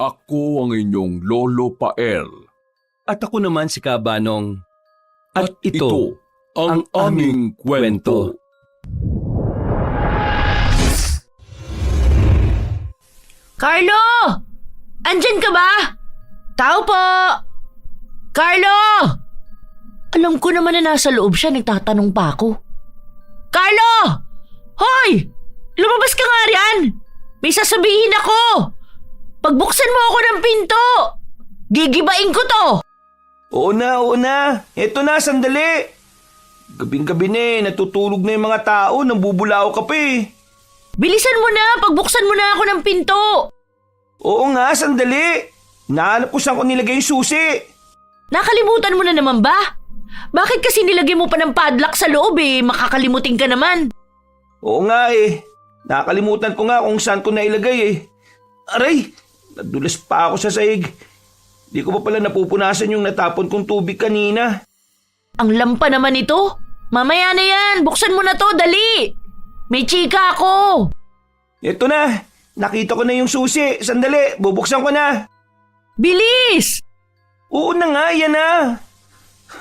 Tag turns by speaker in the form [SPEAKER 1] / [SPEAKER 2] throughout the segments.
[SPEAKER 1] Ako ang inyong Lolo Pael.
[SPEAKER 2] At ako naman si Kabanong.
[SPEAKER 1] At ito ang aming kwento.
[SPEAKER 3] Carlo! Andyan ka ba? Tao po! Carlo! Alam ko naman na nasa loob siya, nagtatanong pa ako. Carlo! Hoy! Lumabas ka nga riyan! May sasabihin ako! Pagbuksan mo ako ng pinto! Gigibain ko to!
[SPEAKER 4] Oo na. Eto na, sandali. Gabing-gabi na natutulog na yung mga tao, nambubulao ka pa eh.
[SPEAKER 3] Bilisan mo na! Pagbuksan mo na ako ng pinto!
[SPEAKER 4] Oo nga, sandali. Nahanap ko saan ko nilagay yung susi.
[SPEAKER 3] Nakalimutan mo na naman ba? Bakit kasi nilagay mo pa ng padlock sa loob eh? Makakalimutin ka naman.
[SPEAKER 4] Oo nga eh. Nakalimutan ko nga kung saan ko nailagay eh. Aray, nadulas pa ako sa sahig. Di ko pa pala napupunasan yung natapon kong tubig kanina.
[SPEAKER 3] Ang lampa naman ito. Mamaya na yan. Buksan mo na to, dali. May chika ako.
[SPEAKER 4] Eto na, nakita ko na yung susi. Sandali, bubuksan ko na.
[SPEAKER 3] Bilis!
[SPEAKER 4] Oo na nga, yan na.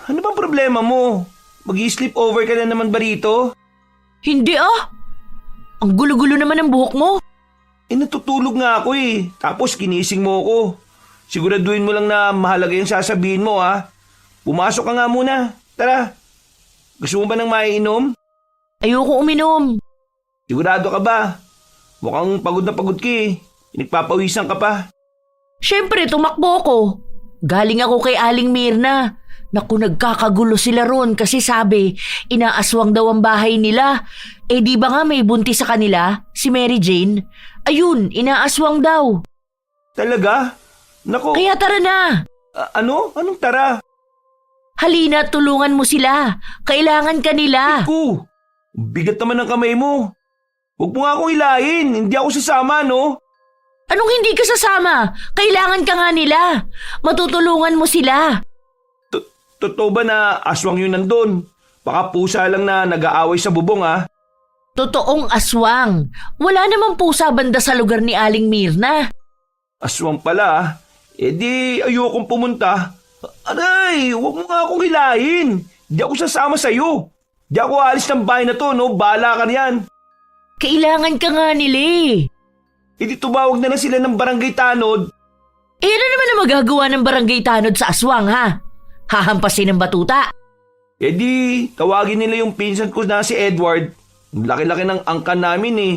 [SPEAKER 4] Ano bang problema mo? Mag-i-sleep over ka na naman ba rito?
[SPEAKER 3] Hindi ah. Ang gulo-gulo naman ng buhok mo.
[SPEAKER 4] Natutulog nga ako eh. Tapos kinising mo ako. Siguraduhin mo lang na mahalaga yung sasabihin mo ha. Pumasok ka nga muna. Tara. Gusto mo ba ng maiinom?
[SPEAKER 3] Ayoko uminom.
[SPEAKER 4] Sigurado ka ba? Mukhang pagod na pagod ka eh. Nagpapawisan ka pa.
[SPEAKER 3] Siyempre, tumakbo ko. Galing ako kay Aling Mirna. Naku, nagkakagulo sila ron kasi sabi, inaaswang daw ang bahay nila. Eh di ba nga may buntis sa kanila, si Mary Jane? Ayun, inaaswang daw.
[SPEAKER 4] Talaga? Nako.
[SPEAKER 3] Kaya tara na.
[SPEAKER 4] Ano? Anong tara?
[SPEAKER 3] Halina, tulungan mo sila. Kailangan ka nila.
[SPEAKER 4] Ku, bigat naman ng kamay mo. Huwag mo nga akong hilahin. Hindi ako sasama, no?
[SPEAKER 3] Anong hindi ka sasama? Kailangan ka nga nila. Matutulungan mo sila.
[SPEAKER 4] Totoo ba na aswang yun nandun? Baka pusa lang na nag-aaway sa bubong, ha?
[SPEAKER 3] Totoong aswang. Wala namang pusa banda sa lugar ni Aling Mirna.
[SPEAKER 4] Aswang pala, ha? Eh di ayokong pumunta. Aray, huwag mo nga akong hilahin. Di ako sasama sa'yo. Di ako alis ng bahay na to, no? Bahala ka riyan.
[SPEAKER 3] Kailangan ka nga nila eh.
[SPEAKER 4] E di tumawag na lang sila ng barangay tanod.
[SPEAKER 3] Eh ano naman ang magagawa ng barangay tanod sa aswang ha? Hahampasin ng batuta.
[SPEAKER 4] E di, tawagin nila yung pinsan ko na si Edward. Ang laki-laki ng angkan namin eh.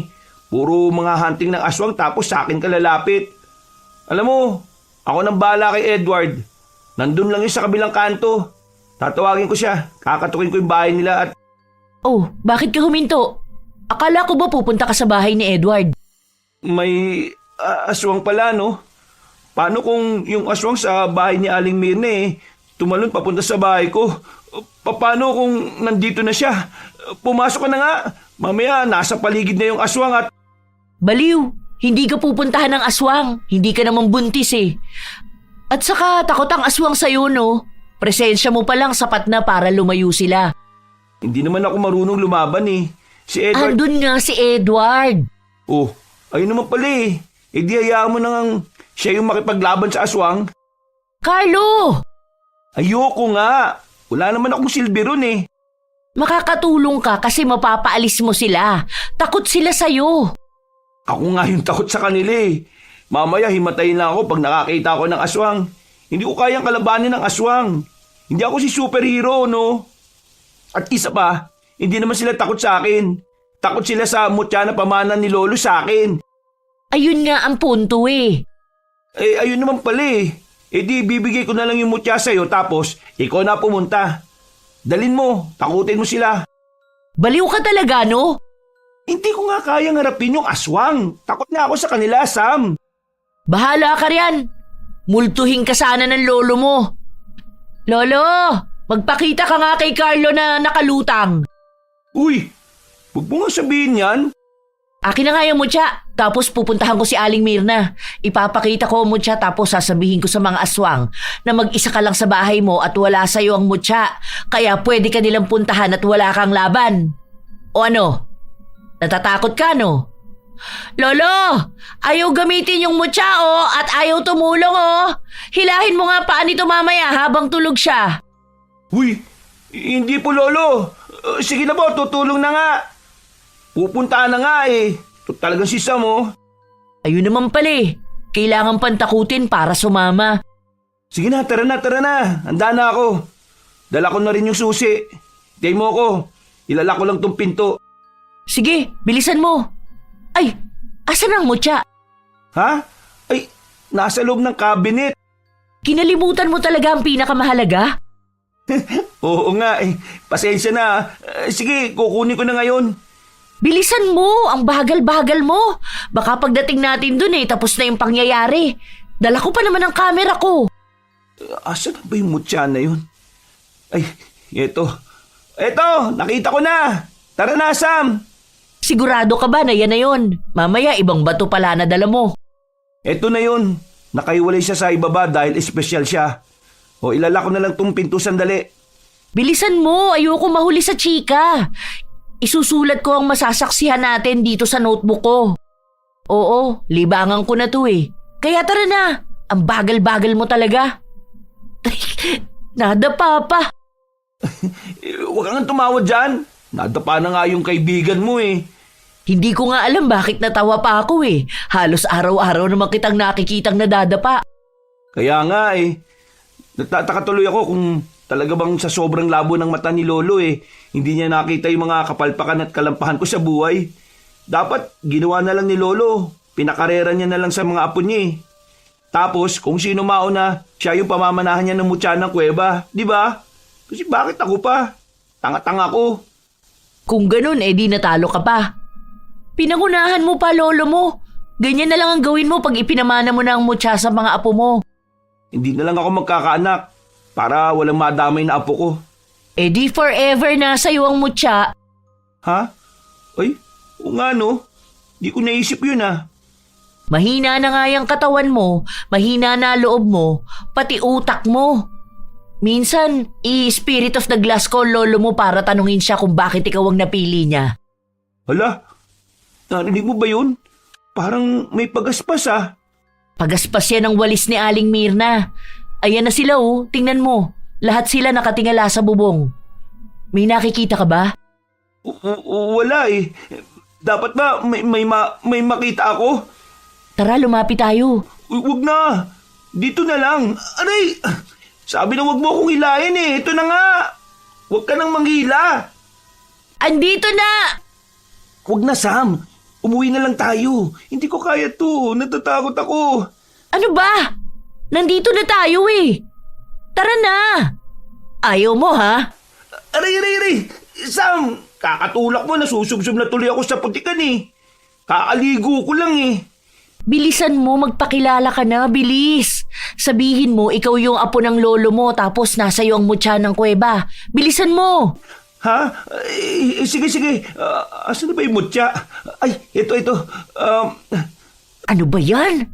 [SPEAKER 4] Puro mga hunting ng aswang tapos sa akin ka lalapit. Alam mo, ako nang bahala kay Edward. Nandun lang yun sa kabilang kanto. Tatawagin ko siya. Kakatukin ko yung bahay nila at...
[SPEAKER 3] Oh, bakit ka huminto? Akala ko ba pupunta ka sa bahay ni Edward?
[SPEAKER 4] May aswang pala, no? Paano kung yung aswang sa bahay ni Aling Mirna eh, tumalon papunta sa bahay ko? Paano kung nandito na siya? Pumasok ka na nga. Mamaya nasa paligid na yung aswang at...
[SPEAKER 3] Baliw, hindi ka pupuntahan ng aswang. Hindi ka naman buntis eh. At saka takot ang aswang sa'yo, no? Presensya mo pa lang sapat na para lumayo sila.
[SPEAKER 4] Hindi naman ako marunong lumaban eh. Si Edward...
[SPEAKER 3] Andun nga si Edward.
[SPEAKER 4] Oh, ayun naman pala eh. E di hayaan mo nang siya yung makipaglaban sa aswang.
[SPEAKER 3] Carlo!
[SPEAKER 4] Ayoko nga. Wala naman akong silbi ron eh.
[SPEAKER 3] Makakatulong ka kasi mapapaalis mo sila. Takot sila sa'yo.
[SPEAKER 4] Ako nga yung takot sa kanila eh. Mamaya himatayin lang ako pag nakakita ako ng aswang. Hindi ko kayang kalabanin ng aswang. Hindi ako si superhero, no? At isa pa, hindi naman sila takot sa akin. Takot sila sa mutya na pamanan ni Lolo sa akin.
[SPEAKER 3] Ayun nga ang punto eh.
[SPEAKER 4] Eh, ayun naman pala eh. Eh di, bibigay ko na lang yung mutya sa'yo tapos ikaw na pumunta. Dalin mo, takutin mo sila.
[SPEAKER 3] Baliw ka talaga, no?
[SPEAKER 4] Hindi ko nga kayang harapin yung aswang. Takot na ako sa kanila, Sam.
[SPEAKER 3] Bahala ka riyan. Multuhin ka sana ng lolo mo. Lolo, magpakita ka nga kay Carlo na nakalutang.
[SPEAKER 4] Uy, huwag mo nga sabihin yan.
[SPEAKER 3] Akin na nga yung mutya. Tapos pupuntahan ko si Aling Mirna. Ipapakita ko ang mutya tapos sasabihin ko sa mga aswang na mag-isa ka lang sa bahay mo at wala sa'yo ang mutya. Kaya pwede ka nilang puntahan at wala kang laban. O ano? Natatakot ka, no? Lolo, ayaw gamitin yung mutya at ayaw tumulong Hilahin mo nga paa nito mamaya habang tulog siya.
[SPEAKER 4] Uy, hindi po lolo. Sige na po, tutulong na nga. Pupunta na nga eh. Ito talagang si Sam
[SPEAKER 3] Ayun naman pala Kailangan pantakutin para sumama.
[SPEAKER 4] Sige na, tara na. Handa na ako. Dala ko na rin yung susi. Hintay mo ako. Ilala ko lang tong pinto.
[SPEAKER 3] Sige, bilisan mo. Ay, asan ang mutya?
[SPEAKER 4] Ha? Ay, nasa loob ng cabinet.
[SPEAKER 3] Kinalimutan mo talaga ang pinakamahalaga?
[SPEAKER 4] Oo nga eh. Pasensya na. Sige, kukunin ko na ngayon.
[SPEAKER 3] Bilisan mo, ang bagal-bagal mo. Baka pagdating natin dun tapos na yung pangyayari. Dala ko pa naman ang camera ko.
[SPEAKER 4] Asan na ba yung mutya na yun? Ay, eto. Eto, nakita ko na. Tara na, Sam.
[SPEAKER 3] Sigurado ka ba na yan na yun? Mamaya ibang bato pala na dala mo.
[SPEAKER 4] Eto na yun. Nakaiwalay siya sa ibaba dahil espesyal siya. O ilala ko na lang tong pinto sandali.
[SPEAKER 3] Bilisan mo, ayoko mahuli sa chika. Isusulat ko ang masasaksihan natin dito sa notebook ko. Oo, libangan ko na to Kaya tara na, ang bagal-bagal mo talaga. Nadapa pa.
[SPEAKER 4] Huwag kang tumawa dyan. Nadapa na nga yung kaibigan mo
[SPEAKER 3] Hindi ko nga alam bakit natawa pa ako Halos araw-araw naman kitang nakikitang nadadapa.
[SPEAKER 4] Kaya nga Nagtataka tuloy ako kung talaga bang sa sobrang labo ng mata ni Lolo hindi niya nakita yung mga kapalpakan at kalampahan ko sa buhay. Dapat ginawa na lang ni Lolo. Pinakarera niya na lang sa mga apo niya Tapos kung sino mauna, siya yung pamamanahan niya ng mutya ng kuweba. Di ba? Kasi bakit ako pa? Tanga-tanga ko.
[SPEAKER 3] Kung ganun di natalo ka pa. Pinangunahan mo pa lolo mo. Ganyan na lang ang gawin mo pag ipinamana mo na ang mutya sa mga apo mo.
[SPEAKER 4] Hindi na lang ako magkakaanak para walang madamay na apo ko.
[SPEAKER 3] Di forever na sa'yo ang mutya.
[SPEAKER 4] Ha? Ay, o nga no. Di ko naisip yun
[SPEAKER 3] Mahina na nga yung katawan mo, mahina na loob mo, pati utak mo. Minsan, i-spirit of the glass ko lolo mo para tanungin siya kung bakit ikaw ang napili niya.
[SPEAKER 4] Hala, narinig mo ba yun? Parang may pagaspas
[SPEAKER 3] Pagaspas yan ang walis ni Aling Mirna. Ayan na sila tingnan mo. Lahat sila nakatingala sa bubong. May nakikita ka ba?
[SPEAKER 4] Wala Dapat ba may makita ako?
[SPEAKER 3] Tara, lumapit tayo.
[SPEAKER 4] Wag na. Dito na lang. Aray! Sabi na wag mo akong hilahin Ito na nga. Wag ka nang manghila.
[SPEAKER 3] Andito na!
[SPEAKER 4] Wag na, Sam. Umuwi na lang tayo. Hindi ko kaya to. Natatakot ako.
[SPEAKER 3] Ano ba? Nandito na tayo Tara na! Ayaw mo ha?
[SPEAKER 4] Aray! Sam, kakatulak mo. Nasusubsob na tuloy ako sa putikan Kaaligo ko lang
[SPEAKER 3] Bilisan mo, magpakilala ka na, bilis. Sabihin mo, ikaw yung apo ng lolo mo tapos nasa iyo ang mutya ng kuweba. Bilisan mo!
[SPEAKER 4] Ha? Sige. Asan na ba yung mutya? Ay, ito.
[SPEAKER 3] Ano ba yan?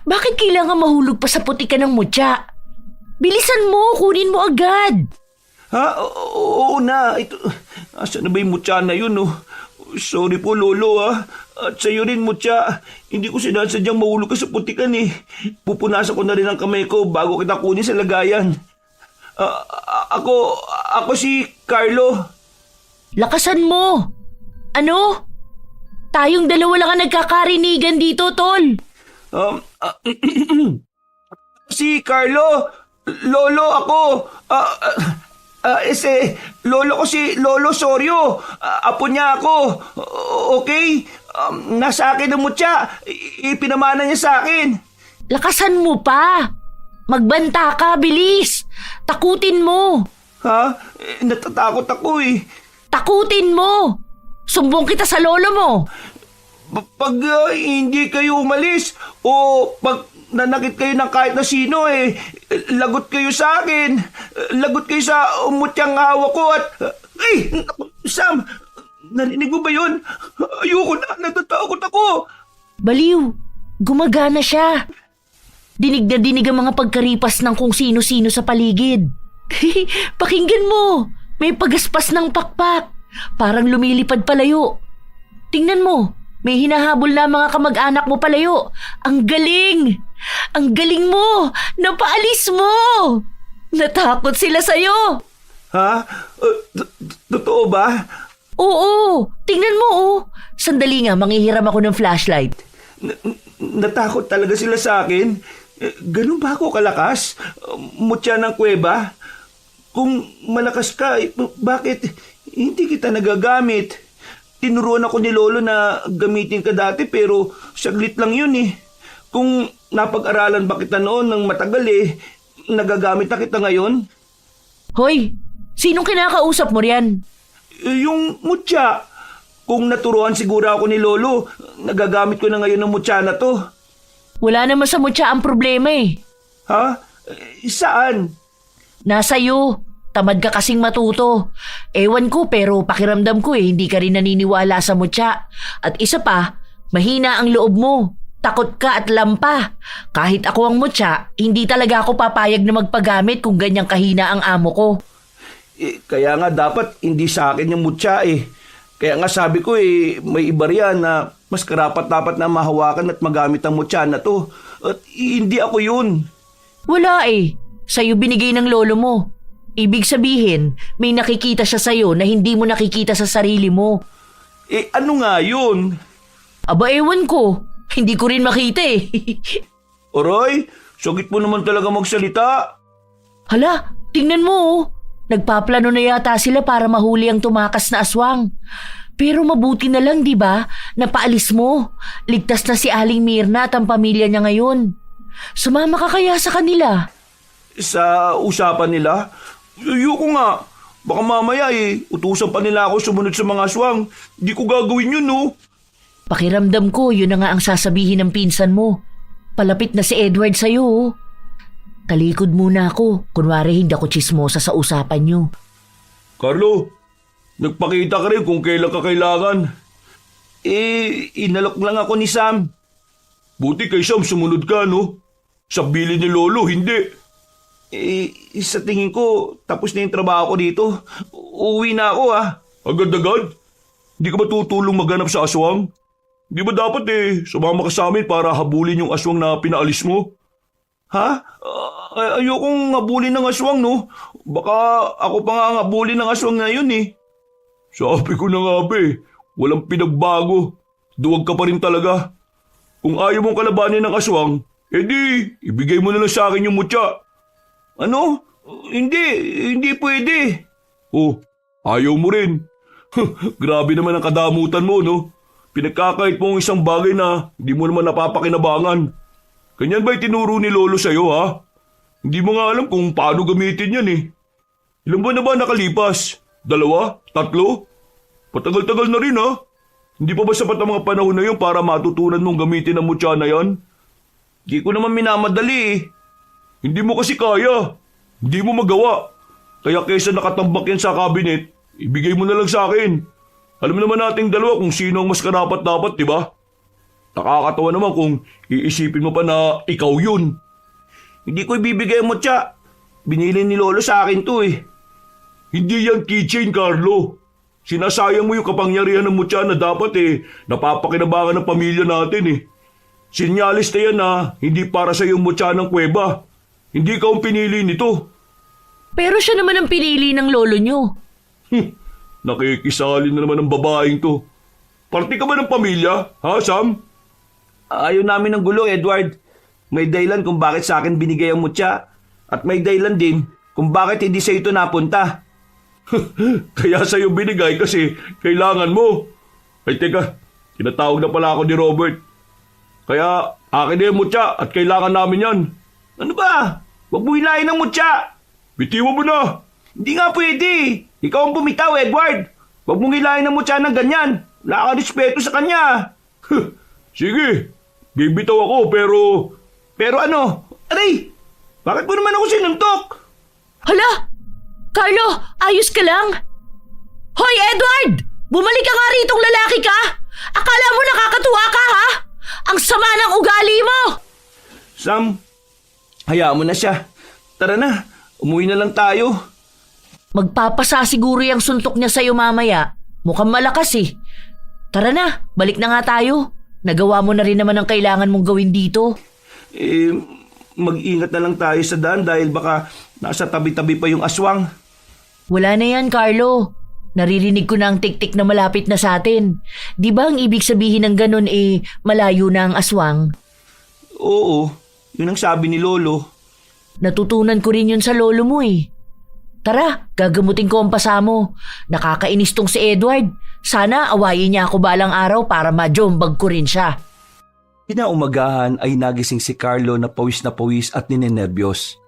[SPEAKER 3] Bakit kailangan mahulog pa sa putikan ng mutya? Bilisan mo, kunin mo agad.
[SPEAKER 4] Ha? Oo na. Ito. Asan na ba yung mutya na yun Sorry po, Lolo At sa'yo rin, mutya. Hindi ko sinasadyang mahulog ka sa putikan Pupunasan ko na rin ang kamay ko bago kita kunin sa lagayan. Ako si Carlo.
[SPEAKER 3] Lakasan mo. Ano? Tayong dalawa lang ang nagkakarinigan dito, Tol.
[SPEAKER 4] Si Carlo. Lolo ako. Lolo ko si Lolo Sorio. Apo niya ako. Okay? Nasa akin ang mutya. Ipinamana niya sa akin.
[SPEAKER 3] Lakasan mo pa. Magbanta ka, bilis. Takutin mo.
[SPEAKER 4] Ha? Natatakot ako
[SPEAKER 3] Takutin mo. Sumbong kita sa lolo mo.
[SPEAKER 4] Pag hindi kayo umalis o pag nanakit kayo ng kahit na sino lagot kayo sa akin. Lagot kayo sa mutyang hawak ko at... Sam! Narinig mo ba yun? Ayoko na. Natatakot ako.
[SPEAKER 3] Baliw. Gumagana siya. Dinig na dinig ang mga pagkaripas ng kung sino-sino sa paligid. Pakinggan mo. May pagaspas ng pakpak. Parang lumilipad palayo. Tingnan mo. May hinahabol na mga kamag-anak mo palayo. Ang galing! Ang galing mo! Napaalis mo! Natakot sila sa'yo!
[SPEAKER 4] Ha? Totoo ba?
[SPEAKER 3] Oo! Tingnan mo oh! Sandali nga, manghihiram ako ng flashlight.
[SPEAKER 4] Natakot talaga sila sa akin? Ganun ba ako kalakas? Mutya ng kuweba? Kung malakas ka, bakit hindi kita nagagamit? Tinuruan ako ni Lolo na gamitin ka dati pero saglit lang yun eh. Kung napag-aralan ba kita noon ng matagal nagagamit na kita ngayon?
[SPEAKER 3] Hoy! Sinong kinakausap mo riyan?
[SPEAKER 4] Yung mutya. Kung naturuan siguro ako ni Lolo, nagagamit ko na ngayon ng mutya na to.
[SPEAKER 3] Wala naman sa mutya ang problema eh.
[SPEAKER 4] Ha? Saan?
[SPEAKER 3] Nasa iyo. Tamad ka kasing matuto. Ewan ko pero pakiramdam ko hindi ka rin naniniwala sa mutya. At isa pa, mahina ang loob mo. Takot ka at lampa. Kahit ako ang mutya, hindi talaga ako papayag na magpagamit kung ganyang kahina ang amo ko.
[SPEAKER 4] Kaya nga dapat hindi sa akin yung mutya eh. Kaya nga sabi ko may iba riyan na mas karapat-dapat na mahawakan at magamit ang mutya na to. At hindi ako yun.
[SPEAKER 3] Wala eh. Sa'yo binigay ng lolo mo. Ibig sabihin, may nakikita siya sa'yo na hindi mo nakikita sa sarili mo.
[SPEAKER 4] Ano nga yun?
[SPEAKER 3] Aba ewan ko. Hindi ko rin makita eh.
[SPEAKER 4] Aray, sagit mo naman talaga magsalita.
[SPEAKER 3] Hala, tingnan mo oh. Nagpaplano na yata sila para mahuli ang tumakas na aswang. Pero mabuti na lang, di ba? Napaalis mo. Ligtas na si Aling Mirna at ang pamilya niya ngayon. Sumama ka kaya sa kanila?
[SPEAKER 4] Sa usapan nila? Ayoko nga. Baka mamaya utusan pa nila ako sumunod sa mga aswang. Di ko gagawin yun, no?
[SPEAKER 3] Pakiramdam ko, yun na nga ang sasabihin ng pinsan mo. Palapit na si Edward sa'yo, oh. Talikod muna ako. Kunwari hindi ako chismosa sa usapan niyo.
[SPEAKER 4] Carlo, nagpakita ka rin kung kailan ka kailangan. Inalok lang ako ni Sam. Buti kay Sam sumunod ka, no? Sa bilin ni Lolo, hindi. Sa tingin ko, tapos na yung trabaho ko dito. Uuwi na ako, ah. Agad-agad? Hindi ka ba tutulong maghanap sa aswang? Di ba dapat sumama ka sa amin para habulin yung aswang na pinaalis mo? Ha? Ayokong habulin ng aswang, no? Baka ako pa nga ang habulin ng aswang ngayon, eh. Sabi ko na nga, walang pinagbago. Duwag ka pa rin talaga. Kung ayaw mong kalabanin ng aswang, edi, ibigay mo na lang sa akin yung mutya. Ano? Hindi pwede. Oh, ayaw mo rin. Grabe naman ang kadamutan mo, no? Pinagkakait mo ang isang bagay na hindi mo naman napapakinabangan. Ganyan ba itinuro ni Lolo sa'yo, ha? Hindi mo nga alam kung paano gamitin yan, eh. Ilan ba na ba nakalipas? 2? 3? Patagal-tagal na rin, ha? Hindi pa ba sapat ang mga panahon na yun para matutunan mong gamitin ang mutya na yan? Di ko naman minamadali, eh. Hindi mo kasi kaya. Hindi mo magawa. Kaya kaysa nakatambak yan sa cabinet, ibigay mo na lang sa akin. Alam naman nating dalawa kung sino ang mas karapat-dapat, di ba? Nakakatawa naman kung iisipin mo pa na ikaw yun. Hindi ko ibibigay mo, tsa. Binili ni Lolo sa akin to, eh. Hindi yan keychain, Carlo. Sinasayang mo yung kapangyarihan ng mutya na dapat, napapakinabangan ng pamilya natin, eh. Sinyalis na yan na hindi para sa yung mutya ng kuweba. Hindi ka ang pinili nito.
[SPEAKER 3] Pero siya naman ang pinili ng lolo nyo.
[SPEAKER 4] Nakikisali na naman ang babaeng to. Parte ka ba ng pamilya, ha, Sam? Ayaw namin ng gulo, Edward. May dahilan kung bakit sa akin binigay ang mutya. At may dahilan din kung bakit hindi sa ito napunta. Kaya sa'yo binigay kasi kailangan mo. Ay teka, tinatawag na pala ako ni Robert. Kaya akin na yung mutya at kailangan namin yan. Ano ba? Huwag mo hilahin ng mutya. Bitiwan mo na. Hindi nga pwede. Ikaw ang bumitaw, Edward. Huwag mong hilahin ng mutya ng ganyan. Wala kang respeto sa kanya. Sige, bibitaw ako pero... Pero ano? Aray! Bakit mo naman ako sinuntok?
[SPEAKER 3] Hala! Carlo, ayos ka lang? Hoy, Edward! Bumalik ka nga ritong lalaki ka! Akala mo nakakatuwa ka, ha? Ang sama ng ugali mo!
[SPEAKER 4] Sam, hayaan mo na siya. Tara na, umuwi na lang tayo.
[SPEAKER 3] Magpapasa siguro yung suntok niya sa'yo mamaya. Mukhang malakas eh. Tara na, balik na nga tayo. Nagawa mo na rin naman ang kailangan mong gawin dito.
[SPEAKER 4] Mag-ingat na lang tayo sa daan dahil baka nasa tabi-tabi pa yung aswang.
[SPEAKER 3] Wala na yan, Carlo. Naririnig ko na ang tik-tik na malapit na sa atin. Di ba ang ibig sabihin ng ganun malayo na ang aswang?
[SPEAKER 4] Oo, yun ang sabi ni Lolo.
[SPEAKER 3] Natutunan ko rin yun sa lolo mo Tara, gagamutin ko ang pasa mo. Nakakainis tong si Edward. Sana awayin niya ako balang araw para majombag ko rin siya.
[SPEAKER 2] Kinaumagahan ay nagising si Carlo na pawis at ninenerbiyos.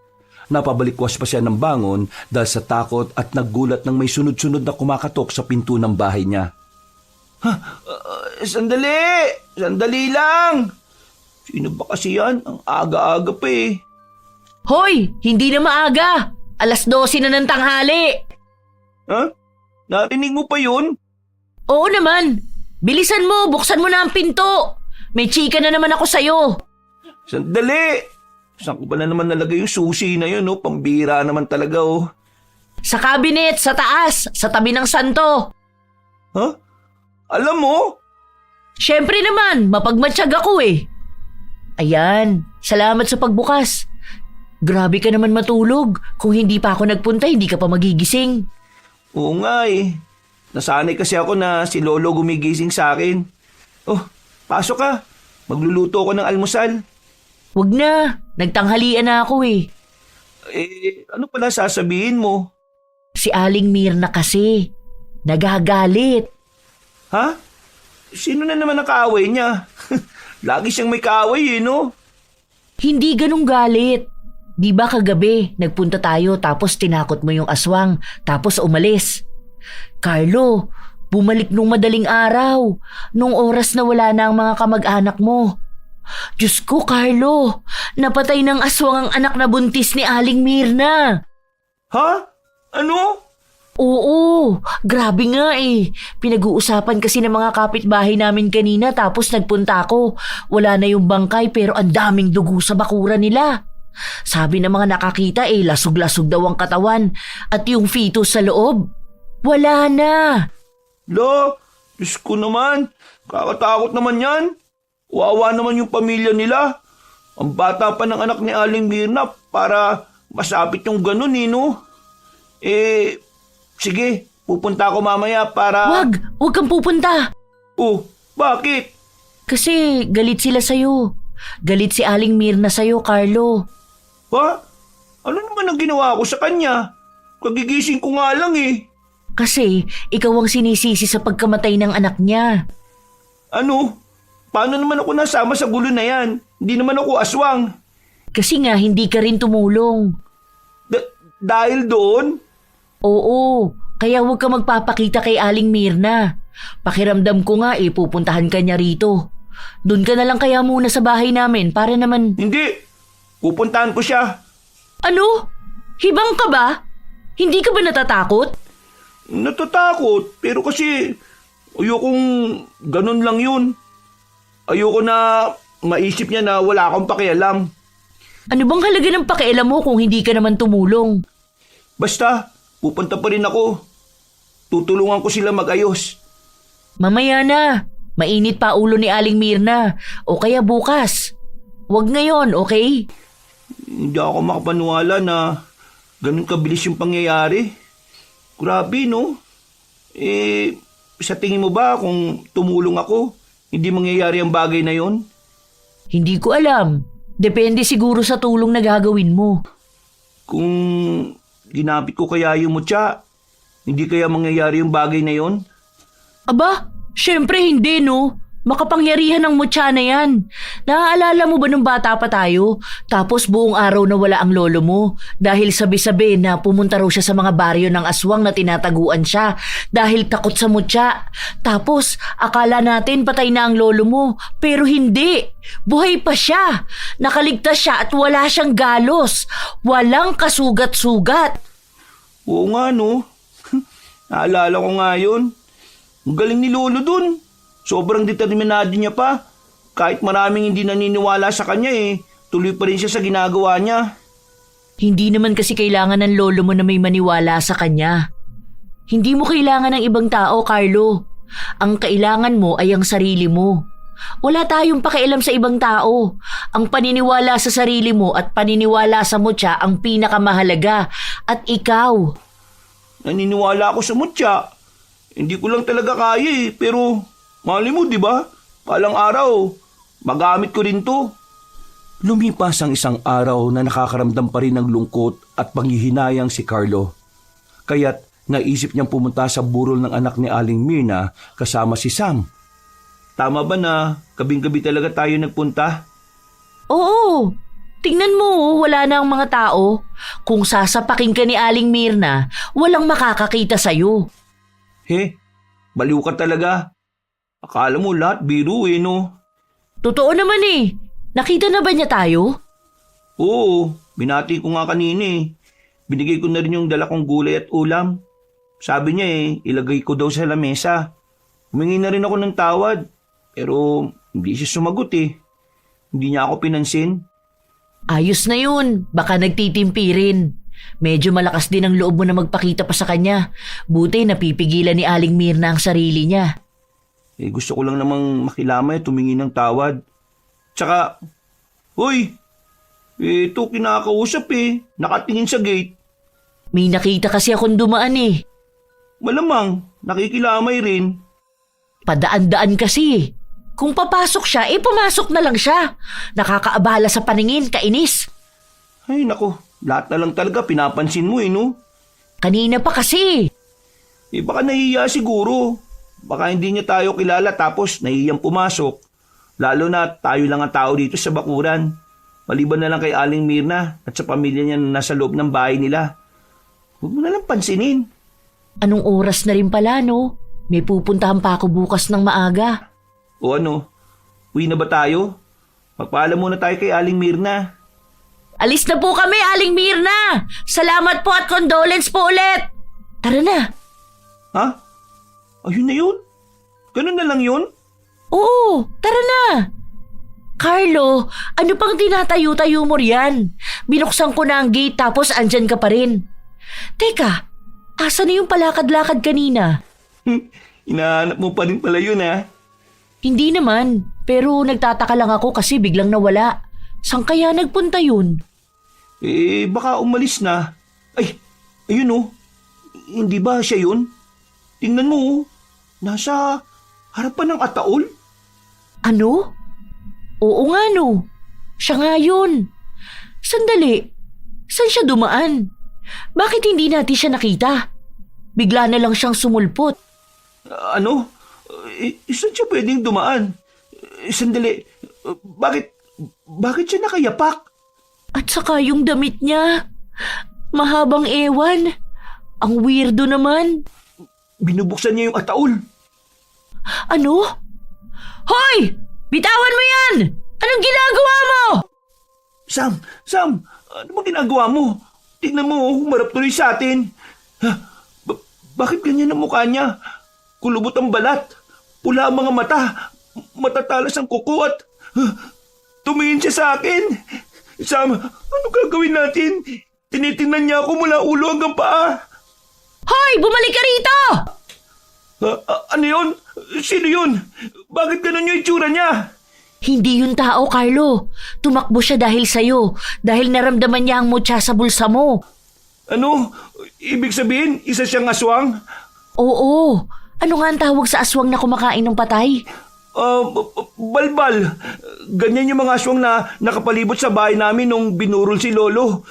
[SPEAKER 2] Napabalikwas pa siya ng bangon dahil sa takot at naggulat nang may sunod-sunod na kumakatok sa pinto ng bahay niya.
[SPEAKER 4] Sandali! Sandali lang! Sino ba kasi yan? Ang aga-aga pa
[SPEAKER 3] Hoy! Hindi na maaga! 12:00 na ng tanghali!
[SPEAKER 4] Ha? Narinig mo pa yun?
[SPEAKER 3] Oo naman! Bilisan mo! Buksan mo na ang pinto! May chika na naman ako sa'yo!
[SPEAKER 4] Sandali! Saan ko ba na naman nalagay yung susi na yun, Pambira naman talaga,
[SPEAKER 3] Sa cabinet, sa taas, sa tabi ng santo.
[SPEAKER 4] Ha? Alam mo?
[SPEAKER 3] Siyempre naman, mapagmatsyag ako Ayan, salamat sa pagbukas. Grabe ka naman matulog. Kung hindi pa ako nagpunta, hindi ka pa magigising.
[SPEAKER 4] Oo nga Nasanay kasi ako na si Lolo gumigising sa akin. Oh, pasok ka. Magluluto ako ng almusal.
[SPEAKER 3] Wag na, nagtanghalian na ako
[SPEAKER 4] Ano pala sasabihin mo?
[SPEAKER 3] Si Aling Mirna kasi, nagagalit.
[SPEAKER 4] Ha? Sino na naman ang kaaway niya? Lagi siyang may kaaway no?
[SPEAKER 3] Hindi ganong galit. Di ba kagabi, nagpunta tayo tapos tinakot mo yung aswang, tapos umalis. Carlo, bumalik nung madaling araw, nung oras na wala na ang mga kamag-anak mo. Diyos ko, Carlo, napatay ng aswang ang anak na buntis ni Aling Mirna.
[SPEAKER 4] Ha? Ano?
[SPEAKER 3] Oo, grabe nga Pinag-uusapan kasi ng mga kapitbahay namin kanina tapos nagpunta ako. Wala na yung bangkay pero ang daming dugo sa bakura nila. Sabi ng mga nakakita lasog-lasog daw ang katawan at yung fetus sa loob. Wala na.
[SPEAKER 4] Lo, Diyos ko naman. Kakatakot naman yan. Wawa naman yung pamilya nila. Ang bata pa ng anak ni Aling Mirna para masapit yung ganun no? Sige, pupunta ako mamaya para...
[SPEAKER 3] Wag kang pupunta.
[SPEAKER 4] Oh, bakit?
[SPEAKER 3] Kasi galit sila sa'yo. Galit si Aling Mirna sa'yo, Carlo.
[SPEAKER 4] Ha? Ano naman ang ginawa ko sa kanya? Kagigising ko nga lang
[SPEAKER 3] Kasi ikaw ang sinisisi sa pagkamatay ng anak niya.
[SPEAKER 4] Ano? Paano naman ako nasama sa gulo na yan? Hindi naman ako aswang.
[SPEAKER 3] Kasi nga hindi ka rin tumulong.
[SPEAKER 4] Dahil doon?
[SPEAKER 3] Oo, kaya huwag ka magpapakita kay Aling Mirna. Pakiramdam ko nga pupuntahan ka niya rito. Doon ka na lang kaya muna sa bahay namin para naman...
[SPEAKER 4] Hindi! Pupuntahan ko siya.
[SPEAKER 3] Ano? Hibang ka ba? Hindi ka ba natatakot?
[SPEAKER 4] Natatakot, pero kasi ayokong ganun lang yun. Ayoko na maisip niya na wala akong pakialam.
[SPEAKER 3] Ano bang halaga ng pakialam mo kung hindi ka naman tumulong?
[SPEAKER 4] Basta, pupunta pa rin ako. Tutulungan ko sila mag-ayos.
[SPEAKER 3] Mamaya na. Mainit pa ulo ni Aling Mirna. O kaya bukas. Huwag ngayon, okay?
[SPEAKER 4] Hindi ako makapaniwala na ganun kabilis yung pangyayari. Grabe, no? Sa tingin mo ba kung tumulong ako, hindi mangyayari ang bagay na yon?
[SPEAKER 3] Hindi ko alam. Depende siguro sa tulong na gagawin mo.
[SPEAKER 4] Kung ginapit ko kaya yung mutya, hindi kaya mangyayari yung bagay na yon?
[SPEAKER 3] Aba, syempre hindi no. Makapangyarihan ng mutya na yan. Naaalala mo ba nung bata pa tayo? Tapos buong araw na wala ang lolo mo dahil sabi-sabi na pumunta raw siya sa mga baryo ng aswang na tinataguan siya dahil takot sa mutya. Tapos akala natin patay na ang lolo mo pero hindi. Buhay pa siya. Nakaligtas siya at wala siyang galos. Walang kasugat-sugat.
[SPEAKER 4] Oo nga no. Naalala ko nga yun. Ang galing ni lolo dun. Sobrang determinado niya pa. Kahit maraming hindi naniniwala sa kanya tuloy pa rin siya sa ginagawa niya.
[SPEAKER 3] Hindi naman kasi kailangan ng lolo mo na may maniwala sa kanya. Hindi mo kailangan ng ibang tao, Carlo. Ang kailangan mo ay ang sarili mo. Wala tayong pakialam sa ibang tao. Ang paniniwala sa sarili mo at paniniwala sa mutya ang pinakamahalaga. At ikaw,
[SPEAKER 4] Naniniwala ako sa mutya. Hindi ko lang talaga kaya pero mali mo, di ba? Palang araw, magamit ko rin to.
[SPEAKER 2] Lumipas ang isang araw na nakakaramdam pa rin ng lungkot at panghihinayang si Carlo. Kaya't naisip niyang pumunta sa burol ng anak ni Aling Mirna kasama si Sam.
[SPEAKER 4] Tama ba na gabing-gabi talaga tayo nagpunta?
[SPEAKER 3] oo, tingnan mo, wala na ang mga tao. Kung sasapakin ka ni Aling Mirna, walang makakakita sa'yo.
[SPEAKER 4] He, baliw ka talaga. Akala mo lahat biro no?
[SPEAKER 3] Totoo naman eh. Nakita na ba niya tayo?
[SPEAKER 4] Oo, binati ko nga kanina Binigay ko na rin yung dala kong gulay at ulam. Sabi niya ilagay ko daw sa lamesa. Humingi na rin ako ng tawad. Pero hindi siya sumagot Hindi niya ako pinansin.
[SPEAKER 3] Ayos na yun. Baka nagtitimpi rin. Medyo malakas din ang loob mo na magpakita pa sa kanya. Buti napipigilan ni Aling Mirna ang sarili niya.
[SPEAKER 4] Gusto ko lang namang makilamay at tumingi ng tawad. Tsaka, hoy, ito kinakausap nakatingin sa gate.
[SPEAKER 3] May nakita kasi akong dumaan eh.
[SPEAKER 4] Malamang, nakikilamay rin.
[SPEAKER 3] Padaan-daan kasi. Kung papasok siya, pumasok na lang siya. Nakakaabala sa paningin, kainis.
[SPEAKER 4] Ay nako, lahat na lang talaga pinapansin mo no?
[SPEAKER 3] Kanina pa kasi.
[SPEAKER 4] Baka nahihiya siguro. Baka hindi niya tayo kilala tapos nahihiyang pumasok. Lalo na tayo lang ang tao dito sa bakuran. Maliban na lang kay Aling Mirna at sa pamilya niya na nasa loob ng bahay nila. Huwag mo na lang pansinin.
[SPEAKER 3] Anong oras na rin pala, no? May pupuntahan pa ako bukas ng maaga.
[SPEAKER 4] O ano, uwi na ba tayo? Magpaalam muna tayo kay Aling Mirna.
[SPEAKER 3] Alis na po kami, Aling Mirna! Salamat po at condolence po ulit! Tara na!
[SPEAKER 4] Ha? Ayun na yun? Ganun na lang yun?
[SPEAKER 3] Oo, tara na! Carlo, ano pang tinatayo-tayo mo riyan? Binuksan ko na ang gate tapos andyan ka pa rin. Teka, asa na yung palakad-lakad kanina?
[SPEAKER 4] Inahanap mo pa rin pala yun
[SPEAKER 3] Hindi naman, pero nagtataka lang ako kasi biglang nawala. Saan kaya nagpunta yun?
[SPEAKER 4] Baka umalis na. Ay, ayun Hindi ba siya yun? Tingnan mo nasa harapan ng ataol.
[SPEAKER 3] Ano? Oo nga no. Siya nga yun. Sandali, saan siya dumaan? Bakit hindi natin siya nakita? Bigla na lang siyang sumulpot.
[SPEAKER 4] Ano? Saan siya pwedeng dumaan? Sandali, bakit siya nakayapak?
[SPEAKER 3] At saka yung damit niya. Mahabang ewan. Ang weirdo naman.
[SPEAKER 4] Binubuksan niya yung ataol.
[SPEAKER 3] Ano? Hoy! Bitawan mo yan! Anong ginagawa mo?
[SPEAKER 4] Sam, ano ba ginagawa mo? Tignan mo, humarap tuloy sa atin. Bakit ganyan ang mukha niya? Kulubot ang balat, pula ang mga mata, matatalas ang kuko at tumingin siya sa akin. Sam, ano gagawin natin? Tinitingnan niya ako mula ulo hanggang paa.
[SPEAKER 3] Hoy! Bumalik ka rito!
[SPEAKER 4] Ano yun? Sino yun? Bakit ganun yung itsura niya?
[SPEAKER 3] Hindi yun tao, Carlo. Tumakbo siya dahil sa'yo. Dahil naramdaman niya ang mutya sa bulsa mo.
[SPEAKER 4] Ano? Ibig sabihin, isa siyang aswang?
[SPEAKER 3] Oo. Ano nga ang tawag sa aswang na kumakain ng patay?
[SPEAKER 4] Balbal. Ganyan yung mga aswang na nakapalibot sa bahay namin nung binurol si Lolo.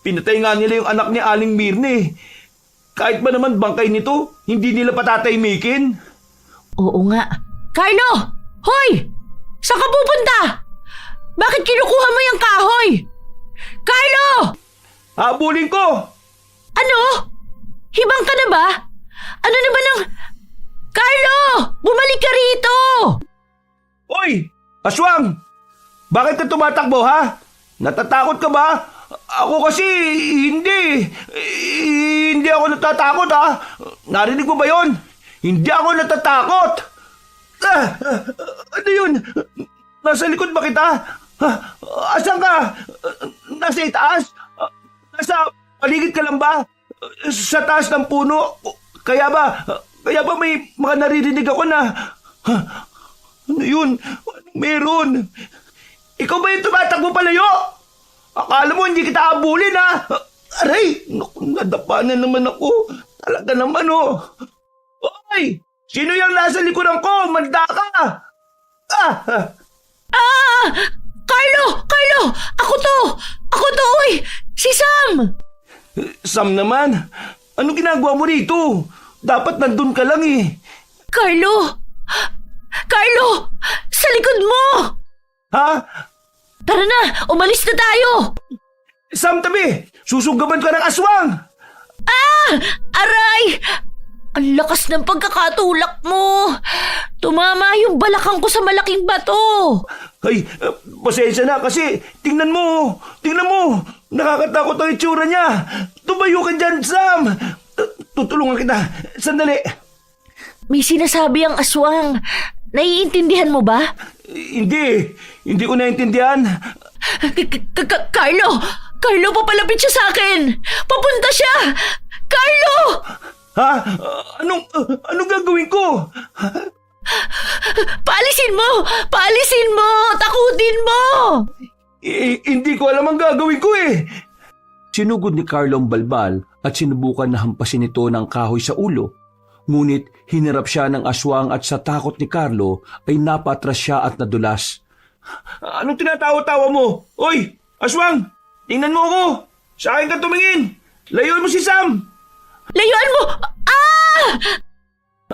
[SPEAKER 4] Pinatay nga nila yung anak ni Aling Mirne. Kahit ba naman bangkay nito, hindi nila patataymikin.
[SPEAKER 3] Oo nga. Carlo! Hoy! Saan ka pupunta? Bakit kinukuha mo yung kahoy? Carlo!
[SPEAKER 4] Habulin ko!
[SPEAKER 3] Ano? Hibang ka na ba? Ano na ba ng... Carlo! Bumalik ka rito!
[SPEAKER 4] Hoy! Aswang! Bakit ka tumatakbo, ha? Natatakot ka ba? Ako kasi hindi. Hindi ako natatakot, ha? Narinig mo ba yon? Hindi ako natatakot. Ano yun? Nasa likod ba kita? Asan ka? Nasa itaas? Nasa paligid ka lang ba? Sa taas ng puno? Kaya ba Kaya ba may mga naririnig ako na... Ha? Ano yun? Anong meron? Ikaw ba yung tumatakbo palayo? Akala mo hindi kita abulin, ha? Aray! Naku, nadapa na naman ako. Talaga naman, oh. Hoy! Sino yung nasa likuran ko? Manda ka!
[SPEAKER 3] Carlo! Carlo! Ako to! Uy! Si Sam!
[SPEAKER 4] Sam naman, anong ginagawa mo rito? Dapat nandun ka lang eh.
[SPEAKER 3] Carlo! Carlo! Sa likod mo!
[SPEAKER 4] Ha?
[SPEAKER 3] Tara na! Umalis na tayo!
[SPEAKER 4] Sam, tabi! Susunggaban ka ng aswang!
[SPEAKER 3] Aray! Ang lakas ng pagkakatulak mo! Tumama yung balakang ko sa malaking bato!
[SPEAKER 4] Ay, pasensya na kasi tingnan mo! Nakakatakot ang itsura niya! Tumayo ka dyan, Sam! Tutulungan kita. Sandali.
[SPEAKER 3] May sinasabi ang aswang. Naiintindihan mo ba?
[SPEAKER 4] Hindi ko naintindihan.
[SPEAKER 3] Carlo! Carlo, papalapit siya sa akin! Papunta siya! Carlo!
[SPEAKER 4] Ha? Anong gagawin ko?
[SPEAKER 3] Paalisin mo! Paalisin mo! Takutin mo!
[SPEAKER 4] Hindi ko alam ang gagawin ko eh.
[SPEAKER 2] Sinugod ni Carlo ang balbal at sinubukan na hampasin ito ng kahoy sa ulo. Ngunit hinirap siya ng aswang at sa takot ni Carlo ay napatras siya at nadulas.
[SPEAKER 4] Anong tinatawa-tawa mo? Oy, aswang! Tingnan mo ako! Sa akin ka tumingin! Layuan mo si Sam!
[SPEAKER 3] Layuan mo!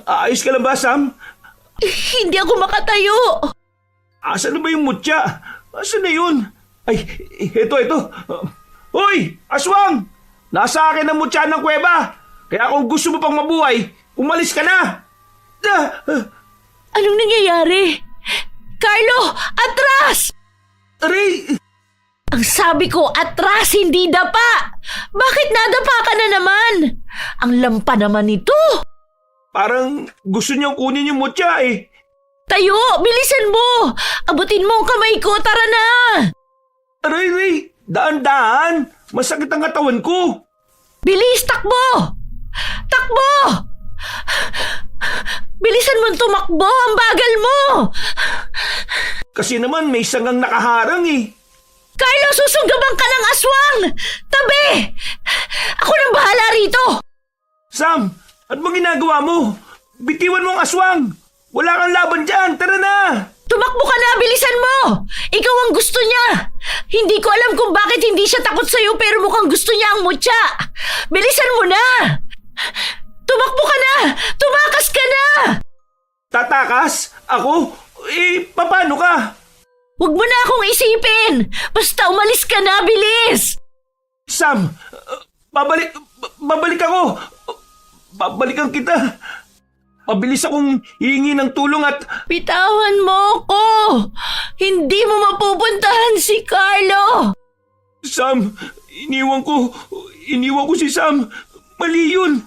[SPEAKER 4] Ayos ka lang ba, Sam?
[SPEAKER 3] Hindi ako makatayo!
[SPEAKER 4] Asan na ba yung mutya? Asan na yun? Ay, ito. Hoy, aswang! Nasa akin ang mutya ng kuweba. Kaya kung gusto mo pang mabuhay, umalis ka na!
[SPEAKER 3] Anong nangyayari? Carlo, atras!
[SPEAKER 4] Aray!
[SPEAKER 3] Ang sabi ko, atras, hindi dapa! Bakit nadapa ka na naman? Ang lampa naman nito!
[SPEAKER 4] Parang gusto niyang kunin yung mutya eh.
[SPEAKER 3] Tayo! Bilisan mo! Abutin mo ang kamay ko! Tara na!
[SPEAKER 4] Aray! Daan-daan! Masakit ang katawan ko!
[SPEAKER 3] Bilis! Takbo! Takbo! Bilisan mo tumakbo! Ang bagal mo!
[SPEAKER 4] Kasi naman may sangang nakaharang eh.
[SPEAKER 3] Carlo, susunggaban ka ng aswang! Tabi! Ako nang bahala rito!
[SPEAKER 4] Sam, ano bang ginagawa mo? Bitiwan mo ang aswang! Wala kang laban dyan! Tara na!
[SPEAKER 3] Tumakbo ka na! Bilisan mo! Ikaw ang gusto niya! Hindi ko alam kung bakit hindi siya takot sa'yo pero mukhang gusto niya ang mutya! Bilisan mo na! Tumakbo ka na! Tumakas ka na!
[SPEAKER 4] Tatakas? Ako? Paano ka?
[SPEAKER 3] Huwag mo na akong isipin! Basta umalis ka na! Bilis!
[SPEAKER 4] Sam, babalik ako! Babalikan kita! Mabilis akong hihingi ng tulong at...
[SPEAKER 3] Bitawan mo ko! Hindi mo mapupuntahan si Carlo!
[SPEAKER 4] Sam, iniwan ko si Sam. Mali yun.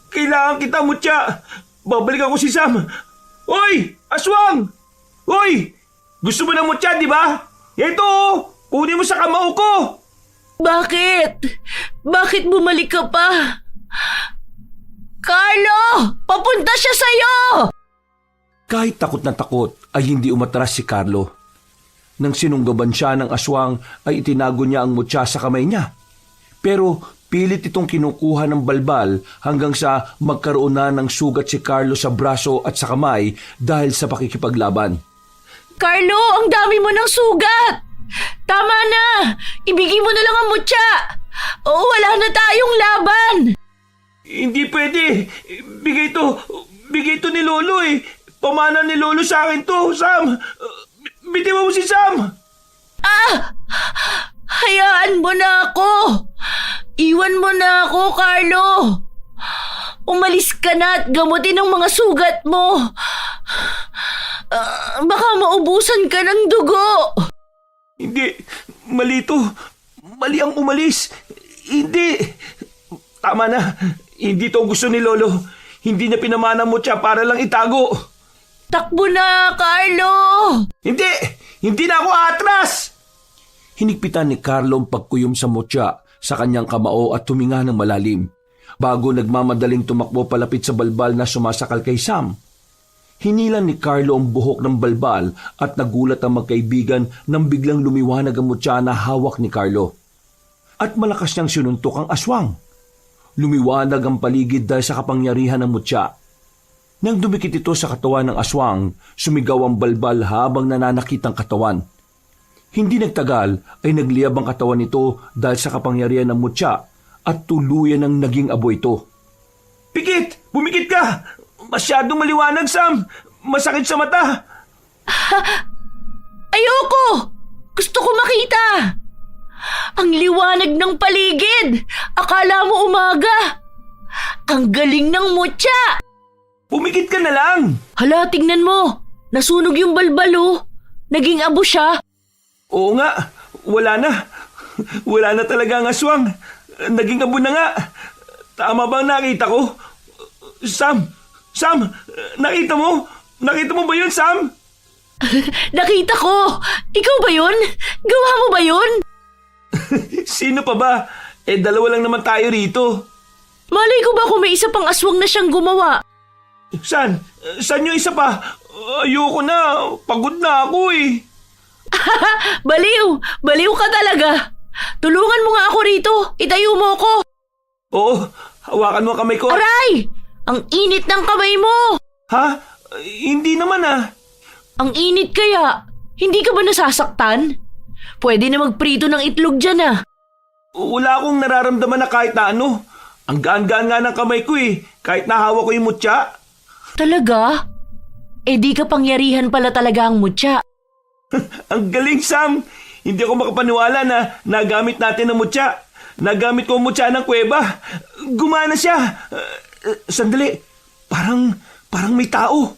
[SPEAKER 4] Kailangan kita, mutya. Babalik ako si Sam. Hoy! Aswang! Hoy! Gusto mo ng mutya, di ba? Ito, kunin mo sa kamao ko.
[SPEAKER 3] Bakit? Bakit bumalik ka pa? Carlo! Papunta siya sa'yo!
[SPEAKER 2] Kahit takot na takot ay hindi umatras si Carlo. Nang sinunggaban siya ng aswang ay itinago niya ang mutya sa kamay niya. Pero pilit itong kinukuha ng balbal hanggang sa magkaroon na ng sugat si Carlo sa braso at sa kamay dahil sa pakikipaglaban.
[SPEAKER 3] Carlo, ang dami mo ng sugat! Tama na! Ibigay mo na lang ang mutya! O wala na tayong laban!
[SPEAKER 4] Hindi pwede. Bigay to ni Lolo eh. Pamana ni Lolo sa akin to, Sam. Bitiwan mo si Sam.
[SPEAKER 3] Hayaan mo na ako! Iwan mo na ako, Carlo! Umalis ka na at gamutin ang mga sugat mo! Baka maubusan ka ng dugo!
[SPEAKER 4] Hindi. Mali to. Mali ang umalis. Hindi. Tama na. Hindi to gusto ni Lolo. Hindi niya pinamana mo siya para lang itago.
[SPEAKER 3] Takbo na, Carlo!
[SPEAKER 4] Hindi! Hindi na ako atras!
[SPEAKER 2] Hinigpitan ni Carlo ang pagkuyom sa mutya sa kanyang kamao at tuminga ng malalim. Bago nagmamadaling tumakbo palapit sa balbal na sumasakal kay Sam, hinilan ni Carlo ang buhok ng balbal at nagulat ang magkaibigan nang biglang lumiwanag ang mutya na hawak ni Carlo. At malakas niyang sinuntok ang aswang. Lumiwanag ang paligid dahil sa kapangyarihan ng mutya. Nang dumikit ito sa katawan ng aswang, sumigaw ang balbal habang nananakit ang katawan. Hindi nagtagal ay nagliyab ang katawan nito dahil sa kapangyarihan ng mutya at tuluyan ang naging abo ito.
[SPEAKER 4] Pikit! Bumikit ka! Masyadong maliwanag, Sam! Masakit sa mata!
[SPEAKER 3] Ayoko! Gusto ko makita! Ang liwanag ng paligid! Akala mo umaga! Ang galing ng mutya!
[SPEAKER 4] Pumikit ka na lang!
[SPEAKER 3] Hala, tingnan mo! Nasunog yung balbal oh! Naging abo siya!
[SPEAKER 4] Oo nga, wala na. Wala na talaga ang aswang. Naging abo na nga. Tama ba ang nakita ko? Sam! Sam! Nakita mo? Nakita mo ba yun, Sam?
[SPEAKER 3] Nakita ko! Ikaw ba yun? Gawa mo ba yun?
[SPEAKER 4] Sino pa ba? Dalawa lang naman tayo rito.
[SPEAKER 3] Malay ko ba kung may isa pang aswang na siyang gumawa?
[SPEAKER 4] Saan? Saan yung isa pa? Ayoko na. Pagod na ako eh.
[SPEAKER 3] Baliw! Baliw ka talaga! Tulungan mo nga ako rito! Itayo mo ako!
[SPEAKER 4] Oo, hawakan mo ang kamay ko.
[SPEAKER 3] Aray! Ang init ng kamay mo!
[SPEAKER 4] Ha? Hindi naman ah.
[SPEAKER 3] Ang init kaya? Hindi ka ba nasasaktan? Pwede na magprito ng itlog dyan ah.
[SPEAKER 4] Wala akong nararamdaman na kahit na ano. Ang gaan-gaan nga ng kamay ko eh. Kahit nahawak ko yung mutya.
[SPEAKER 3] Talaga? Di ka pangyarihan pala talaga ang mutya.
[SPEAKER 4] Ang galing, Sam. Hindi ako makapaniwala na nagamit natin ang mutya. Nagamit ko ang mutya ng kuweba. Gumana siya. Sandali. Parang may tao.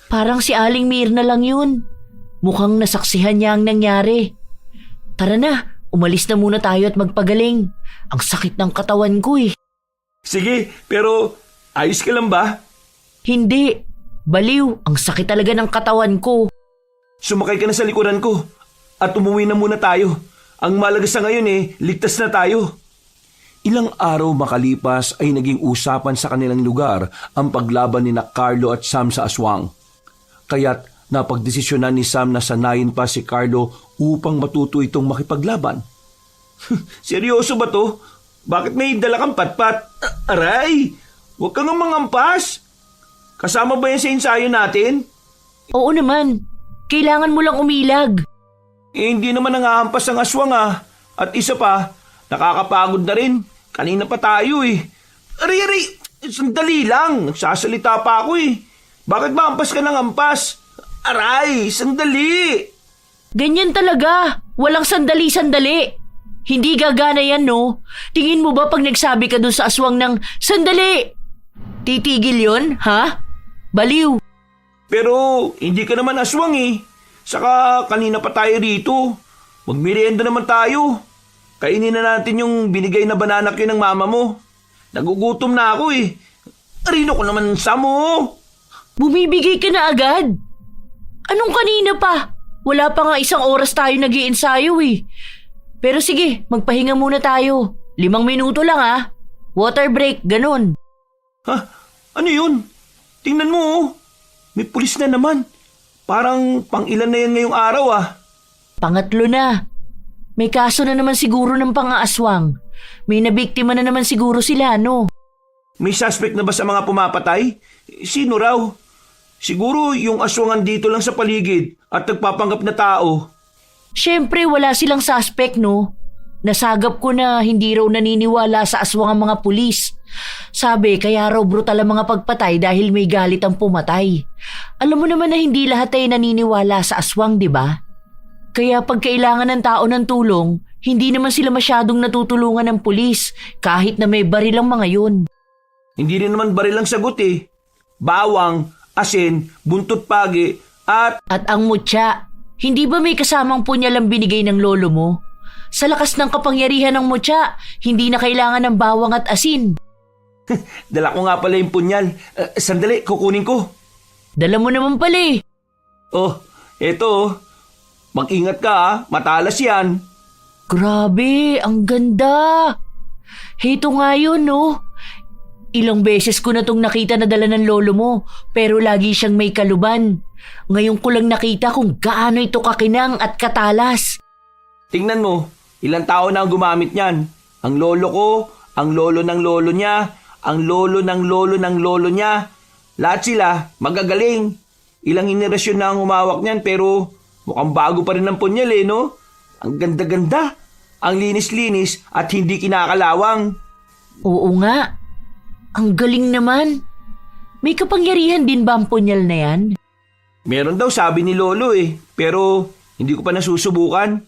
[SPEAKER 3] Parang si Aling Mirna lang yun. Mukhang nasaksihan niya ang nangyari. Tara na, umalis na muna tayo at magpagaling. Ang sakit ng katawan ko eh.
[SPEAKER 4] Sige, pero ayos ka lang ba?
[SPEAKER 3] Hindi. Baliw, ang sakit talaga ng katawan ko.
[SPEAKER 4] Sumakay ka na sa likuran ko at umuwi na muna tayo. Ang malaga sa ngayon ligtas na tayo.
[SPEAKER 2] Ilang araw makalipas ay naging usapan sa kanilang lugar ang paglaban ni Carlo at Sam sa aswang. Kaya't napagdesisyonan ni Sam na sanayin pa si Carlo upang matuto itong makipaglaban.
[SPEAKER 4] Seryoso ba to? Bakit may dala kang patpat? Aray! Huwag kang mangampas! Kasama ba yan sa ensayo natin?
[SPEAKER 3] Oo naman. Kailangan mo lang umilag.
[SPEAKER 4] Hindi naman nangahampas ang aswang ah. At isa pa, nakakapagod na rin. Kanina pa tayo eh. Aray! Sandali lang. Nagsasalita pa ako eh. Bakit ba hampas ka ng hampas? Aray! Sandali!
[SPEAKER 3] Ganyan talaga. Walang sandali-sandali. Hindi gagana yan, no? Tingin mo ba pag nagsabi ka dun sa aswang ng sandali? Titigil yon, ha? Baliw.
[SPEAKER 4] Pero hindi ka naman aswang eh. Saka kanina pa tayo rito. Magmerienda naman tayo. Kainin na natin yung binigay na banana cue ng mama mo. Nagugutom na ako eh. Arino ko naman sa mo.
[SPEAKER 3] Bumibigay ka na agad. Anong kanina pa? Wala pa nga 1 oras tayo nag-iensayo eh. Pero sige, magpahinga muna tayo. 5 minuto lang ah. Water break, ganun.
[SPEAKER 4] Ha? Ano yun? Tingnan mo oh. May pulis na naman. Parang pang-ilan na yan ngayong araw ah.
[SPEAKER 3] Pangatlo na. May kaso na naman siguro ng pang-aaswang. May nabiktima na naman siguro sila, no?
[SPEAKER 4] May suspect na ba sa mga pumapatay? Sino raw? Siguro yung aswangan dito lang sa paligid at nagpapanggap na tao.
[SPEAKER 3] Siyempre wala silang suspect, no? Nasagap ko na hindi raw naniniwala sa aswang ang mga pulis. Sabi, kaya raw brutal ang mga pagpatay dahil may galit ang pumatay. Alam mo naman na hindi lahat ay naniniwala sa aswang, di ba? Kaya pag kailangan ng tao ng tulong, hindi naman sila masyadong natutulungan ng pulis kahit na may baril ang mga yun.
[SPEAKER 4] Hindi rin naman baril ang sagot eh. Bawang, asin, buntot pagi at...
[SPEAKER 3] At ang mutya, hindi ba may kasamang punyal ang binigay ng lolo mo? Sa lakas ng kapangyarihan ng mutya, hindi na kailangan ng bawang at asin.
[SPEAKER 4] Dala ko nga pala yung punyal. Sandali, kukunin ko.
[SPEAKER 3] Dala mo naman pala eh.
[SPEAKER 4] Oh, eto oh. Mag-ingat ka ah, matalas yan.
[SPEAKER 3] Grabe, ang ganda. Heto nga yun, no? Ilang beses ko na tong nakita na dala ng lolo mo, pero lagi siyang may kaluban. Ngayon ko lang nakita kung gaano ito kakinang at katalas.
[SPEAKER 4] Tingnan mo, ilang tao na ang gumamit niyan. Ang lolo ko, ang lolo ng lolo niya, ang lolo ng lolo ng lolo niya. Lahat sila magagaling. Ilang henerasyon na ang humawak niyan pero mukhang bago pa rin ang punyal no? Ang ganda-ganda, ang linis-linis at hindi kinakalawang.
[SPEAKER 3] Oo nga. Ang galing naman. May kapangyarihan din ba ang punyal na yan?
[SPEAKER 4] Meron daw sabi ni lolo pero hindi ko pa nasusubukan.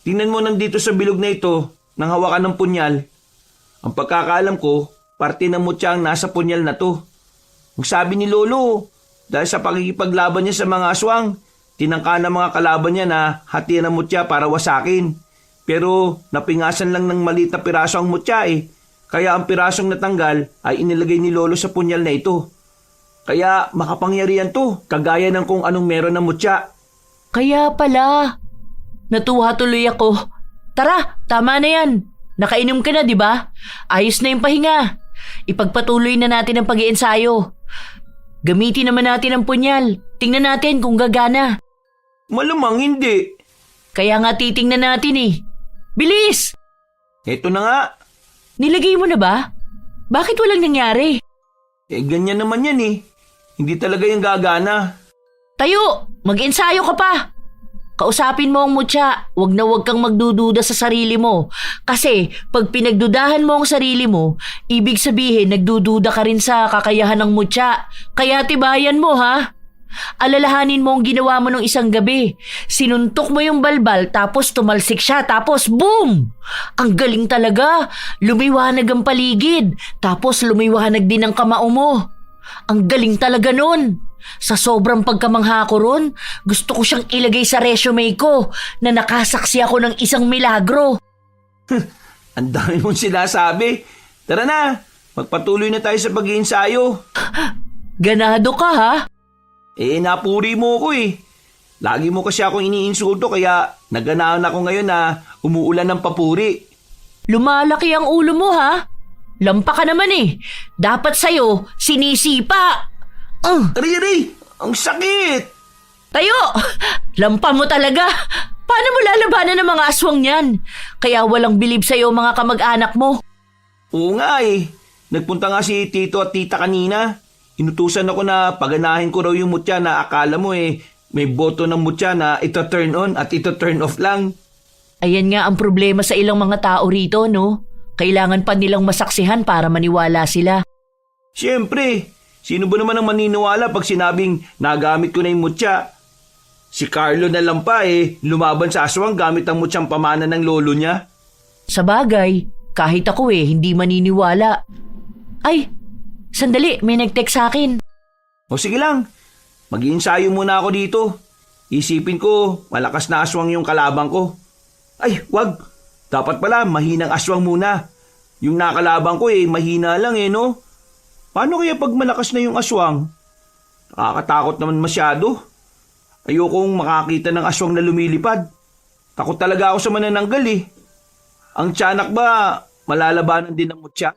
[SPEAKER 4] Tingnan mo nandito sa bilog na ito, nang hawakan ng punyal. Ang pagkakaalam ko, parte ng mutya ang nasa punyal na to. Ang sabi ni lolo, dahil sa pakikipaglaban niya sa mga aswang, tinangka ng mga kalaban niya na hatian ng mutya para wasakin. Pero napingasan lang ng maliit na piraso ang mutya Kaya ang pirasong natanggal ay inilagay ni lolo sa punyal na ito. Kaya makapangyarihan to, kagaya ng kung anong meron ng mutya.
[SPEAKER 3] Kaya pala. Natuwa tuloy ako. Tara, tama na yan. Nakainom ka na, di ba? Ayos na yung pahinga. Ipagpatuloy na natin ang pag-iensayo. Gamitin naman natin ang punyal. Tingnan natin kung gagana.
[SPEAKER 4] Malamang hindi.
[SPEAKER 3] Kaya nga titingnan natin Bilis!
[SPEAKER 4] Eto na nga.
[SPEAKER 3] Nilagay mo na ba? Bakit walang nangyari?
[SPEAKER 4] Ganyan naman yan Hindi talaga yung gagana.
[SPEAKER 3] Tayo! Mag-ensayo ka pa! Kausapin mo ang mutya. Huwag na huwag kang magdududa sa sarili mo. Kasi pag pinagdudahan mo ang sarili mo, ibig sabihin nagdududa ka rin sa kakayahan ng mutya. Kaya tibayan mo Alalahanin mo ang ginawa mo nung isang gabi. Sinuntok mo yung balbal tapos tumalsik siya tapos boom! Ang galing talaga. Lumiwanag ang paligid tapos lumiwanag din ang kamao mo. Ang galing talaga nun. Sa sobrang pagkamangha ko ron, gusto ko siyang ilagay sa resume ko na nakasaksi ako ng isang milagro.
[SPEAKER 4] Ang dami mong sinasabi. Tara na, magpatuloy na tayo sa pag-iensayo.
[SPEAKER 3] Ganado ka
[SPEAKER 4] Napuri mo ko Lagi mo kasi akong iniinsulto kaya naganaan ako ngayon na umuulan ng papuri.
[SPEAKER 3] Lumalaki ang ulo mo Lampa ka naman Dapat sa'yo, sinisipa.
[SPEAKER 4] Aray! Ang sakit!
[SPEAKER 3] Tayo! Lampa mo talaga. Paano mo lalabanan ng mga aswang yan? Kaya walang bilib sa'yo mga kamag-anak mo.
[SPEAKER 4] Oo nga Nagpunta nga si tito at tita kanina. Inutusan ako na paganahin ko raw yung mutya na akala mo may boto ng mutya na ito turn on at ito turn off lang.
[SPEAKER 3] Ayan nga ang problema sa ilang mga tao rito, no? Kailangan pa nilang masaksihan para maniwala sila.
[SPEAKER 4] Siyempre, sino ba naman ang maniniwala pag sinabing nagamit ko na yung mutya? Si Carlo na lang pa lumaban sa aswang gamit ang mutyang pamana ng lolo niya.
[SPEAKER 3] Sa bagay, kahit ako hindi maniniwala. Ay, sandali, may nag-text sa akin.
[SPEAKER 4] O sige lang, mag-iensayo muna ako dito. Isipin ko, malakas na aswang yung kalabang ko. Ay, wag. Dapat pala, mahinang aswang muna. Yung nakalabang ko mahina lang no? Paano kaya pag malakas na yung aswang? Nakakatakot naman masyado. Ayokong makakita ng aswang na lumilipad. Takot talaga ako sa manananggal Ang tiyanak ba, malalabanan din ng mutya?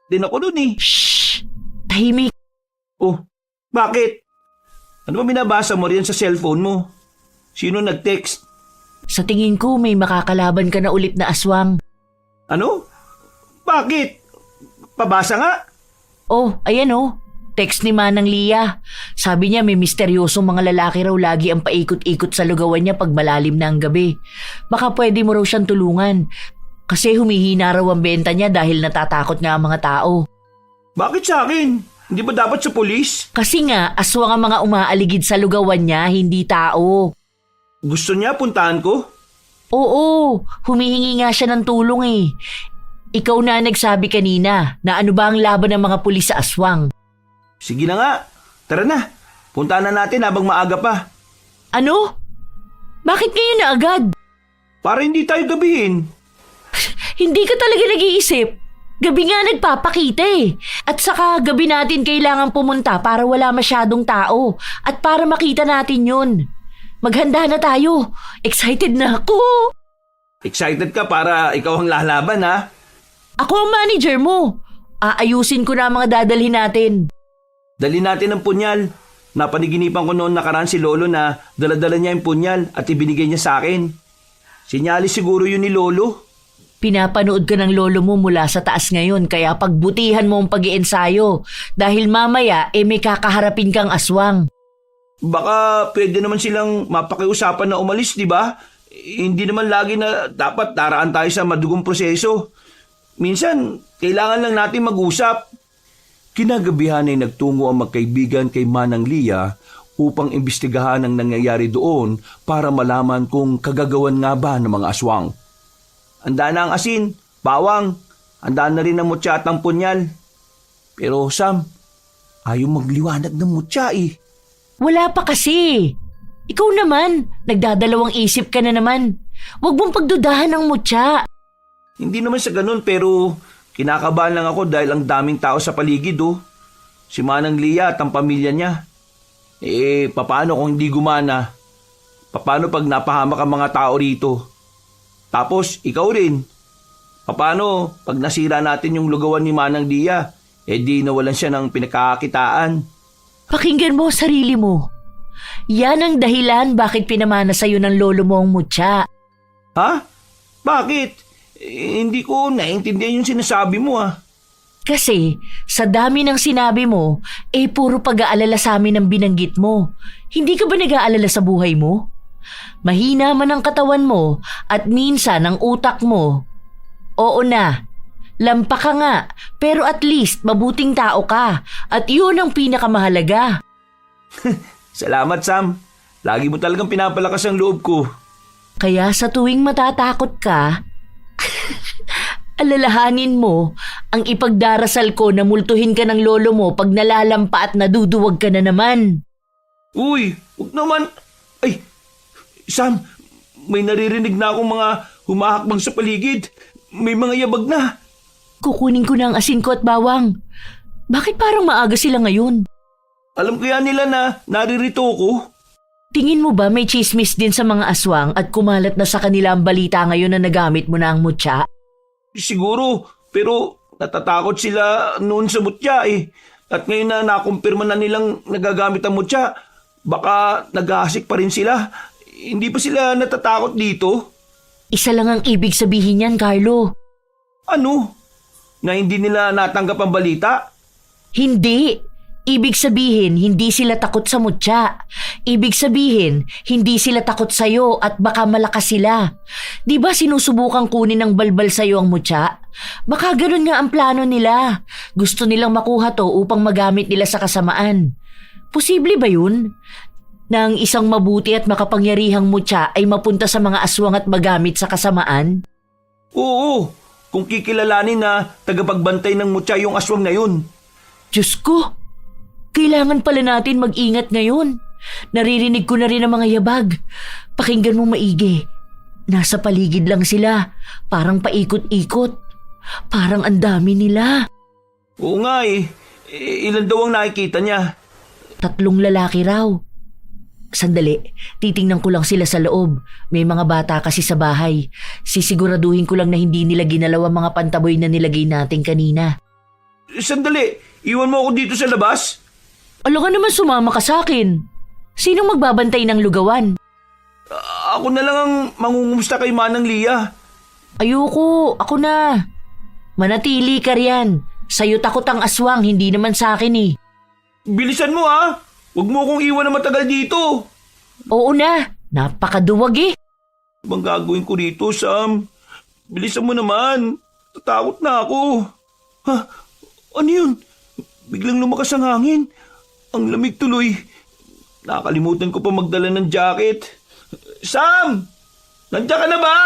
[SPEAKER 4] Din ako dun
[SPEAKER 3] Shhh! Tahimik.
[SPEAKER 4] Oh, bakit? Ano ba binabasa mo riyan sa cellphone mo? Sino nag-text?
[SPEAKER 3] Sa tingin ko may makakalaban ka na ulit na aswang.
[SPEAKER 4] Ano? Bakit? Pabasa nga.
[SPEAKER 3] Oh, ayan Text ni Manang Lia. Sabi niya may misteryosong mga lalaki raw lagi ang paikot-ikot sa lugawan niya pag malalim na ang gabi. Baka pwede mo raw siyang tulungan. Kasi humihina raw ang benta niya dahil natatakot nga ang mga tao.
[SPEAKER 4] Bakit sa akin? Hindi ba dapat sa pulis?
[SPEAKER 3] Kasi nga, aswang ang mga umaaligid sa lugawan niya, hindi tao.
[SPEAKER 4] Gusto niya puntahan ko?
[SPEAKER 3] Oo, humihingi nga siya ng tulong Ikaw na nagsabi kanina na ano ba ang laban ng mga pulis sa aswang.
[SPEAKER 4] Sige na nga, tara na. Puntahan na natin habang maaga pa.
[SPEAKER 3] Ano? Bakit ngayon na agad?
[SPEAKER 4] Para hindi tayo gabihin.
[SPEAKER 3] Hindi ka talaga nag-iisip. Gabi nga nagpapakita At saka gabi natin kailangan pumunta para wala masyadong tao. At para makita natin yun. Maghanda na tayo. Excited na ako.
[SPEAKER 4] Excited ka para ikaw ang lalaban
[SPEAKER 3] Ako ang manager mo. Aayusin ko na ang mga dadalhin natin.
[SPEAKER 4] Dali natin ang punyal. Napaniginipan ko noon nakaraan si Lolo na daladala niya yung punyal at ibinigay niya sa akin. Sinyalis siguro yun ni Lolo.
[SPEAKER 3] Pinapanood ka ng lolo mo mula sa taas ngayon kaya pagbutihan mo ang pag-iensayo dahil mamaya may kakaharapin kang aswang.
[SPEAKER 4] Baka pwede naman silang mapakiusapan na umalis, di ba? Hindi naman lagi na dapat daraan tayo sa madugong proseso. Minsan, kailangan lang natin mag-usap.
[SPEAKER 2] Kinagabihan ay nagtungo ang magkaibigan kay Manang Lia upang imbestigahan ang nangyayari doon para malaman kung kagagawan nga ba ng mga aswang.
[SPEAKER 4] Handa na ang asin, bawang, handa na rin ang mutya at ang punyal. Pero Sam, ayaw magliwanag ng mutya eh.
[SPEAKER 3] Wala pa kasi. Ikaw naman, nagdadalawang isip ka na naman. Huwag mong pagdudahan ng mutya.
[SPEAKER 4] Hindi naman sa ganun pero kinakabahan lang ako dahil ang daming tao sa paligid oh. Si Manang Lia at ang pamilya niya. Paano kung hindi gumana? Paano pag napahamak ang mga tao rito? Tapos, ikaw rin. Paano pag nasira natin yung lugawan ni Manang Lia? Di nawalan siya ng pinakakakitaan.
[SPEAKER 3] Pakinggan mo ang sarili mo. Yan ang dahilan bakit pinamana sa'yo ng lolo mo ang mutya.
[SPEAKER 4] Ha? Bakit? Hindi ko naiintindihan yung sinasabi mo ah.
[SPEAKER 3] Kasi sa dami ng sinabi mo, puro pag-aalala sa amin ang binanggit mo. Hindi ka ba nag-aalala sa buhay mo? Mahina man ang katawan mo at minsan ang utak mo. Oo na, lampa ka nga, pero at least mabuting tao ka at yun ang pinakamahalaga.
[SPEAKER 4] Salamat Sam. Lagi mo talagang pinapalakas ang loob ko.
[SPEAKER 3] Kaya sa tuwing matatakot ka, alalahanin mo ang ipagdarasal ko na multuhin ka ng lolo mo pag nalalampa at naduduwag ka na naman.
[SPEAKER 4] Uy, huwag naman. Ay, Sam, may naririnig na akong mga humahakbang sa paligid. May mga yabag na.
[SPEAKER 3] Kukunin ko na ang asin ko at bawang. Bakit parang maaga sila ngayon?
[SPEAKER 4] Alam kaya nila na naririto ko.
[SPEAKER 3] Tingin mo ba may chismis din sa mga aswang at kumalat na sa kanila ang balita ngayon na nagamit mo na ang mutya?
[SPEAKER 4] Siguro, pero natatakot sila noon sa mutya eh. At ngayon na nakumpirma na nilang nagagamit ang mutya, baka nag-aasik pa rin sila. Hindi pa sila natatakot dito?
[SPEAKER 3] Isa lang ang ibig sabihin niyan, Carlo.
[SPEAKER 4] Ano? Na hindi nila natanggap ang balita?
[SPEAKER 3] Hindi. Ibig sabihin, hindi sila takot sa mutya. Ibig sabihin, hindi sila takot sa'yo at baka malakas sila. Di ba sinusubukan kunin ng balbal sa'yo ang mutya? Baka ganun nga ang plano nila. Gusto nilang makuha to upang magamit nila sa kasamaan. Posible ba yun? Na ang isang mabuti at makapangyarihang mutya ay mapunta sa mga aswang at magamit sa kasamaan?
[SPEAKER 4] Oo, kung kikilalanin na tagapagbantay ng mutya yung aswang na yun.
[SPEAKER 3] Diyos ko! Kailangan pala natin mag-ingat ngayon. Naririnig ko na rin ang mga yabag. Pakinggan mo maigi. Nasa paligid lang sila. Parang paikot-ikot. Parang ang dami nila.
[SPEAKER 4] Oo nga eh. Ilan daw ang nakikita niya?
[SPEAKER 3] 3 lalaki raw. Sandali, titingnan ko lang sila sa loob. May mga bata kasi sa bahay. Sisiguraduhin ko lang na hindi nila ginalaw ang mga pantaboy na nilagay natin kanina.
[SPEAKER 4] Sandali, iwan mo ako dito sa labas?
[SPEAKER 3] Alam ka naman sumama ka sa akin. Sinong magbabantay ng lugawan?
[SPEAKER 4] Ako na lang ang mangungumusta kay Manang Lia.
[SPEAKER 3] Ayoko, ako na. Manatili ka riyan. Sa'yo takot ang aswang, hindi naman sa akin eh.
[SPEAKER 4] Bilisan mo ha! Huwag mo akong iwan na matagal dito.
[SPEAKER 3] Oo na, napakaduwag eh.
[SPEAKER 4] Bang gagawin ko rito, Sam? Bilisan mo naman. Tatakot na ako. Ha? Ano yun? Biglang lumakas ang hangin. Ang lamig tuloy. Nakalimutan ko pa magdala ng jacket. Sam! Nandiyan ka na ba?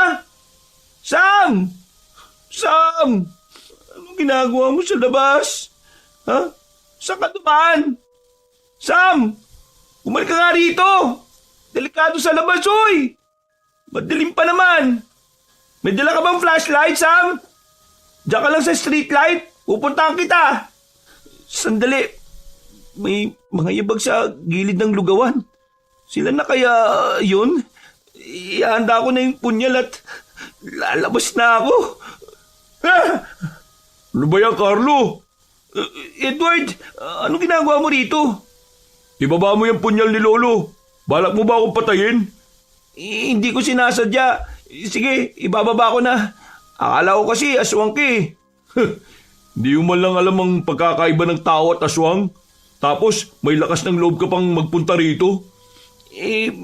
[SPEAKER 4] Sam! Sam! Anong ginagawa mo sa labas? Ha? Saan ka dumaan? Sam! Bumalik ka nga rito! Delikado sa labas, oy! Madilim pa naman! May dala ka bang flashlight, Sam? Diyan ka lang sa street light. Pupuntahan kita. Sandali. May mga yabag sa gilid ng lugawan. Sila na kaya yun? Ihanda ko na yung punyal at lalabas na ako. Ano ba yan, Carlo? Edward, anong ginagawa mo rito? Ibaba mo yung punyal ni Lolo. Balak mo ba akong patayin? Hindi ko sinasadya. Sige, ibababa ko na. Akala ko kasi aswang ka eh. Hindi mo man lang alam ang pagkakaiba ng tao at aswang. Tapos may lakas ng loob ka pang magpunta rito.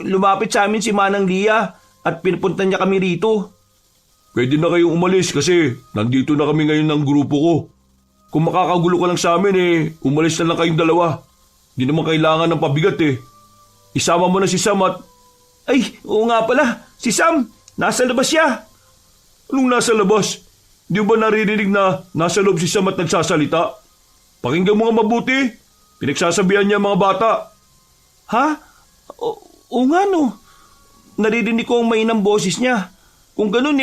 [SPEAKER 4] Lumapit sa amin si Manang Lia at pinupunta niya kami rito. Pwede na kayong umalis kasi nandito na kami ngayon ng grupo ko. Kung makakagulo ka lang sa amin umalis na lang kayong dalawa. Hindi naman kailangan ng pabigat eh. Isama mo na si Sam at... Ay, oo nga pala. Si Sam, nasa labas siya. Anong nasa labas? Di ba naririnig na nasa loob si Sam at nagsasalita? Pakinggan mo nga mabuti. Pinagsasabihan niya mga bata. Ha? Oo nga no. Naririnig ko ang mainang boses niya. Kung ganun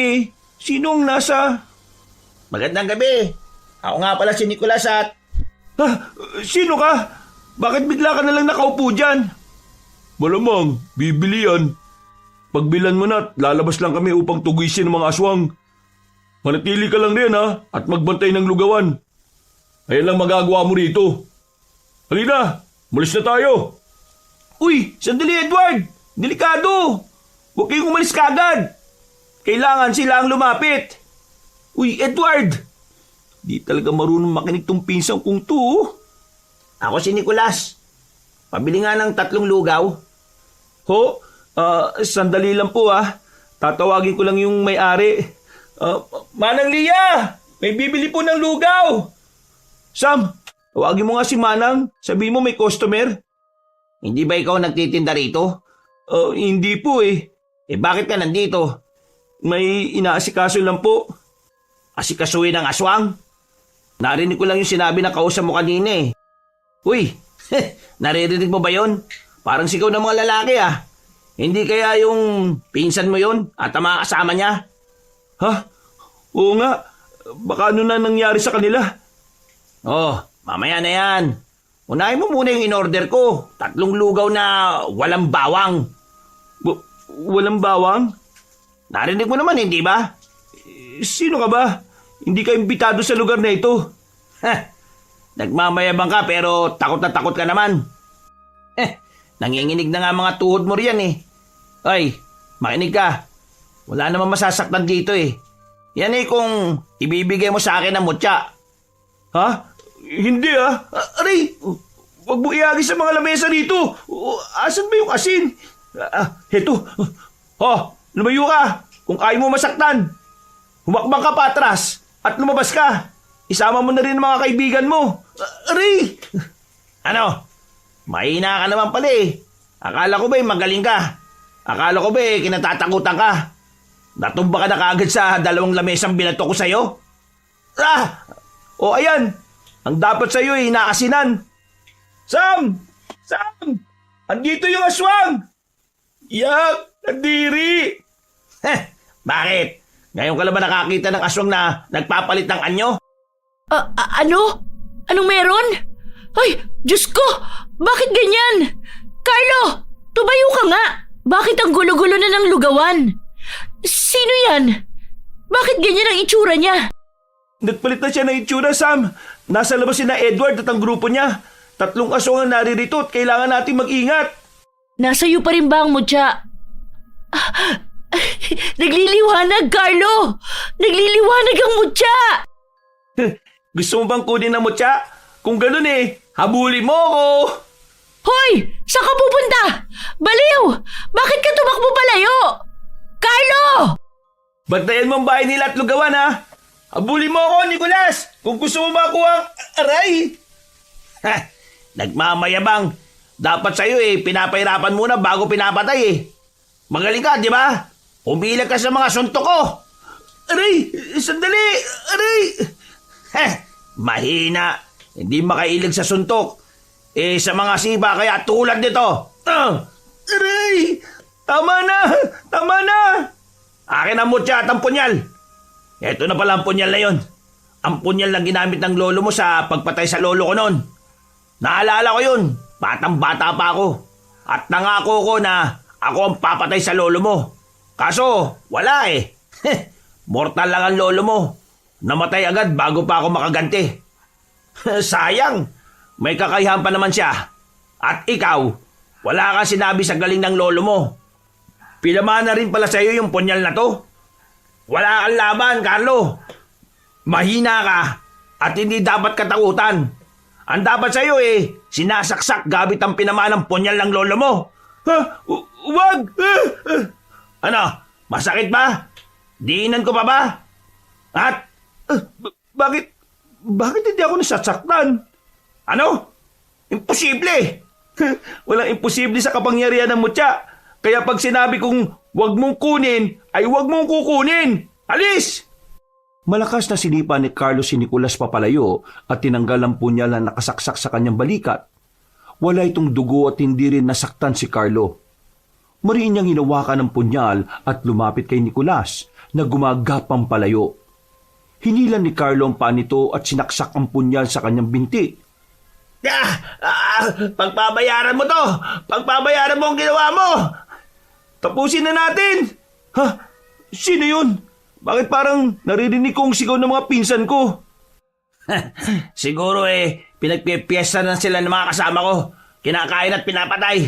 [SPEAKER 4] sino ang nasa...
[SPEAKER 5] Magandang gabi. Ako nga pala si Nicolas at...
[SPEAKER 4] Sino ka? Bakit bigla ka nalang nakaupo dyan? Malamang, bibili yan. Pagbilan mo na at lalabas lang kami upang tugisin ng mga aswang. Manatili ka lang rin at magbantay ng lugawan. Ayan lang magagawa mo rito. Halina, malis na tayo. Uy, sandali Edward! Delikado! Huwag kayong umalis kagad. Kailangan sila ang lumapit. Uy, Edward! Di talaga marunong makinig tong pinsang kong to.
[SPEAKER 5] ako si Nicolas. Pabili nga ng 3 lugaw.
[SPEAKER 4] Ho? Sandali lang po Tatawagin ko lang yung may-ari. Manang Lia! May bibili po ng lugaw! Sam, tawagin mo nga si Manang. Sabihin mo may customer.
[SPEAKER 5] Hindi ba ikaw nagtitinda rito?
[SPEAKER 4] Hindi po
[SPEAKER 5] Bakit ka nandito?
[SPEAKER 4] May inaasikaso lang po.
[SPEAKER 5] Asikasuhin ng aswang? Narinig ko lang yung sinabi na kausap mo kanina Uy, naririnig mo ba yon? Parang sigaw ng mga lalaki Hindi kaya yung pinsan mo yon at ang mga kasama niya?
[SPEAKER 4] Ha? Oo nga. Baka ano na nangyari sa kanila?
[SPEAKER 5] Mamaya na yan. Unahin mo muna yung in-order ko. 3 lugaw na walang bawang.
[SPEAKER 4] Walang bawang?
[SPEAKER 5] Narinig mo naman, hindi ba?
[SPEAKER 4] Sino ka ba? Hindi ka imbitado sa lugar na ito.
[SPEAKER 5] Nagmamayabang ka pero takot na takot ka naman. Nanginginig na nga mga tuhod mo riyan Ay, makinig ka. Wala namang masasaktan dito Yan kung ibibigay mo sa akin ng mutya.
[SPEAKER 4] Ha? Hindi Aray! Huwag mo iagis sa mga lamesa dito. Asan ba yung asin? Heto. Lumayo ka. Kung ayaw mo masaktan. Humakbang ka pa atras at lumabas ka. Isama mo na rin ang mga kaibigan mo. Aray!
[SPEAKER 5] Ano? Mahina ka naman pala Akala ko ba magaling ka? Akala ko ba kinatatakutan ka? Natumba ka na kaagad sa 2 lamesang binato ko sa'yo?
[SPEAKER 4] Ayan. Ang dapat sa'yo inaasinan. Sam! Sam! Andito yung aswang! Yak! Nadiri!
[SPEAKER 5] Bakit? Ngayon ka lang ba nakakita ng aswang na nagpapalit ng anyo?
[SPEAKER 3] Ano? Anong meron? Ay, Diyos ko! Bakit ganyan? Carlo! Tumayo ka nga! Bakit ang gulo-gulo na ng lugawan? Sino yan? Bakit ganyan ang itsura niya?
[SPEAKER 4] Nagpalit na siya ng itsura, Sam. Nasa labas si na Edward at ang grupo niya. 3 aswang ang naririto at kailangan natin mag-ingat.
[SPEAKER 3] Nasa iyo pa rin ba ang mutya? Nagliliwanag, Carlo! Nagliliwanag ang mutya!
[SPEAKER 4] Gusto mo bang kunin ang mutya? Kung ganun habulin mo ako!
[SPEAKER 3] Hoy! Saan ka pupunta? Baliw! Bakit ka tumakbo palayo? Carlo!
[SPEAKER 4] Bantayan mo ang bahay nila at lugawan, Habulin mo ako, Nicolas! Kung gusto mo makuha ang aray!
[SPEAKER 5] Nagmamayabang. Dapat sa'yo pinapahirapan muna bago pinapatay Magaling ka, di ba? Umilag ka sa mga suntok ko.
[SPEAKER 4] Aray! Sandali! Aray!
[SPEAKER 5] Mahina. Hindi makailig sa suntok. Sa mga siba kaya tulad nito.
[SPEAKER 4] Aray! Tama na! Tama na!
[SPEAKER 5] Akin ang mutya at ang punyal. Ito na pala ang punyal na yon. Ang punyal na ginamit ng lolo mo sa pagpatay sa lolo ko noon. Naalala ko yun. Batang-bata pa ako. At nangako ko na ako ang papatay sa lolo mo. Kaso, wala Mortal lang ang lolo mo. namatay agad bago pa ako makaganti. Sayang, may kakayahan pa naman siya. At ikaw, wala kang sinabi sa galing ng lolo mo. Pinamana rin pala sa'yo yung punyal na to. Wala kang laban, Carlo. Mahina ka at hindi dapat katakutan. Ang dapat sa'yo sinasaksak gamit ang pinamanang punyal ng lolo mo. Ha? Wag! Ano? Masakit ba? Diinan ko pa ba? At?
[SPEAKER 4] Bakit hindi ako nasasaktan?
[SPEAKER 5] Ano? Imposible!
[SPEAKER 4] Walang imposible sa kapangyarihan ng mutya. Kaya pag sinabi kong wag mong kunin, ay wag mong kukunin. Alis! Malakas na sinipa ni Carlos si Nicolas papalayo at tinanggal ang punyal na nakasaksak sa kanyang balikat. Wala itong dugo at hindi rin nasaktan si Carlo. Mariin niyang hinawakan ng punyal at lumapit kay Nicolas na gumagapang palayo. Hinilan ni Carlo ang paa nito at sinaksak ang punyal sa kanyang binti.
[SPEAKER 5] Pagbabayaran mo to! Pagbabayaran mo ang ginawa mo!
[SPEAKER 4] Tapusin na natin! Ha? Sino yun? Bakit parang naririnig ko ang sigaw ng mga pinsan ko?
[SPEAKER 5] Siguro pinagpipiesta na sila ng mga kasama ko. Kinakain at pinapatay.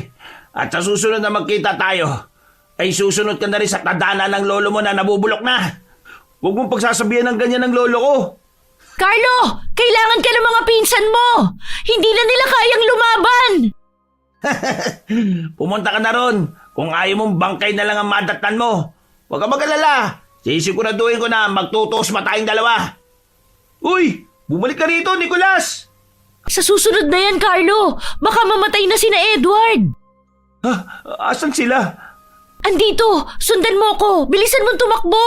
[SPEAKER 5] At sa susunod na magkita tayo, ay susunod ka na rin sa tadhana ng lolo mo na nabubulok na.
[SPEAKER 4] Huwag mong pagsasabihan ng ganyan ng lolo ko.
[SPEAKER 3] Carlo! Kailangan ka ng mga pinsan mo! Hindi na nila kayang lumaban!
[SPEAKER 5] Pumunta ka na ron. Kung ayaw mong bangkay na lang ang madatnan mo. Huwag ka mag-alala. Sisiguraduhin ko na magtutos tayong dalawa.
[SPEAKER 4] Uy! Bumalik ka rito, Nicolas!
[SPEAKER 3] Sa susunod na yan, Carlo! Baka mamatay na sina Edward!
[SPEAKER 4] Ha? Asan sila?
[SPEAKER 3] Andito! Sundan mo ko! Bilisan mong tumakbo!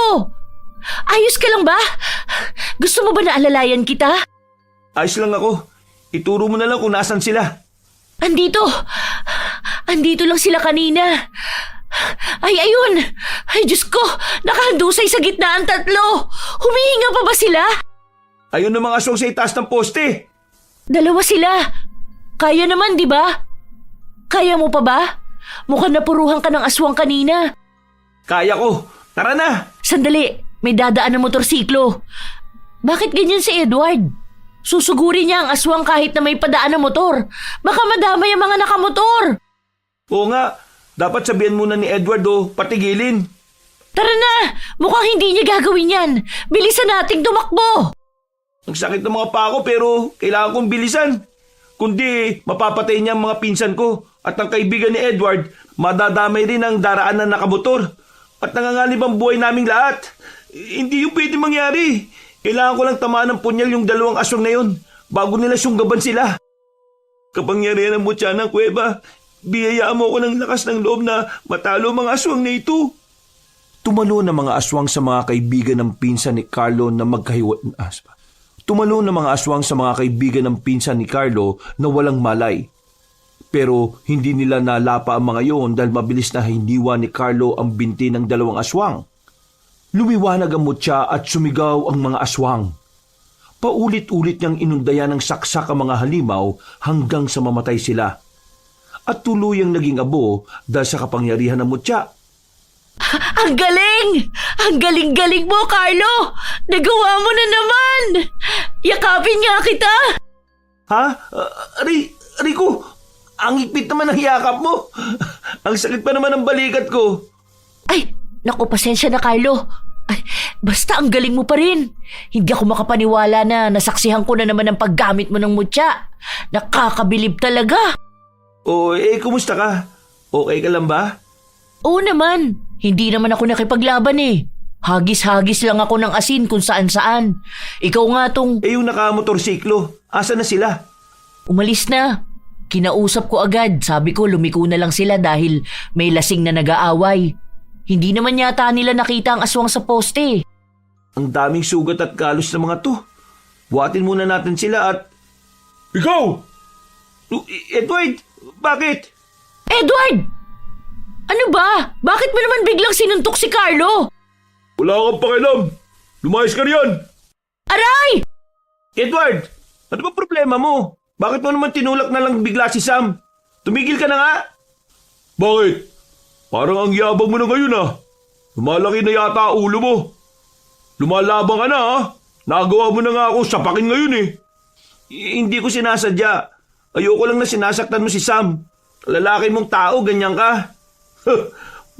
[SPEAKER 3] Ayos ka lang ba? Gusto mo ba na alalayan kita?
[SPEAKER 4] Ayos lang ako. Ituro mo na lang kung nasan sila.
[SPEAKER 3] Andito! Andito lang sila kanina. Ay, ayun! Ay, Diyos ko! Nakahandusay sa gitna ang tatlo! Humihinga pa ba sila?
[SPEAKER 4] Ayun ang mga aswang sa itaas ng poste.
[SPEAKER 3] Dalawa sila. Kaya naman, di ba? Kaya mo pa ba? Mukhang napuruhan ka ng aswang kanina.
[SPEAKER 4] Kaya ko. Tara na!
[SPEAKER 3] Sandali, may dadaan na motorsiklo. Bakit ganyan si Edward? Susuguri niya ang aswang kahit na may padaan na motor. Baka madamay ang mga nakamotor.
[SPEAKER 4] Oo nga, dapat sabihan muna ni Edward patigilin.
[SPEAKER 3] Tara na! Mukhang hindi niya gagawin yan. Bilisan nating tumakbo.
[SPEAKER 4] Ang sakit ng mga paa ko pero kailangan kong bilisan. Kundi mapapatay niya ang mga pinsan ko at ang kaibigan ni Edward, madadamay rin ang daraan na nakamotor. At nanganganib ang buhay naming lahat. Hindi yung pwede mangyari. Kailangan ko lang tamaan ng punyal yung dalawang aswang na yun bago nila sunggaban sila. Kapangyarihan ng mutya ng kuweba, biyayaan mo ako ng lakas ng loob na matalo mga aswang na ito. Tumalo ng mga aswang sa mga kaibigan ng pinsan ni Carlo na Tumalo ng mga aswang sa mga kaibigan ng pinsan ni Carlo na walang malay. Pero hindi nila nalapa ang mga yon dahil mabilis na hiniwa ni Carlo ang binti ng dalawang aswang. Lumiwanag ang mutya at sumigaw ang mga aswang. Paulit-ulit niyang inundayan ng saksak ang mga halimaw hanggang sa mamatay sila. At tuluyang naging abo dahil sa kapangyarihan ng mutya.
[SPEAKER 3] Ang galing! Ang galing-galing mo, Carlo! Nagawa mo na naman! Yakapin nga kita!
[SPEAKER 4] Ha? Rico, ang higpit naman ng yakap mo. Ang sakit pa naman ng balikat ko.
[SPEAKER 3] Ay, naku, pasensya na, Carlo. Ay, basta ang galing mo pa rin. Hindi ako makapaniwala na nasaksihan ko na naman ang paggamit mo ng mutya. Nakakabilib talaga.
[SPEAKER 4] Kumusta ka? Okay ka lang ba?
[SPEAKER 3] Oo naman. Hindi naman ako nakipaglaban eh. Hagis-hagis lang ako ng asin kung saan-saan. Ikaw nga tong...
[SPEAKER 4] Yung nakamotorsiklo, asa na sila?
[SPEAKER 3] Umalis na. Kinausap ko agad. Sabi ko lumiko na lang sila dahil may lasing na nag-aaway. Hindi naman yata nila nakita ang aswang sa poste.
[SPEAKER 4] Ang daming sugat at kalos ng mga to. Buhatin muna natin sila at... Ikaw! Edward! Bakit?
[SPEAKER 3] Edward! Ano ba? Bakit mo naman biglang sinuntok si Carlo?
[SPEAKER 4] Wala kang pakialam. Lumayas ka riyan.
[SPEAKER 3] Aray!
[SPEAKER 4] Edward! Ano ba problema mo? Bakit mo naman tinulak na lang bigla si Sam? Tumigil ka na nga. Bakit? Parang ang yabang mo na ngayon ah. Lumalaki na yata ulo mo. Lumalabang ka na ah. Nagawa mo na nga ako sapakin ngayon eh. Hindi ko sinasadya. Ayoko lang na sinasaktan mo si Sam. Lalaki mong tao, ganyan ka.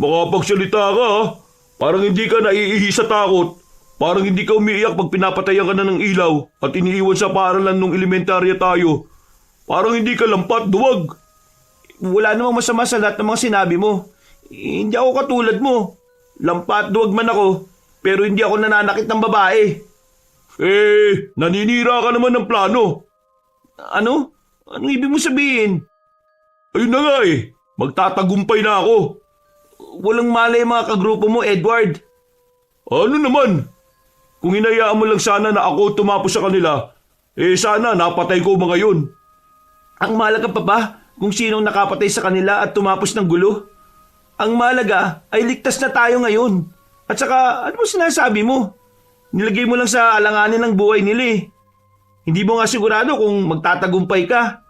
[SPEAKER 4] Makapagsalita ka ha. Parang hindi ka naiihi sa takot. Parang hindi ka umiiyak pag pinapatayan ka na ng ilaw at iniiwan sa paaralan nung elementarya tayo. Parang hindi ka lampat, duwag. Wala namang masama sa lahat ng mga sinabi mo. Hindi ako katulad mo. Lampat, duwag man ako, pero hindi ako nananakit ng babae. Naninira ka naman ng plano. Ano? Anong ibig mo sabihin? Ayun na nga magtatagumpay na ako. Walang malay mga kagrupo mo, Edward. Ano naman? Kung hinayaan mo lang sana na ako tumapos sa kanila, sana napatay ko mga yun. Ang mahalaga pa ba kung sinong nakapatay sa kanila at tumapos ng gulo? Ang mahalaga ay ligtas na tayo ngayon. At saka, ano mo sinasabi mo? Nilagay mo lang sa alanganin ng buhay nila eh. Hindi mo nga sigurado kung magtatagumpay ka.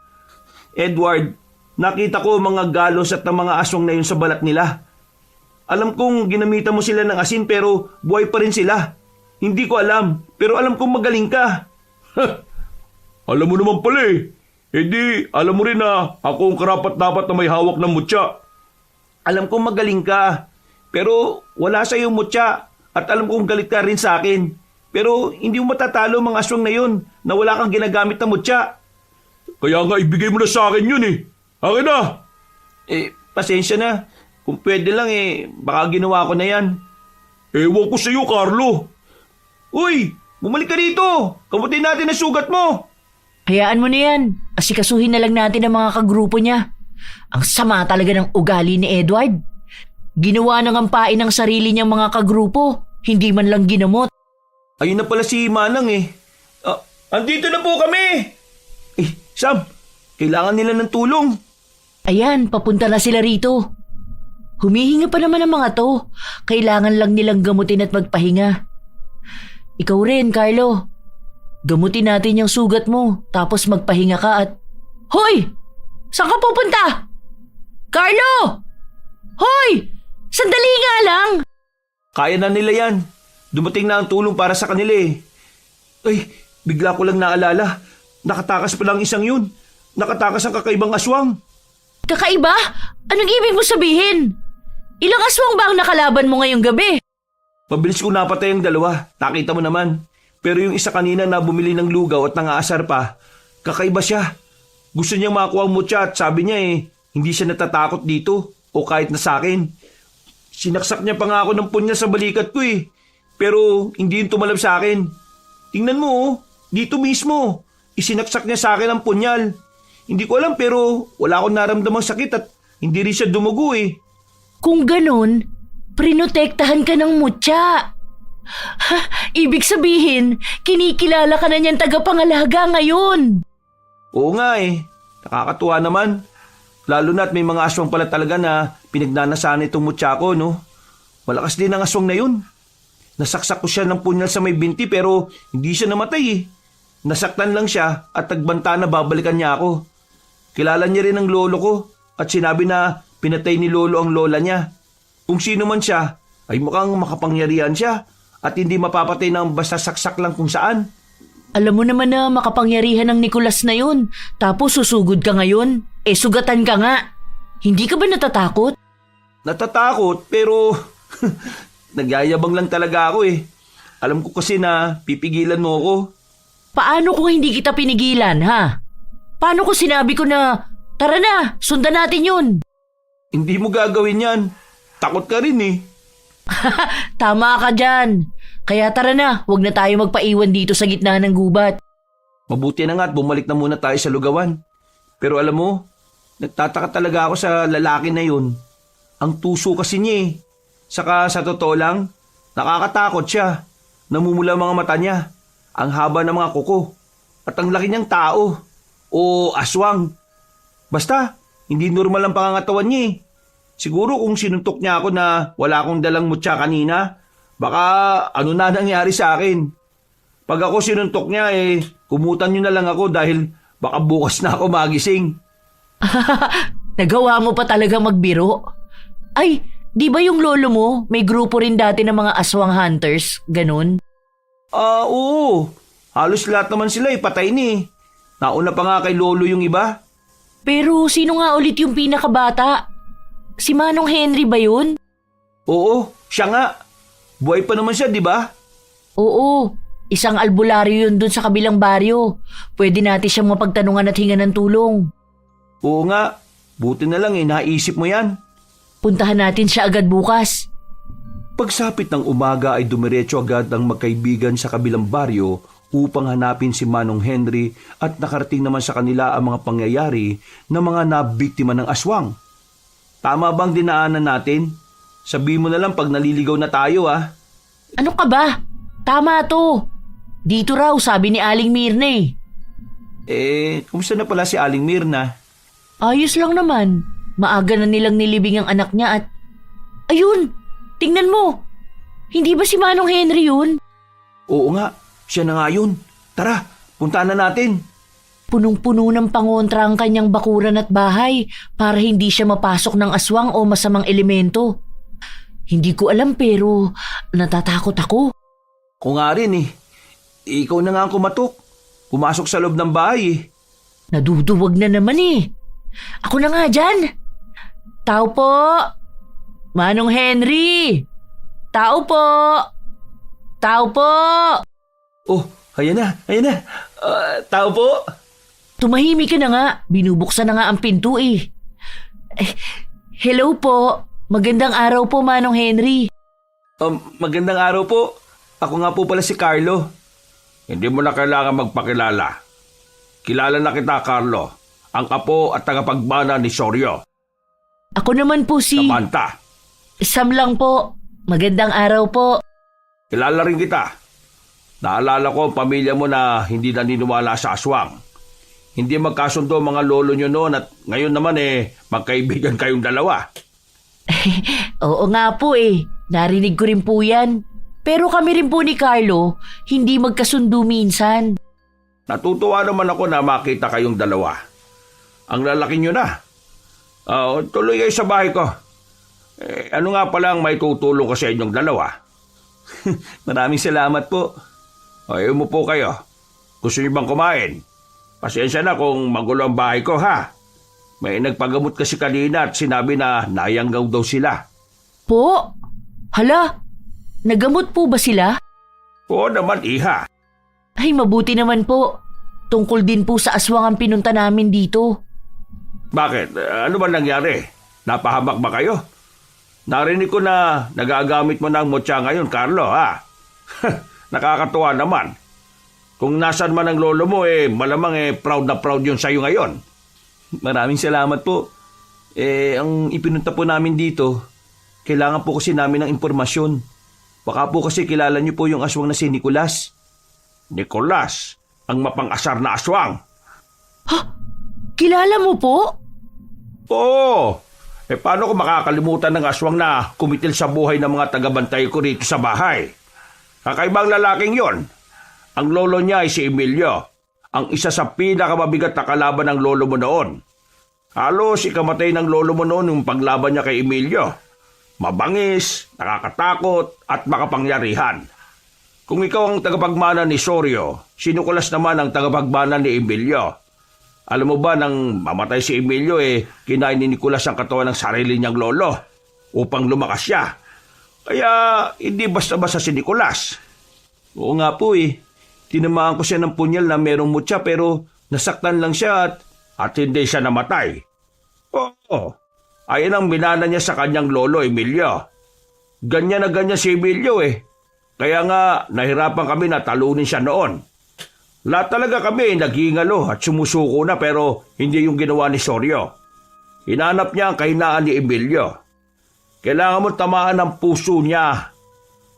[SPEAKER 4] Edward, nakita ko mga galos at mga aswang na yun sa balat nila. Alam kong ginamitan mo sila ng asin pero buhay pa rin sila. Hindi ko alam, pero alam kong magaling ka. Alam mo naman pala eh. Di, alam mo rin na ako ang karapat-dapat na may hawak ng mutya. Alam kong magaling ka, pero wala sa iyong mutya at alam kong galit ka rin sa akin. Pero hindi mo matatalo mga aswang na yun na wala kang ginagamit na mutya. Kaya nga ibigay mo na sa akin yun eh. Akin na. Pasensya na. Kung pwede lang baka ginawa ko na yan. Ewan ko sa iyo, Carlo. Uy, bumalik ka dito. Kamutin natin ang sugat mo.
[SPEAKER 3] Hayaan mo na yan. Asikasuhin na lang natin ang mga kagrupo niya. Ang sama talaga ng ugali ni Edward. Ginawa ng ampain ng sarili niyang mga kagrupo. Hindi man lang ginamot.
[SPEAKER 4] Ayun na pala si Manang andito na po kami. Sam, kailangan nila ng tulong.
[SPEAKER 3] Ayan, papunta na sila rito. Humihinga pa naman ang mga to. Kailangan lang nilang gamutin at magpahinga. Ikaw rin, Carlo. Gamutin natin yung sugat mo, tapos magpahinga ka at... Hoy! Saan ka pupunta? Carlo! Hoy! Sandali nga lang!
[SPEAKER 4] Kaya na nila yan. Dumating na ang tulong para sa kanila eh. Ay, bigla ko lang naalala. Nakatakas pa lang isang yun. Nakatakas ang kakaibang aswang.
[SPEAKER 3] Kakaiba? Anong ibig mo sabihin? Ilang aswang ba ang nakalaban mo ngayong gabi?
[SPEAKER 4] Mabilis ko napatay ang dalawa. Nakita mo naman. Pero yung isa kanina na bumili ng lugaw at nangaasar pa, kakaiba siya. Gusto niyang makuha ang mutya at sabi niya hindi siya natatakot dito o kahit na sa akin. Sinaksak niya pa nga ako ng punya sa balikat ko Pero hindi yun tumalab sa akin. Tingnan mo dito mismo. Isinaksak niya sa akin ang punyal. Hindi ko alam pero wala akong naramdamang sakit at hindi rin siya dumugo
[SPEAKER 3] Kung ganun, prinotektahan ka ng mutya. Ibig sabihin, kinikilala ka na niyan tagapangalaga ngayon.
[SPEAKER 4] Oo nga nakakatuwa naman. Lalo na't may mga aswang pala talaga na pinagnanasan itong mutya ko, no? Malakas din ang aswang na yun. Nasaksak ko siya ng punyal sa may binti pero hindi siya namatay Nasaktan lang siya at nagbanta na babalikan niya ako. Kilala niya rin ang lolo ko at sinabi na pinatay ni lolo ang lola niya. Kung sino man siya, ay mukhang makapangyarihan siya at hindi mapapatay ng basta saksak lang kung saan.
[SPEAKER 3] Alam mo naman na makapangyarihan ng Nicolas na yun. Tapos susugod ka ngayon. Sugatan ka nga. Hindi ka ba natatakot?
[SPEAKER 4] Natatakot pero nagyayabang lang talaga ako Alam ko kasi na pipigilan mo ako.
[SPEAKER 3] Paano kung hindi kita pinigilan, ha? Paano kung sinabi ko na, tara na, sundan natin yun?
[SPEAKER 4] Hindi mo gagawin yan. Takot ka rin
[SPEAKER 3] Tama ka dyan. Kaya tara na, huwag na tayo magpaiwan dito sa gitna ng gubat.
[SPEAKER 4] Mabuti na nga at bumalik na muna tayo sa lugawan. Pero alam mo, nagtataka talaga ako sa lalaki na yun. Ang tuso kasi niya Saka sa totoo lang, nakakatakot siya. Namumula ang mga mata niya. Ang haba ng mga kuko. At ang laki niyang tao. O aswang. Basta, hindi normal ang pangangatawan niya Siguro kung sinuntok niya ako na wala akong dalang mutya kanina, baka ano na nangyari sa akin. Pag ako sinuntok niya kumutan niyo na lang ako dahil baka bukas na ako magising.
[SPEAKER 3] Nagawa mo pa talaga magbiro? Ay, di ba yung lolo mo may grupo rin dati ng mga aswang hunters, ganun?
[SPEAKER 4] Oo. Halos lahat naman sila patay ni. Nauna pa nga kay Lolo yung iba.
[SPEAKER 3] Pero sino nga ulit yung pinakabata? Si Manong Henry ba yun?
[SPEAKER 4] Oo, siya nga. Buhay pa naman siya, di ba?
[SPEAKER 3] Oo, isang albularyo yun dun sa kabilang baryo. Pwede natin siyang mapagtanungan at hingan ng tulong.
[SPEAKER 4] Oo nga. Buti na lang naisip mo yan.
[SPEAKER 3] Puntahan natin siya agad bukas.
[SPEAKER 2] Pagsapit ng umaga ay dumiretso agad ang magkaibigan sa kabilang baryo upang hanapin si Manong Henry at nakarating naman sa kanila ang mga pangyayari ng mga nabiktima ng aswang.
[SPEAKER 4] Tama bang dinaanan natin? Sabi mo na lang pag naliligaw na tayo
[SPEAKER 3] Ano ka ba? Tama to. Dito raw, sabi ni Aling Mirna
[SPEAKER 4] Kumusta na pala si Aling Mirna?
[SPEAKER 3] Ayos lang naman. Maaga na nilang nilibing ang anak niya at... Ayun! Tingnan mo! Hindi ba si Manong Henry yun?
[SPEAKER 4] Oo nga, siya na nga yun. Tara, puntaan na natin.
[SPEAKER 3] Punong-puno ng pangontra ang kanyang bakuran at bahay para hindi siya mapasok ng aswang o masamang elemento. Hindi ko alam pero natatakot ako.
[SPEAKER 4] Ako nga rin Ikaw na nga ang kumatok. Pumasok sa loob ng bahay
[SPEAKER 3] Naduduwag na naman Ako na nga dyan. Tao po! Manong Henry! Tao po! Tao po!
[SPEAKER 4] Oh, ayan na. Tao po.
[SPEAKER 3] Tumahimik ka na nga. Binubuksan na nga ang pinto Hello po. Magandang araw po, Manong Henry.
[SPEAKER 4] Magandang araw po. Ako nga po pala si Carlo.
[SPEAKER 5] Hindi mo na kailangan magpakilala. Kilala na kita, Carlo. Ang apo at tagapagbana ni Sorio.
[SPEAKER 3] Ako naman po si...
[SPEAKER 5] Samantha.
[SPEAKER 3] Sam lang po. Magandang araw po.
[SPEAKER 5] Kilala rin kita. Naalala ko ang pamilya mo na hindi naniniwala sa aswang. Hindi magkasundo ang mga lolo nyo noon at ngayon naman magkaibigan kayong dalawa.
[SPEAKER 3] Oo nga po Narinig ko rin po yan. Pero kami rin po ni Carlo, hindi magkasundo minsan.
[SPEAKER 5] Natutuwa naman ako na makita kayong dalawa. Ang lalaki nyo na. Tuloy kayo sa bahay ko. Ano nga pala ang may tutulong ko sa inyong dalawa?
[SPEAKER 4] Maraming salamat po.
[SPEAKER 5] Ayaw mo po kayo. Gusto niyo bang kumain? Pasensya na kung magulo ang bahay ko, ha? May nagpagamot kasi kanina at sinabi na nayanggaw daw sila.
[SPEAKER 3] Po? Hala? Nagamot po ba sila?
[SPEAKER 5] Oo naman, iha.
[SPEAKER 3] Ay, mabuti naman po. Tungkol din po sa aswang ang pinunta namin dito.
[SPEAKER 5] Bakit? Ano ba nangyari? Napahamak ba kayo? Narinig ko na nagagamit mo ng mutya ngayon, Carlo, ha? Nakakatuwa naman. Kung nasan man ang lolo mo, malamang proud na proud yun sa'yo ngayon.
[SPEAKER 4] Maraming salamat po. Ang ipinunta po namin dito, kailangan po kasi namin ng impormasyon. Baka po kasi kilala niyo po yung aswang na si Nicolas.
[SPEAKER 5] Nicolas, ang mapang-asar na aswang.
[SPEAKER 3] Ha? Kilala mo po?
[SPEAKER 5] Oo. Paano ko makakalimutan ng aswang na kumitil sa buhay ng mga tagabantay ko rito sa bahay? Kakaibang lalaking yon. Ang lolo niya ay si Emilio, ang isa sa pinakamabigat na kalaban ng lolo mo noon. Halos ikamatay ng lolo mo noon yung paglaban niya kay Emilio. Mabangis, nakakatakot at makapangyarihan. Kung ikaw ang tagapagmana ni Sorio, si Nicolas naman ang tagapagmana ni Emilio. Alam mo ba nang mamatay si Emilio kinain ni Nicolas ang katawan ng sarili niyang lolo upang lumakas siya. Kaya hindi basta-basta si Nicolas.
[SPEAKER 4] Oo nga po Tinamaan ko siya ng punyal na merong mutya pero nasaktan lang siya
[SPEAKER 5] at hindi siya namatay. Oo. Ayan ang minana niya sa kanyang lolo, Emilio. Ganyan na ganyan si Emilio Kaya nga nahirapan kami na talunin siya noon. Lahat talaga kami naghingalo at sumusuko na pero hindi yung ginawa ni Sorio. Hinanap niya ang kahinaan ni Emilio. Kailangan mo tamaan ng puso niya.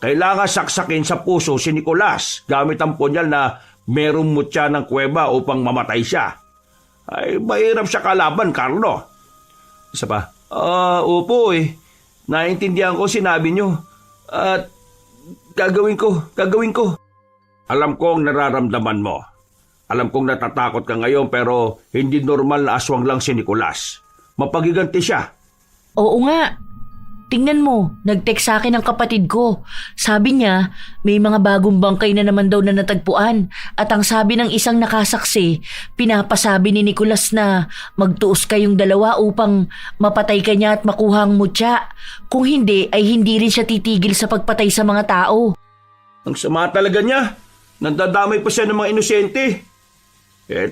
[SPEAKER 5] Kailangan saksakin sa puso si Nicolas gamit ang punyal na merong mutya ng kuweba upang mamatay siya. Ay, mahirap siya kalaban, Carlo.
[SPEAKER 4] Isa pa? Opo Naintindihan ko sinabi nyo. At gagawin ko.
[SPEAKER 5] Alam ko ang nararamdaman mo. Alam kong natatakot ka ngayon pero hindi normal na aswang lang si Nicolas. Mapagiganti siya.
[SPEAKER 3] Oo nga. Tingnan mo, nag-text sa akin ang kapatid ko. Sabi niya, may mga bagong bangkay na naman daw na natagpuan. At ang sabi ng isang nakasaksi, pinapasabi ni Nicolas na magtuos kayong dalawa upang mapatay ka niya at makuha ang mutya. Kung hindi, ay hindi rin siya titigil sa pagpatay sa mga tao.
[SPEAKER 4] Ang sama talaga niya. Nandadamay pa siya ng mga inosente.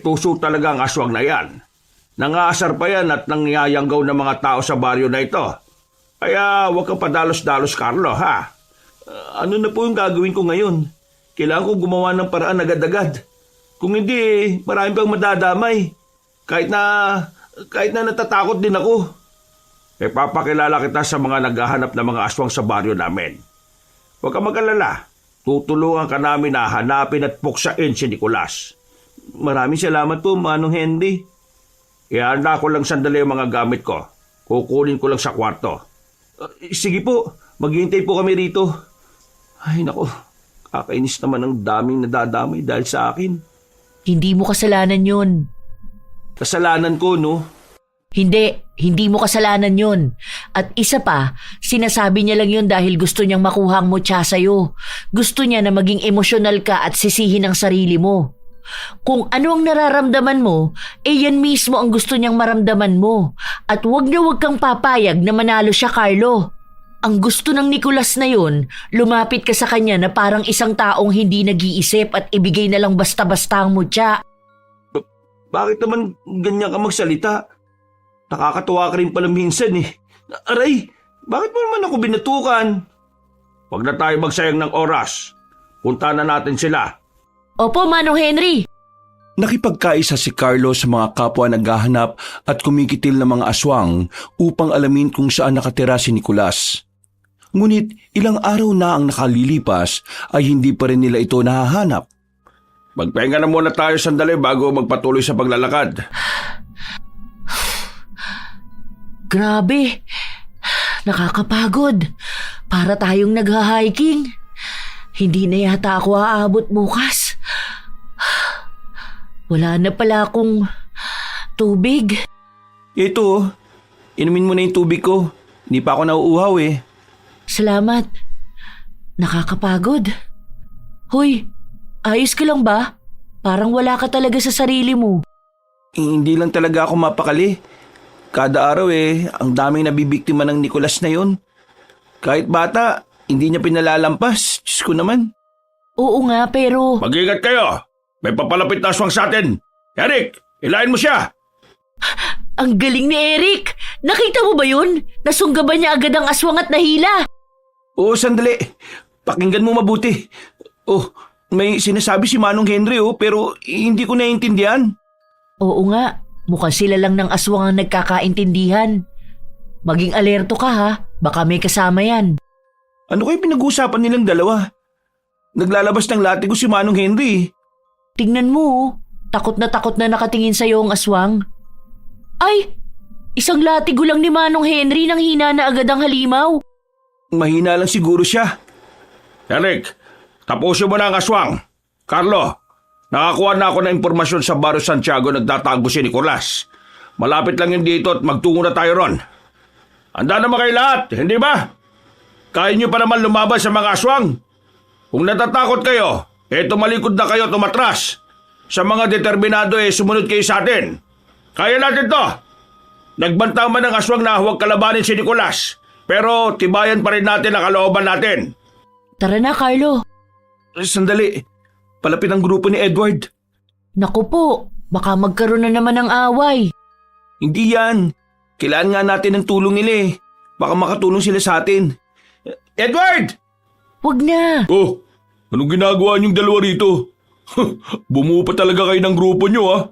[SPEAKER 4] Tuso talaga ang aswang na yan. Nangaasar pa yan at nangyayanggaw ng mga tao sa baryo na ito. Kaya huwag kang padalos-dalos, Carlo, ha? Ano na po yung gagawin ko ngayon? Kailangan ko gumawa ng paraan agad-agad. Kung hindi, marami pang madadamay. Kahit na natatakot din ako. Papakilala kita sa mga naghahanap ng mga aswang sa baryo namin. Huwag kang mag-alala. Tutulungan ka namin na hanapin at puksain si Nicolas. Maraming salamat po, Manong Henry. Ihanda ko lang sandali ang mga gamit ko. Kukunin ko lang sa kwarto. Sige po, maghihintay po kami rito. Ay nako, kakainis naman ang daming nadadamay dahil sa akin.
[SPEAKER 3] Hindi mo kasalanan yun.
[SPEAKER 4] Kasalanan ko, no?
[SPEAKER 3] Hindi mo kasalanan yun. At isa pa, sinasabi niya lang yun dahil gusto niyang makuha ang mutya sa'yo. Gusto niya na maging emosyonal ka at sisihin ang sarili mo. Kung ano ang nararamdaman mo, yan mismo ang gusto niyang maramdaman mo. At huwag kang papayag na manalo siya, Carlo. Ang gusto ng Nicolas na yun, lumapit ka sa kanya na parang isang taong hindi nag-iisip at ibigay na lang basta-basta ang mutya.
[SPEAKER 4] Bakit naman ganyan ka magsalita? Nakakatuwa ka rin pala minsan eh. Aray, bakit mo naman ako binatukan? Huwag na tayo magsayang ng oras. Punta na natin sila.
[SPEAKER 3] Opo, Manong Henry.
[SPEAKER 2] Nakipagkaisa si Carlo sa mga kapwa naghahanap at kumikitil ng mga aswang upang alamin kung saan nakatira si Nicolas. Ngunit ilang araw na ang nakalilipas ay hindi pa rin nila ito nahahanap.
[SPEAKER 4] Magpahinga na muna tayo sandali bago magpatuloy sa paglalakad.
[SPEAKER 3] Grabe, nakakapagod. Para tayong nagha-hiking. Hindi na yata ako aabot bukas. Wala na pala akong tubig.
[SPEAKER 2] Ito, inumin mo na yung tubig ko. Hindi pa ako nauuhaw eh.
[SPEAKER 3] Salamat. Nakakapagod. Hoy, ayos ka lang ba? Parang wala ka talaga sa sarili mo.
[SPEAKER 2] Hindi lang talaga ako mapakali. Kada araw ang daming nabibiktima ng Nicolas na yon. Kahit bata, hindi niya pinalalampas. Diyos ko naman.
[SPEAKER 3] Oo nga, pero...
[SPEAKER 4] Mag-ingat kayo! May papalapit na aswang sa atin! Eric, ilahin mo siya!
[SPEAKER 3] Ang galing ni Eric! Nakita mo ba yun? Nasunggaban niya agad ang aswang at nahila.
[SPEAKER 2] Oo, sandali. Pakinggan mo mabuti. Oh, may sinasabi si Manong Henry pero hindi ko naiintindihan.
[SPEAKER 3] Oo nga, mukhang sila lang ng aswang ang nagkakaintindihan. Maging alerto ka ha, baka may kasama yan.
[SPEAKER 2] Ano kayo pinag-uusapan nilang dalawa? Naglalabas ng latigo si Manong Henry.
[SPEAKER 3] Tingnan mo, takot na nakatingin sa'yo ang aswang. Ay, isang latigo lang ni Manong Henry nang hina na agad ang halimaw.
[SPEAKER 2] Mahina lang siguro siya.
[SPEAKER 4] Eric, tapusin mo na ang aswang. Carlo, nakakuha na ako ng impormasyon sa Barrio Santiago nagtatago si Nicolas. Malapit lang yun dito at magtungo na tayo ron. Handa naman kayo lahat, hindi ba? Kaya nyo pa naman lumaban sa mga aswang. Kung natatakot kayo, tumalikod na kayo, tumatras. Sa mga determinado sumunod kayo sa atin. Kaya natin to. Nagbanta man ng aswang na huwag kalabanin si Nicolas. Pero tibayan pa rin natin ang kalooban natin.
[SPEAKER 3] Tara na, Carlo.
[SPEAKER 2] Sandali, palapit ang grupo ni Edward.
[SPEAKER 3] Naku po, baka magkaroon na naman ng away.
[SPEAKER 2] Hindi yan. Kailangan nga natin ng tulong nila Baka makatulong sila sa atin. Edward!
[SPEAKER 3] Huwag na.
[SPEAKER 4] Oh, anong ginagawa niyong dalawa rito? Bumuo pa talaga kayo ng grupo niyo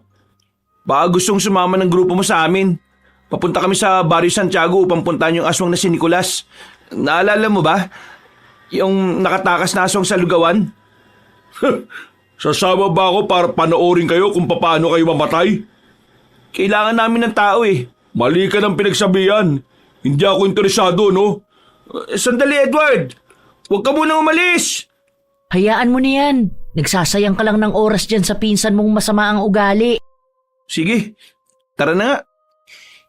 [SPEAKER 2] Baka gustong sumama ng grupo mo sa amin. Papunta kami sa Barrio Santiago upang puntahan yung aswang na si Nicolas. Naalala mo ba? Yung nakatakas na aswang sa lugawan?
[SPEAKER 4] Sasama ba ako para panoorin kayo kung paano kayo mamatay?
[SPEAKER 2] Kailangan namin ng tao
[SPEAKER 4] Mali ka ng pinagsabihan. Hindi ako interesado, no?
[SPEAKER 2] Sandali, Edward! Huwag ka munang umalis!
[SPEAKER 3] Hayaan mo na yan. Nagsasayang ka lang ng oras dyan sa pinsan mong masama ang ugali.
[SPEAKER 2] Sige, tara na nga.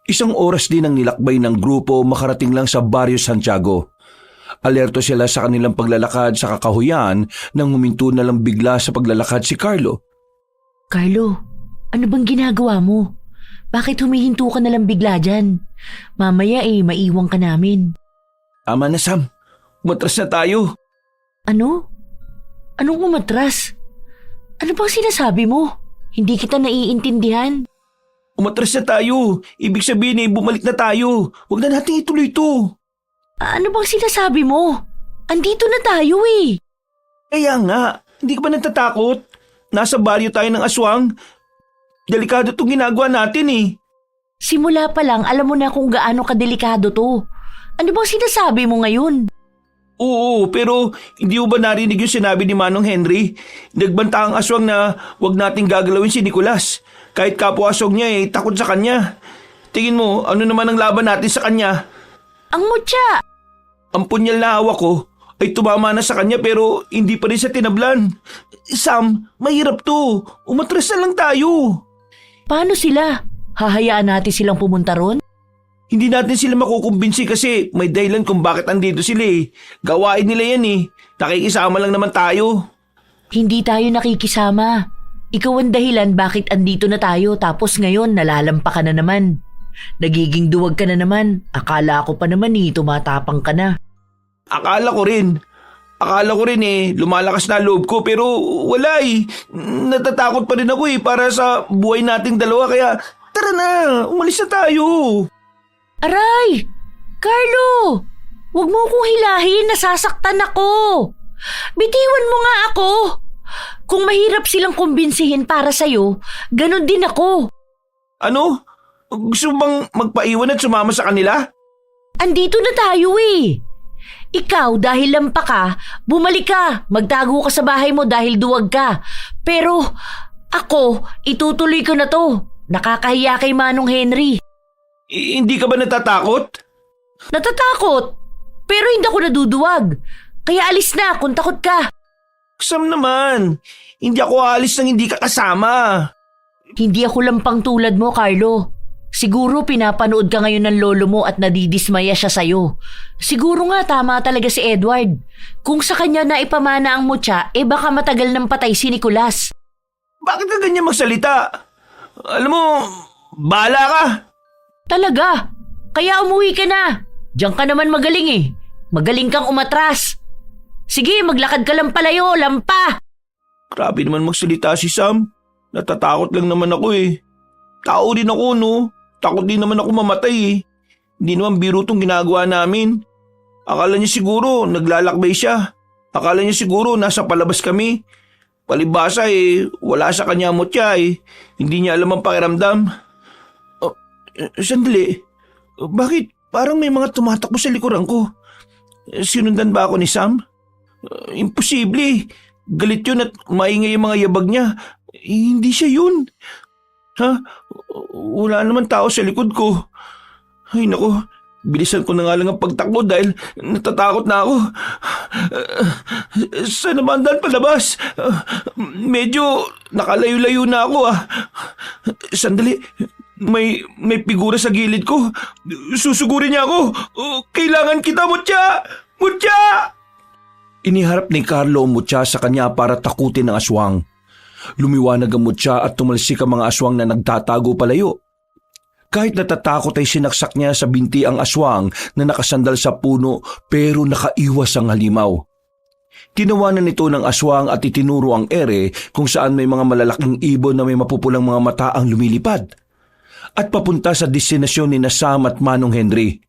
[SPEAKER 2] Isang oras din ang nilakbay ng grupo makarating lang sa Barrio Santiago. Alerto sila sa kanilang paglalakad sa kakahuyan nang huminto na lang bigla sa paglalakad si Carlo.
[SPEAKER 3] Carlo, ano bang ginagawa mo? Bakit humihinto ka na lang bigla dyan? Mamaya maiwang ka namin.
[SPEAKER 2] Ama na Sam, umatras na tayo.
[SPEAKER 3] Ano? Anong umatras? Ano bang sinasabi mo? Hindi kita naiintindihan.
[SPEAKER 2] Umatras na tayo. Ibig sabihin bumalik na tayo. Huwag na natin ituloy ito.
[SPEAKER 3] Ano bang sinasabi mo? Andito na tayo eh.
[SPEAKER 2] Kaya nga, hindi ka ba natatakot? Nasa baryo tayo ng aswang. Delikado itong ginagawa natin eh.
[SPEAKER 3] Simula pa lang alam mo na kung gaano kadelikado to. Ano bang sinasabi mo ngayon?
[SPEAKER 2] Oo, pero hindi mo ba narinig yung sinabi ni Manong Henry? Nagbanta ang aswang na huwag nating gagalawin si Nicolas. Kahit kapwa aswang niya takot sa kanya. Tingin mo, ano naman ang laban natin sa kanya?
[SPEAKER 3] Ang mutya!
[SPEAKER 2] Ang punyal na hawak ko ay tumama na sa kanya pero hindi pa rin sa tinablan. Sam, mahirap to. Umatras na lang tayo.
[SPEAKER 3] Paano sila? Hahayaan natin silang pumunta ron?
[SPEAKER 2] Hindi natin sila makukumbinsi kasi may dahilan kung bakit andito sila eh. Gawain nila yan eh. Nakikisama lang naman tayo.
[SPEAKER 3] Hindi tayo nakikisama. Ikaw ang dahilan bakit andito na tayo tapos ngayon nalalampa ka na naman. Nagiging duwag ka na naman. Akala ko pa naman tumatapang ka na.
[SPEAKER 2] Akala ko rin lumalakas na loob ko pero wala eh. Natatakot pa rin ako para sa buhay nating dalawa kaya tara na, umalis na tayo.
[SPEAKER 3] Aray! Carlo! Huwag mo akong hilahin, nasasaktan ako. Bitiwan mo nga ako. Kung mahirap silang kumbinsihin para sa'yo, ganon din ako.
[SPEAKER 2] Ano? Gusto mo bang magpaiwan at sumama sa kanila?
[SPEAKER 3] Andito na tayo eh. Ikaw dahil lampa ka, bumalik ka, magtago ka sa bahay mo dahil duwag ka. Pero ako, itutuloy ko na to. Nakakahiya kay Manong Henry.
[SPEAKER 2] Hindi ka ba natatakot?
[SPEAKER 3] Natatakot, pero hindi ako naduduwag. Kaya alis na kung takot ka.
[SPEAKER 2] Sam naman, hindi ako aalis nang hindi ka kasama.
[SPEAKER 3] Hindi ako lampang tulad mo, Carlo. Siguro pinapanood ka ngayon ng lolo mo at nadidismaya siya sa'yo. Siguro nga tama talaga si Edward. Kung sa kanya na ipamana ang mutya, baka matagal nang patay si Nicolas.
[SPEAKER 2] Bakit ka ganyan magsalita? Alam mo, bahala ka.
[SPEAKER 3] Talaga? Kaya umuwi ka na. Diyan ka naman magaling eh. Magaling kang umatras. Sige, maglakad ka lang palayo, lampa.
[SPEAKER 2] Grabe naman magsalita si Sam. Natatakot lang naman ako eh. Tao din ako no. Takot din naman ako mamatay eh. Hindi naman biro tong ginagawa namin. Akala niya siguro naglalakbay siya. Akala niya siguro nasa palabas kami. Palibasa wala sa kanya mutya eh. Hindi niya alam ang pakiramdam. Sandali. Bakit parang may mga tumatakbo sa likuran ko? Sinundan ba ako ni Sam? Imposible. Galit yun at maingay yung mga yabag niya. Hindi siya yun. Ha? Wala naman tao sa likod ko. Ay nako, bilisan ko na nga lang ang pagtakbo dahil natatakot na ako. Saan naman daan palabas? Medyo nakalayo-layo na ako ah. Sandali, may figura sa gilid ko. Susugurin niya ako. Kailangan kita, Mutya! Mutya! Iniharap ni Carlo ang mutya sa kanya para takutin ang aswang. Lumiwanag ang mutya at tumalsik ang mga aswang na nagtatago palayo. Kahit natatakot ay sinaksak niya sa binti ang aswang na nakasandal sa puno pero nakaiwas ang halimaw. Tinawanan nito ng aswang at itinuro ang ere kung saan may mga malalaking ibon na may mapupulang mga mata ang lumilipad. At papunta sa destinasyon ni Sam at Manong Henry.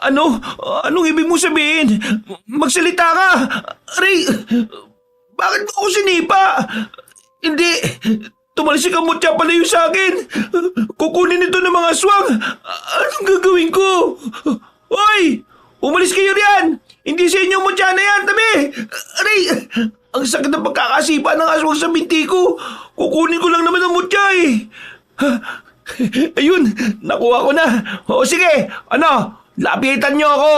[SPEAKER 2] Anong ibig mo sabihin? Magsalita ka! Aray! Bakit mo ako sinipa? Hindi! Tumalsik ang mutya palayo sa akin! Kukunin ito ng mga aswang! Anong gagawin ko? Hoy! Umalis kayo riyan! Hindi sa inyo mutya na yan! Tabi! Aray! Ang sakit ng pagkakasipa ng aswang sa binti ko! Kukunin ko lang naman ang mutya eh! Ayun! Nakuha ko na! O sige! Lapitan niyo ako!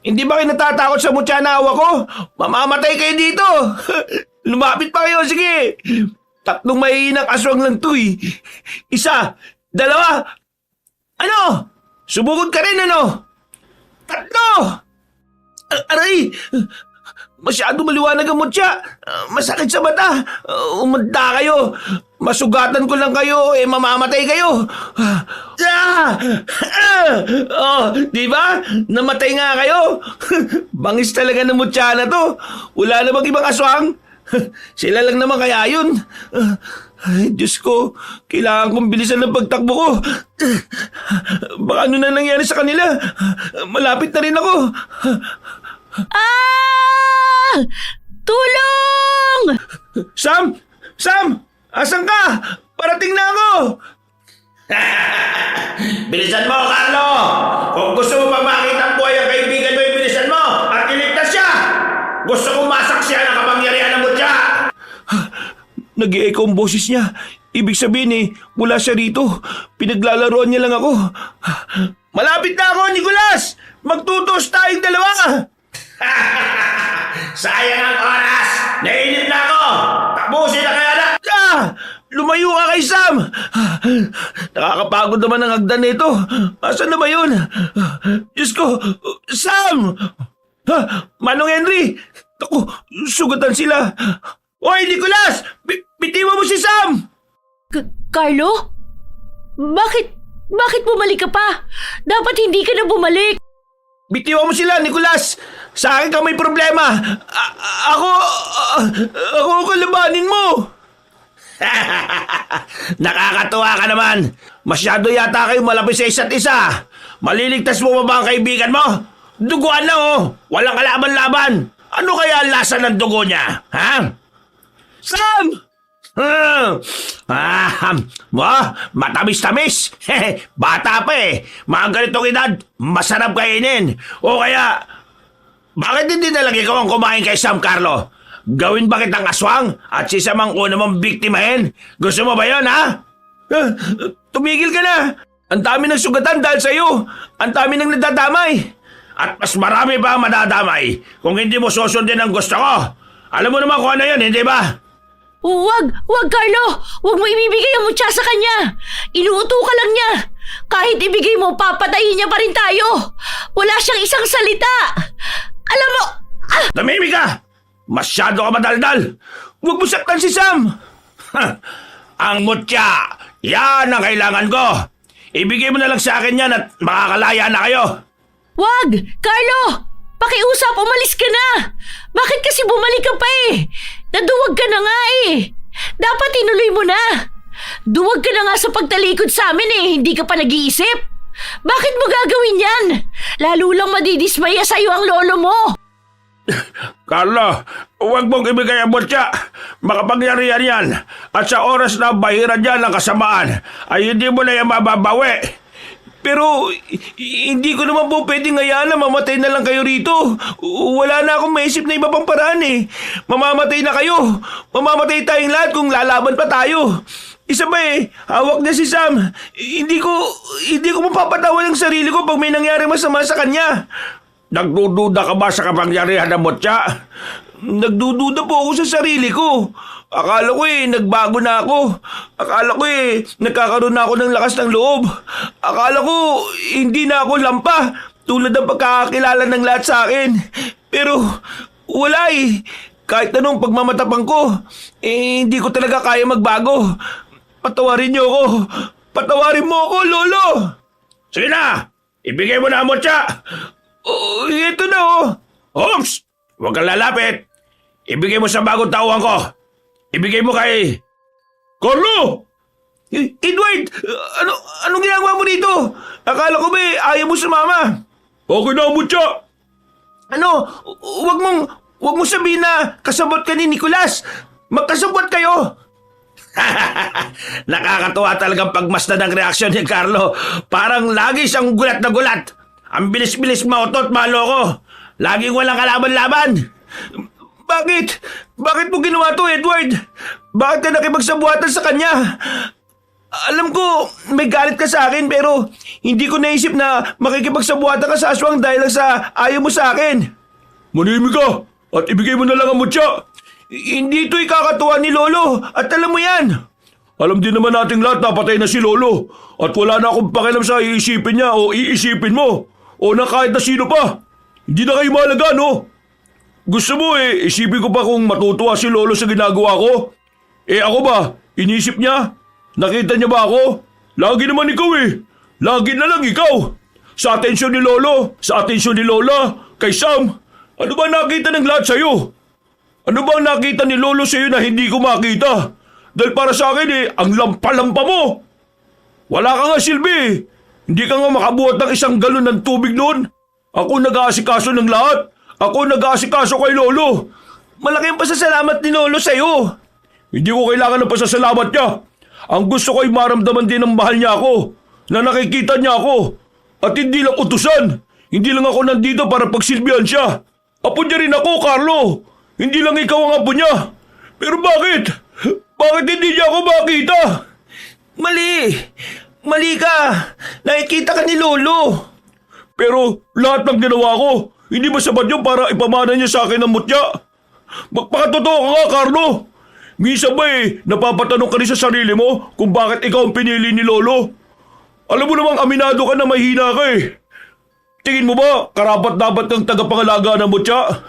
[SPEAKER 2] Hindi ba kayo natatakot sa mutya na hawak ko? Mamamatay kayo dito! Lumapit pa kayo! Sige! 3 mahihinang aswang lang to eh. 1, 2,
[SPEAKER 5] Ano? Subukod ka rin ano? 3! Aray! Masyado maliwanag ang mutya. Masakit sa mata. Umanda kayo. Masugatan ko lang kayo, mamamatay kayo. Di ba? Namatay nga kayo. Bangis talaga ng mutya na to. Wala na bang ibang aswang? Sila lang naman kaya yun. Ay, Diyos ko, kailangan kong bilisan ng pagtakbo ko. Baka ano na nangyari sa kanila. Malapit na rin ako.
[SPEAKER 3] Ah! Tulong!
[SPEAKER 5] Sam! Sam! Asan ka? Parating na ako! Bilisan mo, Carlo! Kung gusto mo pa makita ang buhay ang kaibigan mo, bilisan mo at iligtas siya! Gusto kong masaksiyan ang kapangyarihan ng mutya! Nag-i-echo ang boses niya. Ibig sabihin mula siya rito. Pinaglalaroan niya lang ako. Malapit na ako, Nicolas! Magtutos tayong dalawa! Sayang ang oras! Nainip na ako! Tapusin na kaya na! Lumayo ka kay Sam! Nakakapagod naman ang hagdan nito. Asan na ba yun? Diyos ko! Sam! Manong Henry! Ako, sugatan sila! Hoy, Nicolas! Bitiwan mo si Sam!
[SPEAKER 3] Carlo? Bakit bumalik ka pa? Dapat hindi ka na bumalik.
[SPEAKER 5] Bitiwan mo sila, Nicolas! Sa akin ka may problema! Ako kalabanin mo! Nakakatuwa ka naman! Masyado yata kayo malapit sa isa't isa! Maliligtas mo ba ba ang kaibigan mo? Duguan lang Walang kalaban-laban! Ano kaya ang lasa ng dugo niya? Ha? Sam! Matamis-tamis. Bata pa Mga ganitong edad, masarap kainin. O kaya, bakit hindi na lang ikaw ang kumain kay Sam, Carlo? Gawin ba kitang aswang at si Sam ang una mong biktimahin? Gusto mo ba yun, ha? Tumigil ka na. Ang dami ng sugatan dahil sa'yo. Ang dami ng nadadamay. At mas marami pa ang madadamay kung hindi mo susundin ang gusto ko. Alam mo naman kung ano yun, hindi ba?
[SPEAKER 3] Wag, Carlo! Wag mo ibibigay ang mutya sa kanya! Inuuto ka lang niya! Kahit ibigay mo, papatayin niya pa rin tayo! Wala siyang isang salita! Alam mo...
[SPEAKER 5] Tumimik ka! Masyado ka madaldal! Huwag mo saktan si Sam! Ang mutya! Yan ang kailangan ko! Ibigay mo na lang sa akin yan at makakalaya na kayo!
[SPEAKER 3] Wag! Carlo! Pakiusap, umalis ka na! Bakit kasi bumalik ka pa Naduwag ka na nga Dapat inuloy mo na! Duwag ka na nga sa pagtalikod sa amin hindi ka pa nag-iisip! Bakit mo gagawin yan? Lalo lang madidismaya sa'yo ang lolo mo!
[SPEAKER 5] Carlo, huwag mong ibigay ang mutya. Makapangyarihan yan. At sa oras na bahiran yan ng kasamaan, ay hindi mo na yan mababawi. Pero hindi ko naman po pwedeng hayaan na mamatay na lang kayo rito. Wala na akong maisip na iba pang paraan Mamamatay na kayo. Mamamatay tayong lahat kung lalaban pa tayo. Isa ba hawak niya si Sam. Hindi ko mapapatawan ang sarili ko pag may nangyari masama sa kanya. Nagdududa ka ba sa kapangyarihan ng mutya? Nagdududa po ako sa sarili ko. Akala ko nagbago na ako. Akala ko nagkakaroon na ako ng lakas ng loob. Akala ko hindi na ako lampa tulad ng pagkakakilala ng lahat sa akin. Pero wala Kahit anong pagmamatapang ko, hindi ko talaga kaya magbago. Patawarin niyo ako. Patawarin mo ako, Lolo. Sige na, ibigay mo na ang mutya. Ito na Oops! Huwag kang lalapit. Ibigay mo sa bagong tauhan ko. Ibigay mo kay... Carlo! Edward! Anong ginagawa mo dito? Akala ko ba ayaw mo sumama? Okay na, mutya. Huwag mo sabihin na kasabot ka ni Nicolas. Magkasabot kayo. Nakakatuwa talagang pagmasdan ng reaksyon ni Carlo. Parang lagi siyang gulat na gulat. Ang bilis-bilis mautot, maloko. Laging walang kalaban-laban. Bakit? Bakit mo ginawa to, Edward? Bakit ka nakipagsabuhatan sa kanya? Alam ko, may galit ka sa akin pero hindi ko naisip na makikipagsabuhatan ka sa aswang dahil lang sa ayaw mo sa akin. Manimik ka at ibigay mo na lang ang mutya. Hindi ito ikakatuwa ni Lolo at alam mo yan.
[SPEAKER 1] Alam din naman nating lahat na patay na si Lolo at wala na akong pakialam sa iisipin niya o iisipin mo o na kahit na sino pa. Hindi na kayo mahalaga, no? Gusto mo isipin ko pa kung matutuwa si Lolo sa ginagawa ko? Ako ba? Inisip niya? Nakita niya ba ako? Lagi naman ikaw Lagi na lang ikaw. Sa atensyon ni Lolo, sa atensyon ni Lola, kay Sam. Ano ba nakita ng lahat sa'yo? Ano ba nakita ni Lolo sa'yo na hindi ko makita? Dahil para sa akin ang lampa-lampa mo. Wala ka nga silbi. Hindi ka nga makabuhat ng isang galon ng tubig noon. Ako nag-aasikaso ng lahat. Ako nag-aasikaso kay Lolo.
[SPEAKER 5] Malaking pasasalamat ni Lolo sa'yo.
[SPEAKER 1] Hindi ko kailangan ng pasasalamat niya. Ang gusto ko ay maramdaman din ng mahal niya ako. Na nakikita niya ako. At hindi lang utusan. Hindi lang ako nandito para pagsilbihan siya. Apo niya rin ako, Carlo. Hindi lang ikaw ang apo niya. Pero bakit? Bakit hindi niya ako makita?
[SPEAKER 5] Mali! Mali ka! Nakikita ka ni Lolo!
[SPEAKER 1] Pero lahat ng ginawa ko, hindi ba sapat yun para ipamana niya sa akin ang mutya? Magpakatotoo ka nga, Carlo! Minsan ba napapatanong ka rin sa sarili mo kung bakit ikaw ang pinili ni Lolo? Alam mo namang aminado ka na mahina ka Tingin mo ba karapat-dapat kang tagapangalaga ng mutya?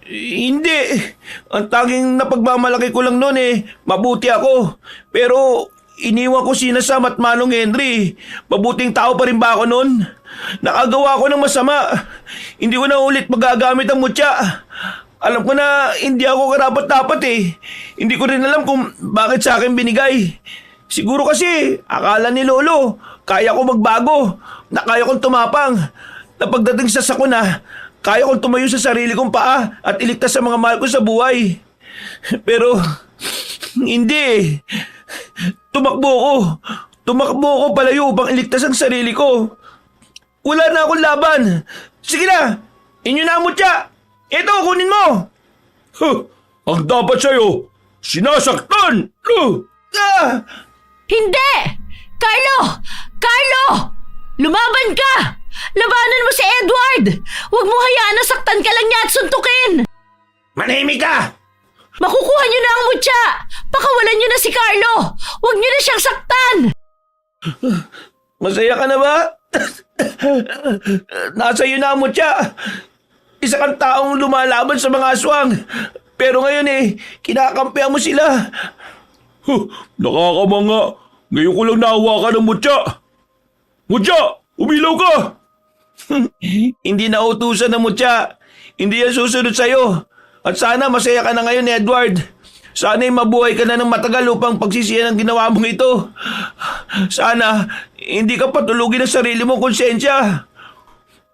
[SPEAKER 5] Hindi. Ang tanging napagmamalaki ko lang noon mabuti ako. Pero iniwan ko sina Sam at Manong Henry. Mabuting tao pa rin ba ako noon? Nakagawa ko ng masama. Hindi ko na ulit magagamit ang mutya. Alam ko na hindi ako karapat-dapat Hindi ko rin alam kung bakit sa akin binigay. Siguro kasi akala ni Lolo kaya ko magbago. Na kaya kong tumapang. Na pagdating sa sakuna, kaya kong tumayo sa sarili kong paa at iligtas sa mga mahal ko sa buhay. Pero, hindi. Tumakbo ko palayo upang iligtas ang sarili ko. Wala na akong laban. Sige na, inyo na ang mutya. Ito, kunin mo.
[SPEAKER 1] Ang dapat sa'yo, sinasaktan!
[SPEAKER 3] Hindi! Carlo! Carlo! Lumaban ka! Labanan mo si Edward! Huwag mo hayaan na saktan ka lang niya at suntukin!
[SPEAKER 5] Manahimik ka!
[SPEAKER 3] Makukuha niyo na ang mutya! Pakawalan niyo na si Carlo! Huwag niyo na siyang saktan!
[SPEAKER 5] Masaya ka na ba? Nasa iyo na ang mutya. Isa kang taong lumalaban sa mga aswang. Pero ngayon kinakampihan mo sila.
[SPEAKER 1] Nakakamanga. Ngayon ko lang nahawakan ng mutya. Mutya! Umilaw ka!
[SPEAKER 5] Hindi na utusan ng mutya. Hindi yan susunod sa'yo. At sana masaya ka na ngayon, Edward. Sana'y mabuhay ka na ng matagal upang pagsisiyan ang ginawa mong ito. Sana hindi ka patulugin ang sarili mong konsensya.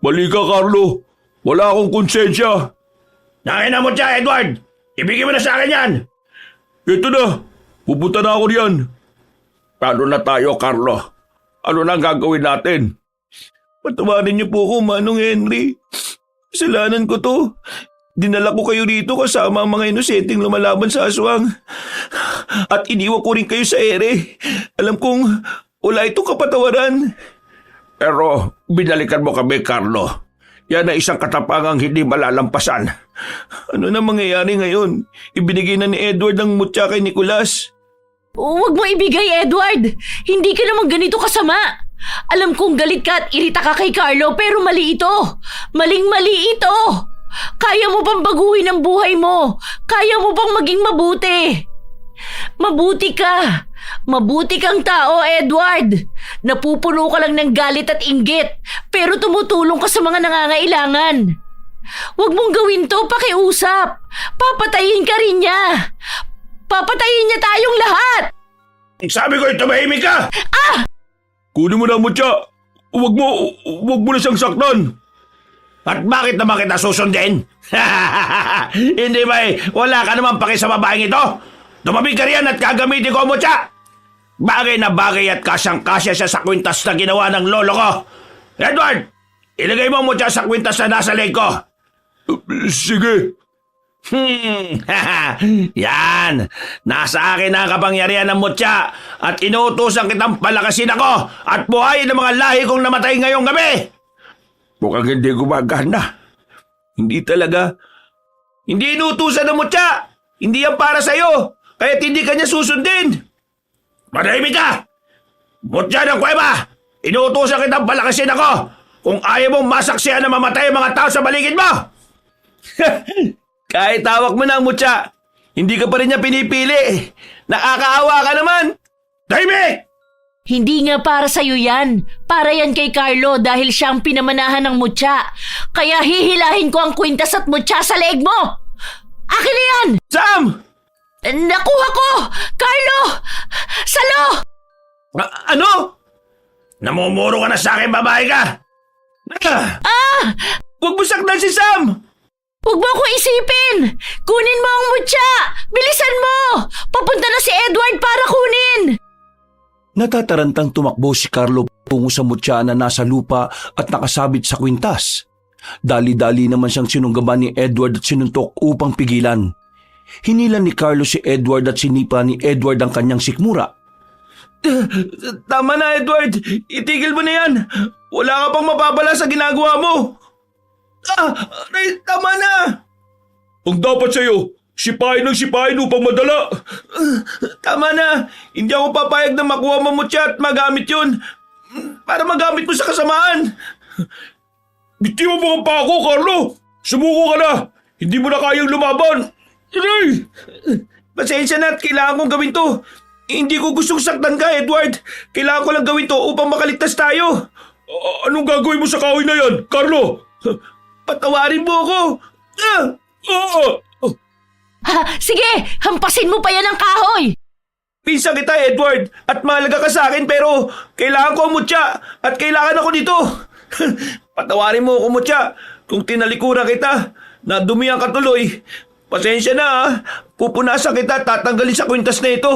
[SPEAKER 1] Mali ka, Carlo. Wala akong konsensya.
[SPEAKER 5] Nakin na mutya, Edward. Ibigay mo na sa akin yan.
[SPEAKER 1] Ito na. Pupunta na ako riyan. Paano na tayo, Carlo? Ano na ang gagawin natin?
[SPEAKER 5] Patawarin niyo po ako, Manong Henry. Kasalanan ko to. Dinala ko kayo rito kasama ang mga inosenteng lumalaban sa aswang. At iniwan ko rin kayo sa ere. Alam kong wala itong kapatawaran.
[SPEAKER 1] Pero binalikan mo kami, Carlo. Yan ay isang katapangang hindi malalampasan.
[SPEAKER 5] Ano na mangyayari ngayon? Ibinigay na ni Edward ang mutya kay Nicolas.
[SPEAKER 3] Huwag mo ibigay, Edward! Hindi ka naman ganito kasama! Alam kong galit ka at irita ka kay Carlo pero mali ito! Maling-mali ito! Kaya mo bang baguhin ang buhay mo? Kaya mo bang maging mabuti? Mabuti ka! Mabuti kang tao, Edward! Napupuno ka lang ng galit at inggit pero tumutulong ka sa mga nangangailangan. Huwag mong gawin to, pakiusap! Papatayin ka rin niya! Papatayin niya tayong lahat!
[SPEAKER 5] Sabi ko, tumahimik ka!
[SPEAKER 1] Kunin mo na ang mutya. Huwag mo na siyang saktan.
[SPEAKER 5] At bakit naman kita susundin? Hindi ba wala ka naman paki sa babaeng ito? Tumabig ka riyan at gagamitin ko ang mutya. Bagay na bagay at kasyang-kasya siya sa kwintas na ginawa ng lolo ko. Edward, ilagay mo ang mutya sa kwintas na nasa leg ko.
[SPEAKER 1] Sige.
[SPEAKER 5] Yan! Nasa akin ang kapangyarihan ng mutya at inuutosan kitang palakasin ako at buhayin ng mga lahi kong namatay ngayong gabi!
[SPEAKER 1] Mukhang hindi gumagana.
[SPEAKER 5] Hindi talaga. Hindi inuutosan ng mutya! Hindi yan para sa'yo! Kaya't hindi ka niya susundin! Manahimik ka! Mutya ng kuweba! Inuutosan kitang palakasin ako kung ayaw mong masaksihan na mamatay ang mga tao sa baligid mo!
[SPEAKER 4] Kahit tawak mo na ang mutya, hindi ka pa rin niya pinipili. Nakakaawa ka naman.
[SPEAKER 5] Tahimik!
[SPEAKER 3] Hindi nga para sa'yo yan. Para yan kay Carlo dahil siya ang pinamanahan ng mutya. Kaya hihilahin ko ang kwintas at mutya sa leeg mo! Akin na yan!
[SPEAKER 4] Sam!
[SPEAKER 3] Nakuha ko! Carlo! Salo!
[SPEAKER 4] Ano?
[SPEAKER 5] Namumuro ka na sa akin, babae ka!
[SPEAKER 4] Huwag mo saktan si Sam!
[SPEAKER 3] Huwag mo ako isipin! Kunin mo ang mutya! Bilisan mo! Papunta na si Edward para kunin!
[SPEAKER 2] Natatarantang tumakbo si Carlo tungo sa mutya na nasa lupa at nakasabit sa kwintas. Dali-dali naman siyang sinunggaban ni Edward at sinuntok upang pigilan. Hinilan ni Carlo si Edward at sinipa ni Edward ang kanyang sikmura.
[SPEAKER 4] Tama na, Edward. Itigil mo na yan. Wala ka pang mapapala sa ginagawa mo. Aray, tama na.
[SPEAKER 1] Ang dapat sa'yo, sipahin upang madala.
[SPEAKER 4] Tama na. Hindi ako papayag na makuha mo mutya at magamit yun. Para magamit mo sa kasamaan.
[SPEAKER 1] Bitiwan mo ang pako, Carlo! Sumuko ka na! Hindi mo na kayang lumaban! Aray!
[SPEAKER 4] Pasensya na at kailangan kong gawin to. Hindi ko gustong saktan ka, Edward. Kailangan ko lang gawin to upang makaligtas tayo.
[SPEAKER 1] Anong gagawin mo sa kahoy na yan, Carlo?
[SPEAKER 4] Patawarin mo ako.
[SPEAKER 3] Sige! Hampasin mo pa yan ang kahoy!
[SPEAKER 4] Pinsan kita, Edward. At mahalaga ka sa akin pero kailangan ko ang mutya at kailangan ako nito. Patawarin mo ako, mutya. Kung tinalikuran kita, nadumihan ka tuloy. Pasensya na, ha. Pupunasan kita at tatanggalin sa kwintas na ito.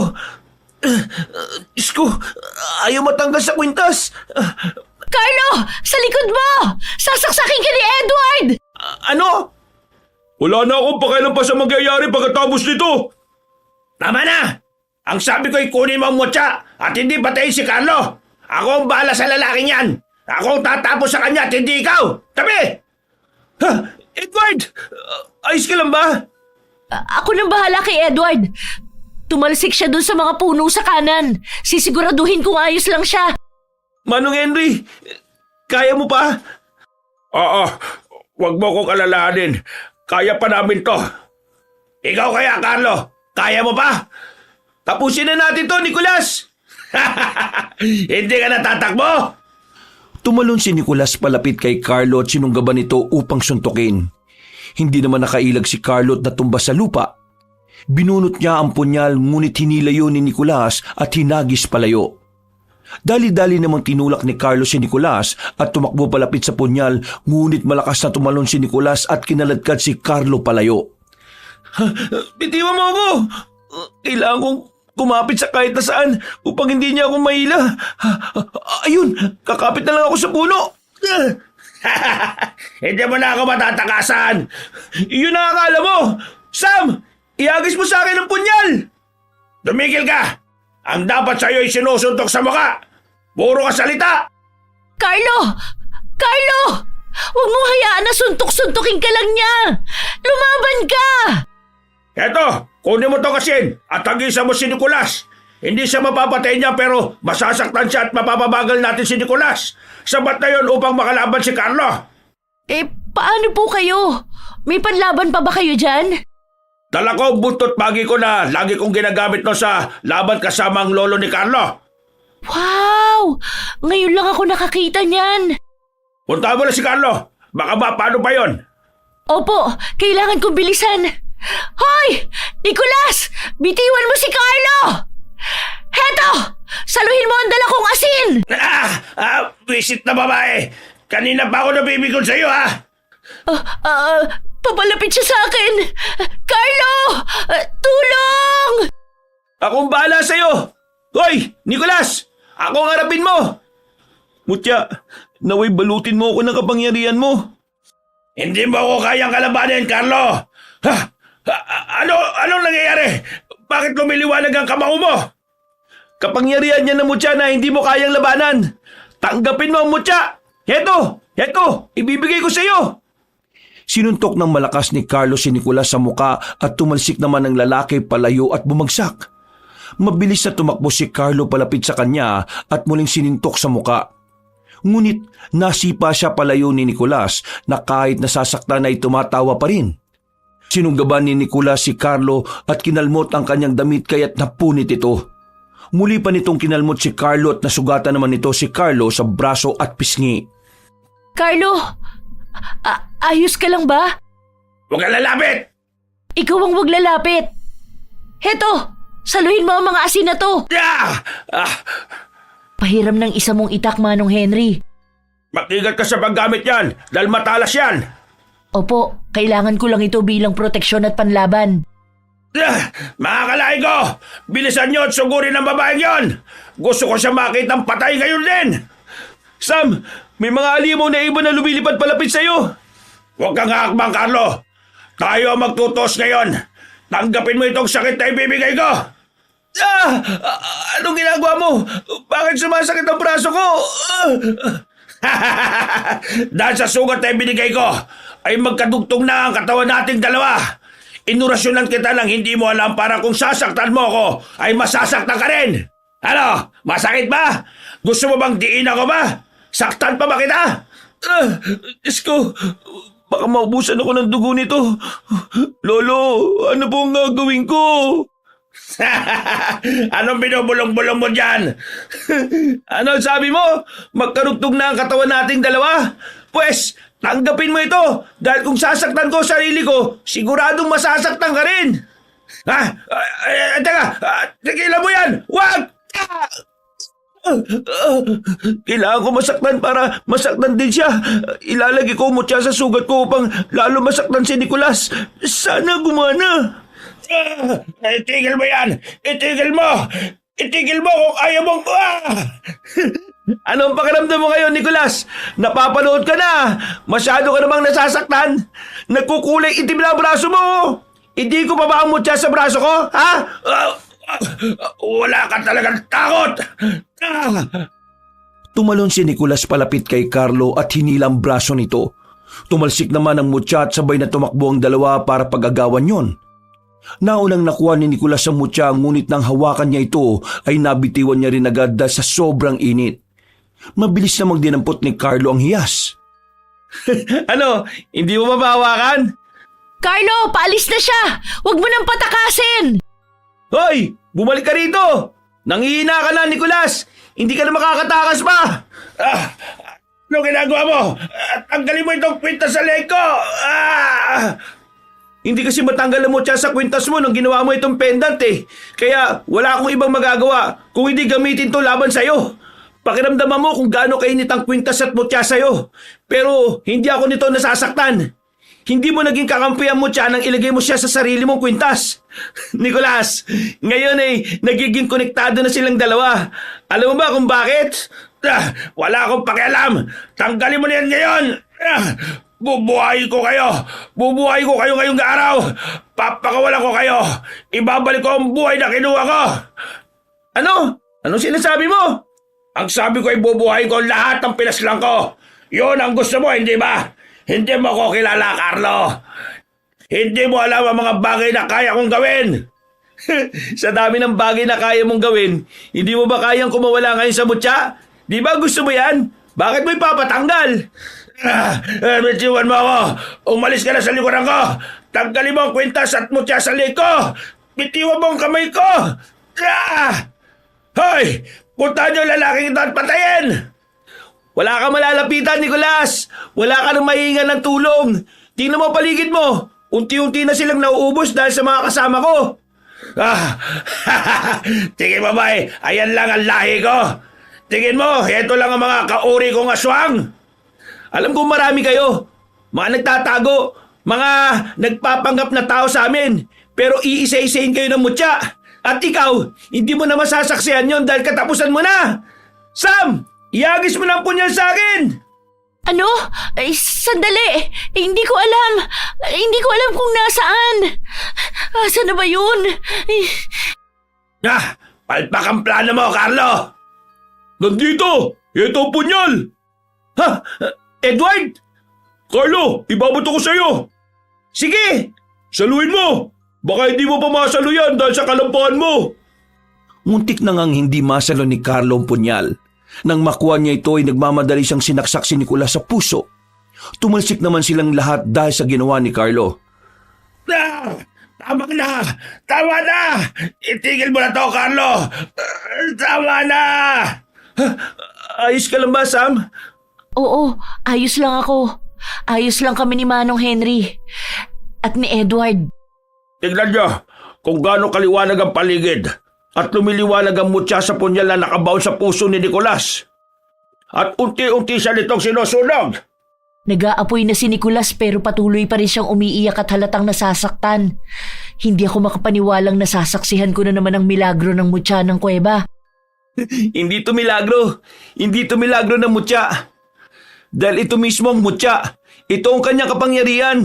[SPEAKER 4] Diyos ko, ayaw matanggal sa kwintas.
[SPEAKER 3] Carlo! Sa likod mo! Sasaksakin ka ni Edward!
[SPEAKER 4] Ano?
[SPEAKER 1] Wala na akong pakialam pa sa mangyayari pagkatapos nito!
[SPEAKER 5] Tama na! Ang sabi ko'y kunin mo ang mutya at hindi patayin si Carlo! Ako ang bahala sa lalaking yan! Ako ang tatapos sa kanya at hindi ikaw! Tabi!
[SPEAKER 4] Ha? Edward! Ayos ka lang ba?
[SPEAKER 3] Ako nang bahala kay Edward. Tumalsik siya dun sa mga puno sa kanan. Sisiguraduhin kung ayos lang siya.
[SPEAKER 4] Manong Henry, kaya mo pa?
[SPEAKER 1] Oo, wag mo kong alalahanin. Kaya pa namin to.
[SPEAKER 5] Ikaw kaya, Carlo? Kaya mo pa?
[SPEAKER 4] Tapusin na natin to, Nicolas!
[SPEAKER 5] Hindi ka natatakbo?
[SPEAKER 2] Tumalon si Nicolas palapit kay Carlo at sinunggaban ito upang suntukin. Hindi naman nakailag si Carlo at natumba sa lupa. Binunot niya ang punyal ngunit hinilayo ni Nicolas at hinagis palayo. Dali-dali namang tinulak ni Carlo si Nicolas at tumakbo palapit sa punyal ngunit malakas na tumalon si Nicolas at kinaladkad si Carlo palayo.
[SPEAKER 4] Bitiwan mo ako! Kailangan kong kumapit sa kahit na saan upang hindi niya ako mahila. Ayun, kakapit na lang ako sa puno.
[SPEAKER 5] Hindi mo na ako matatakasan!
[SPEAKER 4] Iyon ang akala mo! Sam! Ihagis mo sa akin ang punyal!
[SPEAKER 5] Tumigil ka! Ang dapat sa'yo ay sinusuntok sa mukha! Puro ka salita!
[SPEAKER 3] Carlo! Carlo! Huwag mong hayaan na suntok-suntokin ka lang niya! Lumaban ka!
[SPEAKER 5] Eto, kunin mo to kasin at hagisan mo si Nicolas. Hindi siya mapapatay niya pero masasaktan siya at mapapabagal natin si Nicolas. Sabat na yun upang makalaban si Carlo.
[SPEAKER 3] Paano po kayo? May panlaban pa ba kayo dyan?
[SPEAKER 5] Dala ko ang buntot bagi ko na lagi kong ginagamit no sa laban kasama ang lolo ni Carlo.
[SPEAKER 3] Wow! Ngayon lang ako nakakita niyan.
[SPEAKER 5] Punta mo na si Carlo. Baka ba paano pa yon?
[SPEAKER 3] Opo, kailangan kong bilisan. Hoy! Nicolas! Bitiwan mo si Carlo! Heto! Saluhin mo ang dala kong asin!
[SPEAKER 5] Visit na babae. Kanina pa ako nabibigon sa iyo, ha?
[SPEAKER 3] Papalapit siya sa akin! Carlo! Tulong!
[SPEAKER 4] Akong bahala sa'yo! Hoy, Nicolas! Ako ang harapin mo! Mutya, naway balutin mo ako ng kapangyarihan mo.
[SPEAKER 5] Hindi mo ako kayang kalabanin, Carlo! Anong nangyayari? Bakit lumiliwanag ang kamao mo?
[SPEAKER 4] Kapangyarihan niya ng mutya na hindi mo kayang labanan. Tanggapin mo ang mutya! Heto! Ibibigay ko sa'yo!
[SPEAKER 2] Sinuntok ng malakas ni Carlo si Nicolas sa muka at tumalsik naman ang lalaki palayo at bumagsak. Mabilis na tumakbo si Carlo palapit sa kanya at muling sinintok sa muka. Ngunit nasipa siya palayo ni Nicolas na kahit nasasaktan ay tumatawa pa rin. Sinunggaban ni Nicolas si Carlo at kinalmot ang kanyang damit kaya't napunit ito. Muli pa nitong kinalmot si Carlo at nasugatan naman nito si Carlo sa braso at pisngi.
[SPEAKER 3] Carlo, ayos ka lang ba?
[SPEAKER 5] Huwag kang lalapit!
[SPEAKER 3] Ikaw ang wag lalapit. Heto, saluhin mo ang mga asin na to.
[SPEAKER 5] Ah! Ah!
[SPEAKER 3] Pahiram ng isa mong itak, Manong Henry.
[SPEAKER 5] Mag-ingat ka sa paggamit yan dahil matalas yan!
[SPEAKER 3] Opo, kailangan ko lang ito bilang proteksyon at panlaban.
[SPEAKER 5] Ah! Mga kalahi ko! Bilisan nyo at sugurin ang babaeng yon! Gusto ko siya makitang patay ngayon din!
[SPEAKER 1] Sam, may mga alimaw na iba na lumilipad palapit sa'yo.
[SPEAKER 5] Huwag kang hakbang, Carlo! Tayo ang magtutos ngayon! Tanggapin mo itong sakit na ibibigay ko!
[SPEAKER 1] Anong ginagawa mo? Bakit sumasakit ang braso ko?
[SPEAKER 5] Dahil sa sugat na ibinigay ko, ay magkadugtong na ang katawan nating dalawa. Inurasyonan kita nang hindi mo alam para kung sasaktan mo ako, ay masasaktan ka rin. Ano? Masakit ba? Gusto mo bang diin ako ba? Saktan pa ba kita?
[SPEAKER 1] Diyos ko, baka maubusan ako ng dugo nito. Lolo, ano pong gagawin ko?
[SPEAKER 5] Anong binubulong-bulong mo dyan?
[SPEAKER 1] Ano sabi mo? Magkarugtong na ang katawan nating dalawa? Pwes, tanggapin mo ito dahil kung sasaktan ko sarili ko, siguradong masasaktan ka rin.
[SPEAKER 5] Teka, tigilan mo yan! Wag!
[SPEAKER 1] Kailangan ko masaktan para masaktan din siya. Ilalagay ko mutya sa sugat ko upang lalo masaktan si Nicolas. Sana gumana.
[SPEAKER 5] Itigil mo yan! Itigil mo! Itigil mo kung ayaw mong...
[SPEAKER 1] Anong pakiramdam mo ngayon, Nicolas? Napapanood ka na. Masyado ka namang nasasaktan. Nagkukulay itim na ang braso mo. Hindi ko pa ba ang mutya sa braso ko? Ha?
[SPEAKER 5] Wala ka talagang takot!
[SPEAKER 2] Tumalon si Nicolas palapit kay Carlo at hinilang braso nito. Tumalsik naman ang mutya at sabay na tumakbo ang dalawa para pag-agawan yon. Naunang nakuha ni Nicolas ang mutya ngunit nang hawakan niya ito ay nabitiwan niya rin agad dahil sa sobrang init. Mabilis namang dinampot ni Carlo ang hiyas.
[SPEAKER 1] Ano? Hindi mo mabahawakan?
[SPEAKER 3] Carlo, paalis na siya! Huwag mo nang patakasin!
[SPEAKER 1] Hoy! Bumalik ka rito! Nangihina ka na, Nicolas! Hindi ka na makakatakas pa!
[SPEAKER 5] Ano ginagawa mo? Tanggalin mo itong kwintas sa leg ko!
[SPEAKER 1] Hindi kasi matanggal ang mutya sa kwintas mo nung ginawa mo itong pendant eh. Kaya wala akong ibang magagawa kung hindi gamitin to laban sa'yo. Pakiramdaman mo kung gaano kainit ang kwintas at mutya sa'yo. Pero hindi ako nito nasasaktan. Hindi mo naging kakampi ang mutya nang ilagay mo siya sa sarili mong kwintas. Nicolas, ngayon ay nagiging konektado na silang dalawa. Alam mo ba kung bakit?
[SPEAKER 5] Wala akong pakialam! Tanggalin mo na yan ngayon! Bubuhay ko kayo! Bubuhay ko kayo ngayong araw! Papakawalan ko kayo! Ibabalik ko ang buhay na kinuha ko!
[SPEAKER 1] Ano? Anong sinasabi mo?
[SPEAKER 5] Ang sabi ko ay bubuhay ko lahat ng pinaslang ko! Yun ang gusto mo, hindi ba? Hindi mo ko kilala, Carlo! Hindi mo alam ang mga bagay na kaya kong gawin!
[SPEAKER 1] Sa dami ng bagay na kaya mong gawin, hindi mo ba kayang kumawala ngayon sa mutya? Di ba gusto mo yan? Bakit mo ipapatanggal?
[SPEAKER 5] Bitiwan mo ako! Umalis ka na sa likuran ko! Tanggalin mo ang kwintas at mutya sa leg ko! Bitiwan mo ang kamay ko! Hoy! Punta niyo lalaking ito at patayin!
[SPEAKER 1] Wala kang malalapitan, Nicolas! Wala ka nang mahihingan ng tulong! Tingnan mo paligid mo! Unti-unti na silang nauubos dahil sa mga kasama ko!
[SPEAKER 5] Tingin mo ba ayan lang ang lahi ko? Tingin mo, heto lang ang mga kauri kong aswang?
[SPEAKER 1] Alam kong marami kayo. Mga nagtatago. Mga nagpapanggap na tao sa amin. Pero iisa-isain kayo ng mutya. At ikaw, hindi mo na masasaksihan yon dahil katapusan mo na. Sam! Iagis mo ng punyal sa akin!
[SPEAKER 3] Ano? Ay, sandali! Hindi ko alam! Hindi ko alam kung nasaan! Saan na ba yun?
[SPEAKER 5] Palpak ang plano mo, Carlo!
[SPEAKER 1] Nandito! Ito ang punyal! Ha? Edward? Carlo, ibabato ko sa'yo! Sige! Saluhin mo! Baka hindi mo pa masaluyan dahil sa kalampahan mo!
[SPEAKER 2] Muntik na ngang hindi masalo ni Carlo ang punyal. Nang makuha niya ito ay nagmamadali siyang sinaksak si Nicolas sa puso. Tumalsik naman silang lahat dahil sa ginawa ni Carlo.
[SPEAKER 5] Tama na! Tama na! Itigil mo na to, Carlo! Tama na!
[SPEAKER 2] Ayos ka lang ba, Sam?
[SPEAKER 3] Oo, ayos lang ako. Ayos lang kami ni Manong Henry. At ni Edward.
[SPEAKER 1] Tignan niyo kung gaano kaliwanag ang paligid at lumiliwanag ang mutya sa punyal na nakabaon sa puso ni Nicolas. At unti-unti siya nitong sinusunog.
[SPEAKER 3] Nag-aapoy na si Nicolas pero patuloy pa rin siyang umiiyak at halatang nasasaktan. Hindi ako makapaniwalang nasasaksihan ko na naman ang milagro ng mutya ng kuweba.
[SPEAKER 2] Hindi to milagro. Hindi to milagro ng mutya. Dahil ito mismo ang mutya. Ito ang kanyang kapangyarihan.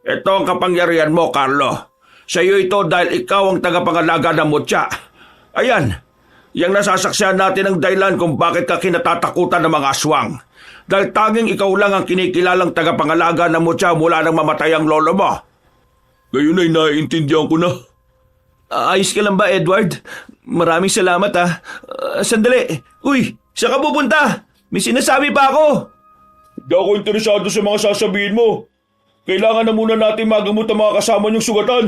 [SPEAKER 1] Ito ang kapangyarihan mo, Carlo. Sa iyo ito dahil ikaw ang tagapangalaga ng mutya. Ayan, yang nasasaksihan natin ang dahilan kung bakit ka kinatatakutan ng mga aswang. Dahil tanging ikaw lang ang kinikilalang tagapangalaga ng mutya mula nang mamatay ang lolo mo. Ngayon ay naiintindihan ko na.
[SPEAKER 2] Ayos ka lang ba, Edward? Maraming salamat, sandali. Uy, saan ka pupunta? May sinasabi pa ako.
[SPEAKER 1] Hindi ako interesado sa mga sasabihin mo. Kailangan na muna natin magamot ang mga kasama niyong sugatan.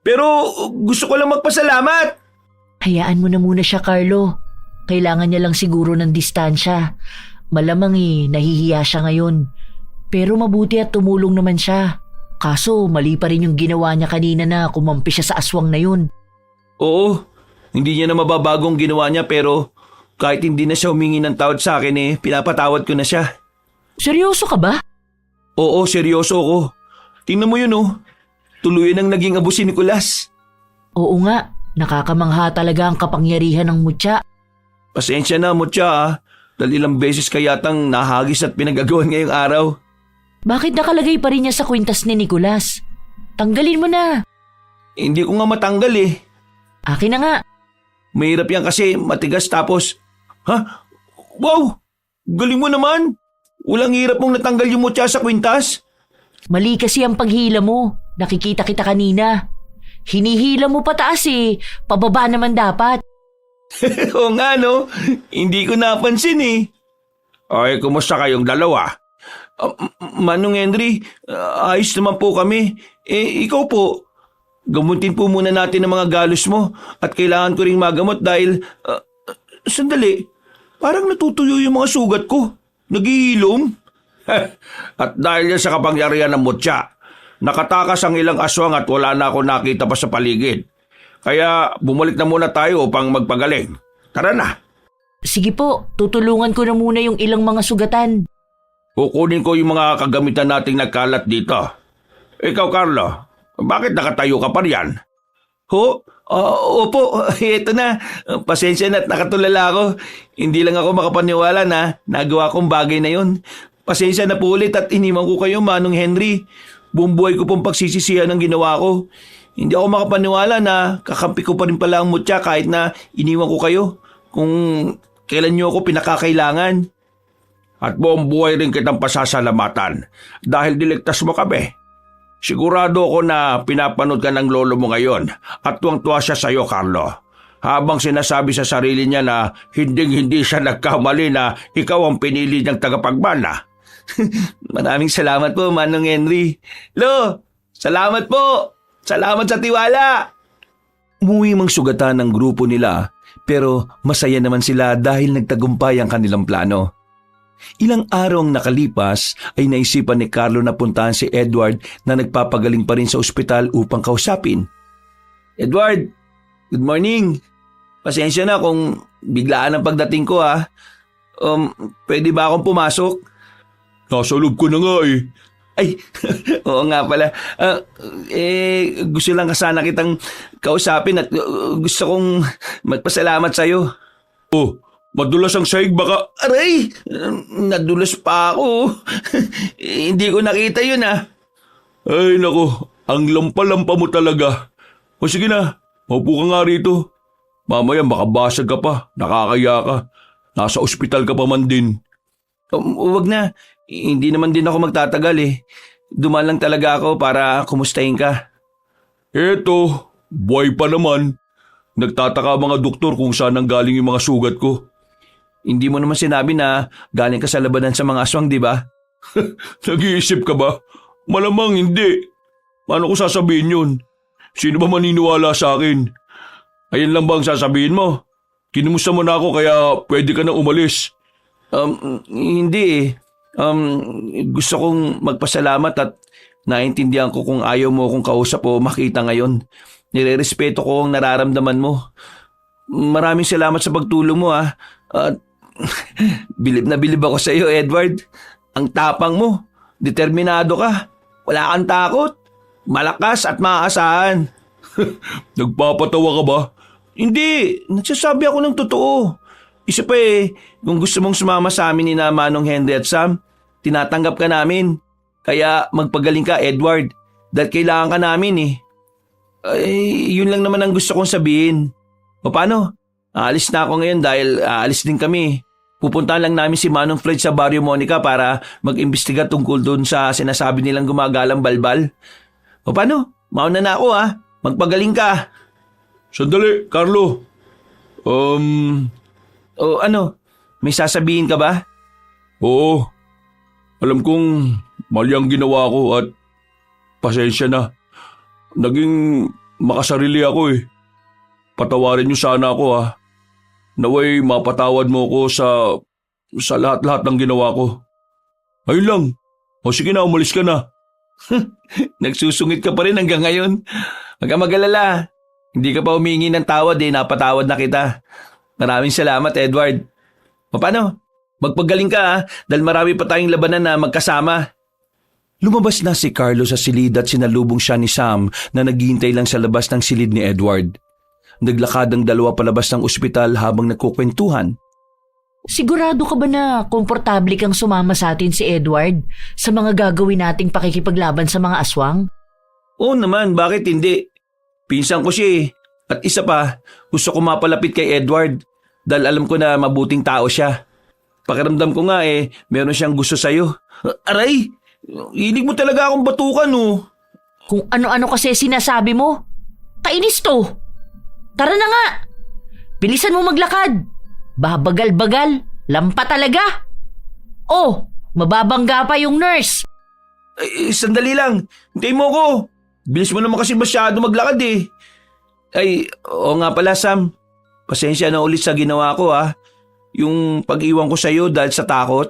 [SPEAKER 2] Pero gusto ko lang magpasalamat.
[SPEAKER 3] Hayaan mo na muna siya, Carlo. Kailangan niya lang siguro ng distansya. Malamang nahihiya siya ngayon. Pero mabuti at tumulong naman siya. Kaso mali pa rin yung ginawa niya kanina na kumampi siya sa aswang na yun.
[SPEAKER 2] Oo, hindi niya na mababagong ginawa niya pero kahit hindi na siya humingi ng tawad sa akin pinapatawad ko na siya.
[SPEAKER 3] Seryoso ka ba?
[SPEAKER 2] Oo, seryoso ako. Tingnan mo yun Tuluyan ang naging abo si Nicolas.
[SPEAKER 3] Oo nga, nakakamangha talaga ang kapangyarihan ng mutya.
[SPEAKER 2] Pasensya na, Mutya dahil ilang beses ka yatang nahagis at pinagagawan ngayong araw.
[SPEAKER 3] Bakit nakalagay pa rin niya sa kwintas ni Nicolas? Tanggalin mo na.
[SPEAKER 2] Hindi ko nga matanggal
[SPEAKER 3] Akin na nga.
[SPEAKER 2] Mahirap yan kasi matigas tapos... Ha? Wow! Galing mo naman! Walang hirap mong natanggal yung mutya sa kwintas.
[SPEAKER 3] Mali kasi ang paghila mo. Nakikita kita kanina. Hinihila mo pataas Pababa naman dapat.
[SPEAKER 2] Oo nga hindi ko napansin
[SPEAKER 1] Ay, kumusta kayong dalawa?
[SPEAKER 2] Manong Henry, ayos naman po kami. Ikaw po, gamutin po muna natin ang mga galos mo at kailangan ko ring magamot dahil... sandali, parang natutuyo yung mga sugat ko. Naghihilom.
[SPEAKER 1] At dahil yan sa kapangyarihan ng mutya, nakatakas ang ilang aswang at wala na ako nakita pa sa paligid. Kaya bumalik na muna tayo upang magpagaling. Tara na.
[SPEAKER 3] Sige po, tutulungan ko na muna yung ilang mga sugatan.
[SPEAKER 1] Kukunin ko yung mga kagamitan nating nagkalat dito. Ikaw, Carlo, bakit nakatayo ka pa riyan?
[SPEAKER 2] Opo, eto na. Pasensya na at nakatulala ako. Hindi lang ako makapaniwala na nagawa kong bagay na yun. Pasensya na po ulit at iniwan ko kayo, Manong Henry. Buong buhay ko pong pagsisisihan ang ginawa ko. Hindi ako makapaniwala na kakampi ko pa rin pala ang mutya kahit na iniwan ko kayo kung kailan niyo ako pinakakailangan.
[SPEAKER 1] At buong buhay rin kitang pasasalamatan dahil diligtas mo kami. Sigurado ako na pinapanood ka ng lolo mo ngayon at tuwang-tuwa siya sa iyo, Carlo. Habang sinasabi sa sarili niya na hinding-hindi siya nagkamali na ikaw ang pinili niyang tagapagmana.
[SPEAKER 2] Maraming salamat po, Manong Henry. Lo, salamat po! Salamat sa tiwala! Umuwi mang sugatan ng grupo nila pero masaya naman sila dahil nagtagumpay ang kanilang plano. Ilang araw ang nakalipas ay naisipan ni Carlo na puntahan si Edward na nagpapagaling pa rin sa ospital upang kausapin. Edward, good morning. Pasensya na kung biglaan ang pagdating ko pwede ba akong pumasok?
[SPEAKER 1] Nasa loob ko na nga
[SPEAKER 2] Ay, oo nga pala. Gusto lang sana kitang kausapin at gusto kong magpasalamat sa'yo.
[SPEAKER 1] Oh, madulas ang sahig baka...
[SPEAKER 2] Aray! Nadulas pa ako. Hindi ko nakita yun
[SPEAKER 1] Ay nako, ang lampa-lampa mo talaga. O sige na, maupo ka nga rito. Mamaya makabasag ka pa, nakakaya ka. Nasa ospital ka pa man din.
[SPEAKER 2] Huwag na. Hindi naman din ako magtatagal Dumaan lang talaga ako para kumustahin ka.
[SPEAKER 1] Eto, buhay pa naman. Nagtataka ang mga doktor kung saan ang galing yung mga sugat ko.
[SPEAKER 4] Hindi mo naman sinabi na galing ka sa labanan sa mga aswang, di ba?
[SPEAKER 1] Nag-iisip ka ba? Malamang hindi. Paano ko sasabihin yun? Sino ba maniniwala sa akin? Ayan lang bang sasabihin mo? Kinumusta mo na ako kaya pwede ka na umalis.
[SPEAKER 4] Hindi eh. Gusto kong magpasalamat at naintindihan ko kung ayaw mo akong kausap o makita ngayon. Nirerespeto ko ang nararamdaman mo. Maraming salamat sa pagtulong mo ah. At bilib na bilib ako sa iyo, Edward. Ang tapang mo. Determinado ka. Wala kang takot. Malakas at maaasahan.
[SPEAKER 1] Nagpapatawa ka ba?
[SPEAKER 4] Hindi. Nagsasabi ako ng totoo. Isa pa eh, kung gusto mong sumama sa amin ni na Manong Henry at Sam, tinatanggap ka namin. Kaya magpagaling ka, Edward. Dahil kailangan ka namin eh. Ay, yun lang naman ang gusto kong sabihin. O paano? Aalis na ako ngayon dahil aalis din kami. Pupuntahan lang namin si Manong Fred sa Barrio Monica para mag-imbestiga tungkol doon sa sinasabi nilang gumagalang balbal. O paano? Mauna na ako ah. Magpagaling ka.
[SPEAKER 1] Sandali, Carlo.
[SPEAKER 4] O ano? May sasabihin ka ba?
[SPEAKER 1] Oo. Alam kong mali ang ginawa ko at pasensya na. Naging makasarili ako eh. Patawarin niyo sana ako ha. Naway mapatawad mo ko sa lahat-lahat ng ginawa ko. Ayun lang. O sige na, umalis ka na.
[SPEAKER 4] Nagsusungit ka pa rin hanggang ngayon. Huwag kang mag-alala. Hindi ka pa humingi ng tawad eh, napatawad na kita. Maraming salamat, Edward. O paano? Magpagaling ka ha, dahil marami pa tayong labanan na magkasama.
[SPEAKER 2] Lumabas na si Carlo sa silid at sinalubong siya ni Sam na naghihintay lang sa labas ng silid ni Edward. Naglakad ang dalawa palabas ng ospital habang nagkukwentuhan.
[SPEAKER 3] Sigurado ka ba na komportable kang sumama sa atin si Edward sa mga gagawin nating pakikipaglaban sa mga aswang?
[SPEAKER 4] Oo naman, bakit hindi? Pinsan ko siya eh. At isa pa, gusto ko mapalapit kay Edward dahil alam ko na mabuting tao siya. Pakiramdam ko nga eh, meron siyang gusto sa'yo. Aray! Hilig mo talaga akong batukan oh.
[SPEAKER 3] Kung ano-ano kasi sinasabi mo. Kainis to. Tara na nga. Bilisan mo maglakad. Babagal-bagal. Lampa talaga. Oh, mababangga pa yung nurse.
[SPEAKER 4] Ay, sandali lang. Hintayin mo ko. Bilis mo naman kasi masyado maglakad eh. Ay, oo nga pala Sam. Pasensya na ulit sa ginawa ko ah. Yung pag-iwan ko sa'yo dahil sa takot.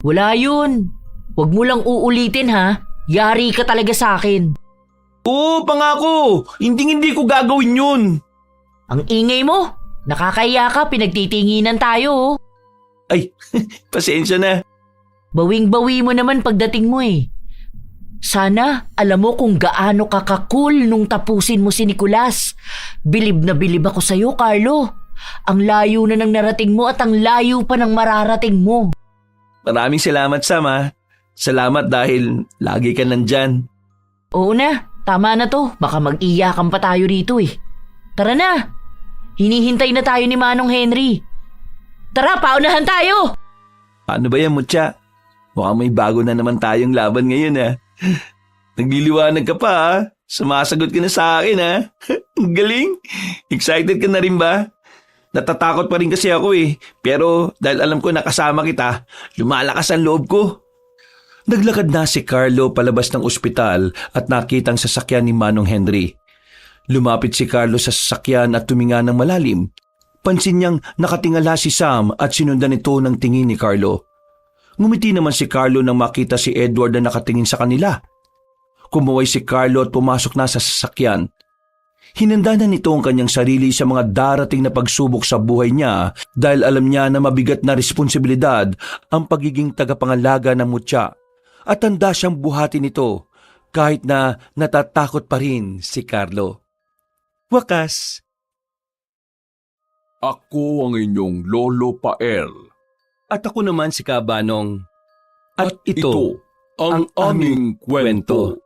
[SPEAKER 3] Wala yun. Huwag mo lang uulitin ha. Yari ka talaga sa akin.
[SPEAKER 4] Oo, pangako. Hindi ko gagawin yun.
[SPEAKER 3] Ang ingay mo. Nakakaya ka, pinagtitinginan tayo oh.
[SPEAKER 4] Ay, pasensya na.
[SPEAKER 3] Bawing-bawi mo naman pagdating mo eh. Sana alam mo kung gaano ka kakul nung tapusin mo si Nicolas. Bilib na bilib ako sa'yo, Carlo. Ang layo na ng narating mo at ang layo pa ng mararating mo.
[SPEAKER 4] Maraming salamat Sam ah. Salamat dahil lagi ka nandyan.
[SPEAKER 3] Oo na, tama na to. Baka mag-iyakan pa tayo rito eh. Tara na. Hinihintay na tayo ni Manong Henry. Tara, paunahan tayo!
[SPEAKER 4] Paano ba yan, Mutya? Mukhang may bago na naman tayong laban ngayon ah. Nagliliwanag ka pa ah. Sumasagot ka na sa akin ah. Ang galing. Excited ka na rin ba? Natatakot pa rin kasi ako eh. Pero dahil alam ko nakasama kita, lumalakas ang loob ko.
[SPEAKER 2] Naglakad na si Carlo palabas ng ospital at nakitang sasakyan ni Manong Henry. Lumapit si Carlo sa sasakyan at tuminga ng malalim. Pansin niyang nakatingala si Sam at sinundan ito ng tingin ni Carlo. Ngumiti naman si Carlo nang makita si Edward na nakatingin sa kanila. Kumuway si Carlo at pumasok na sa sasakyan. Hinanda na nito ang kanyang sarili sa mga darating na pagsubok sa buhay niya dahil alam niya na mabigat na responsibilidad ang pagiging tagapangalaga ng Mutya at handa siyang buhatin ito kahit na natatakot pa rin si Carlo. Wakas.
[SPEAKER 1] Ako ang inyong Lolo Pael.
[SPEAKER 2] At ako naman si Kabanong.
[SPEAKER 1] At ito ang aming kwento.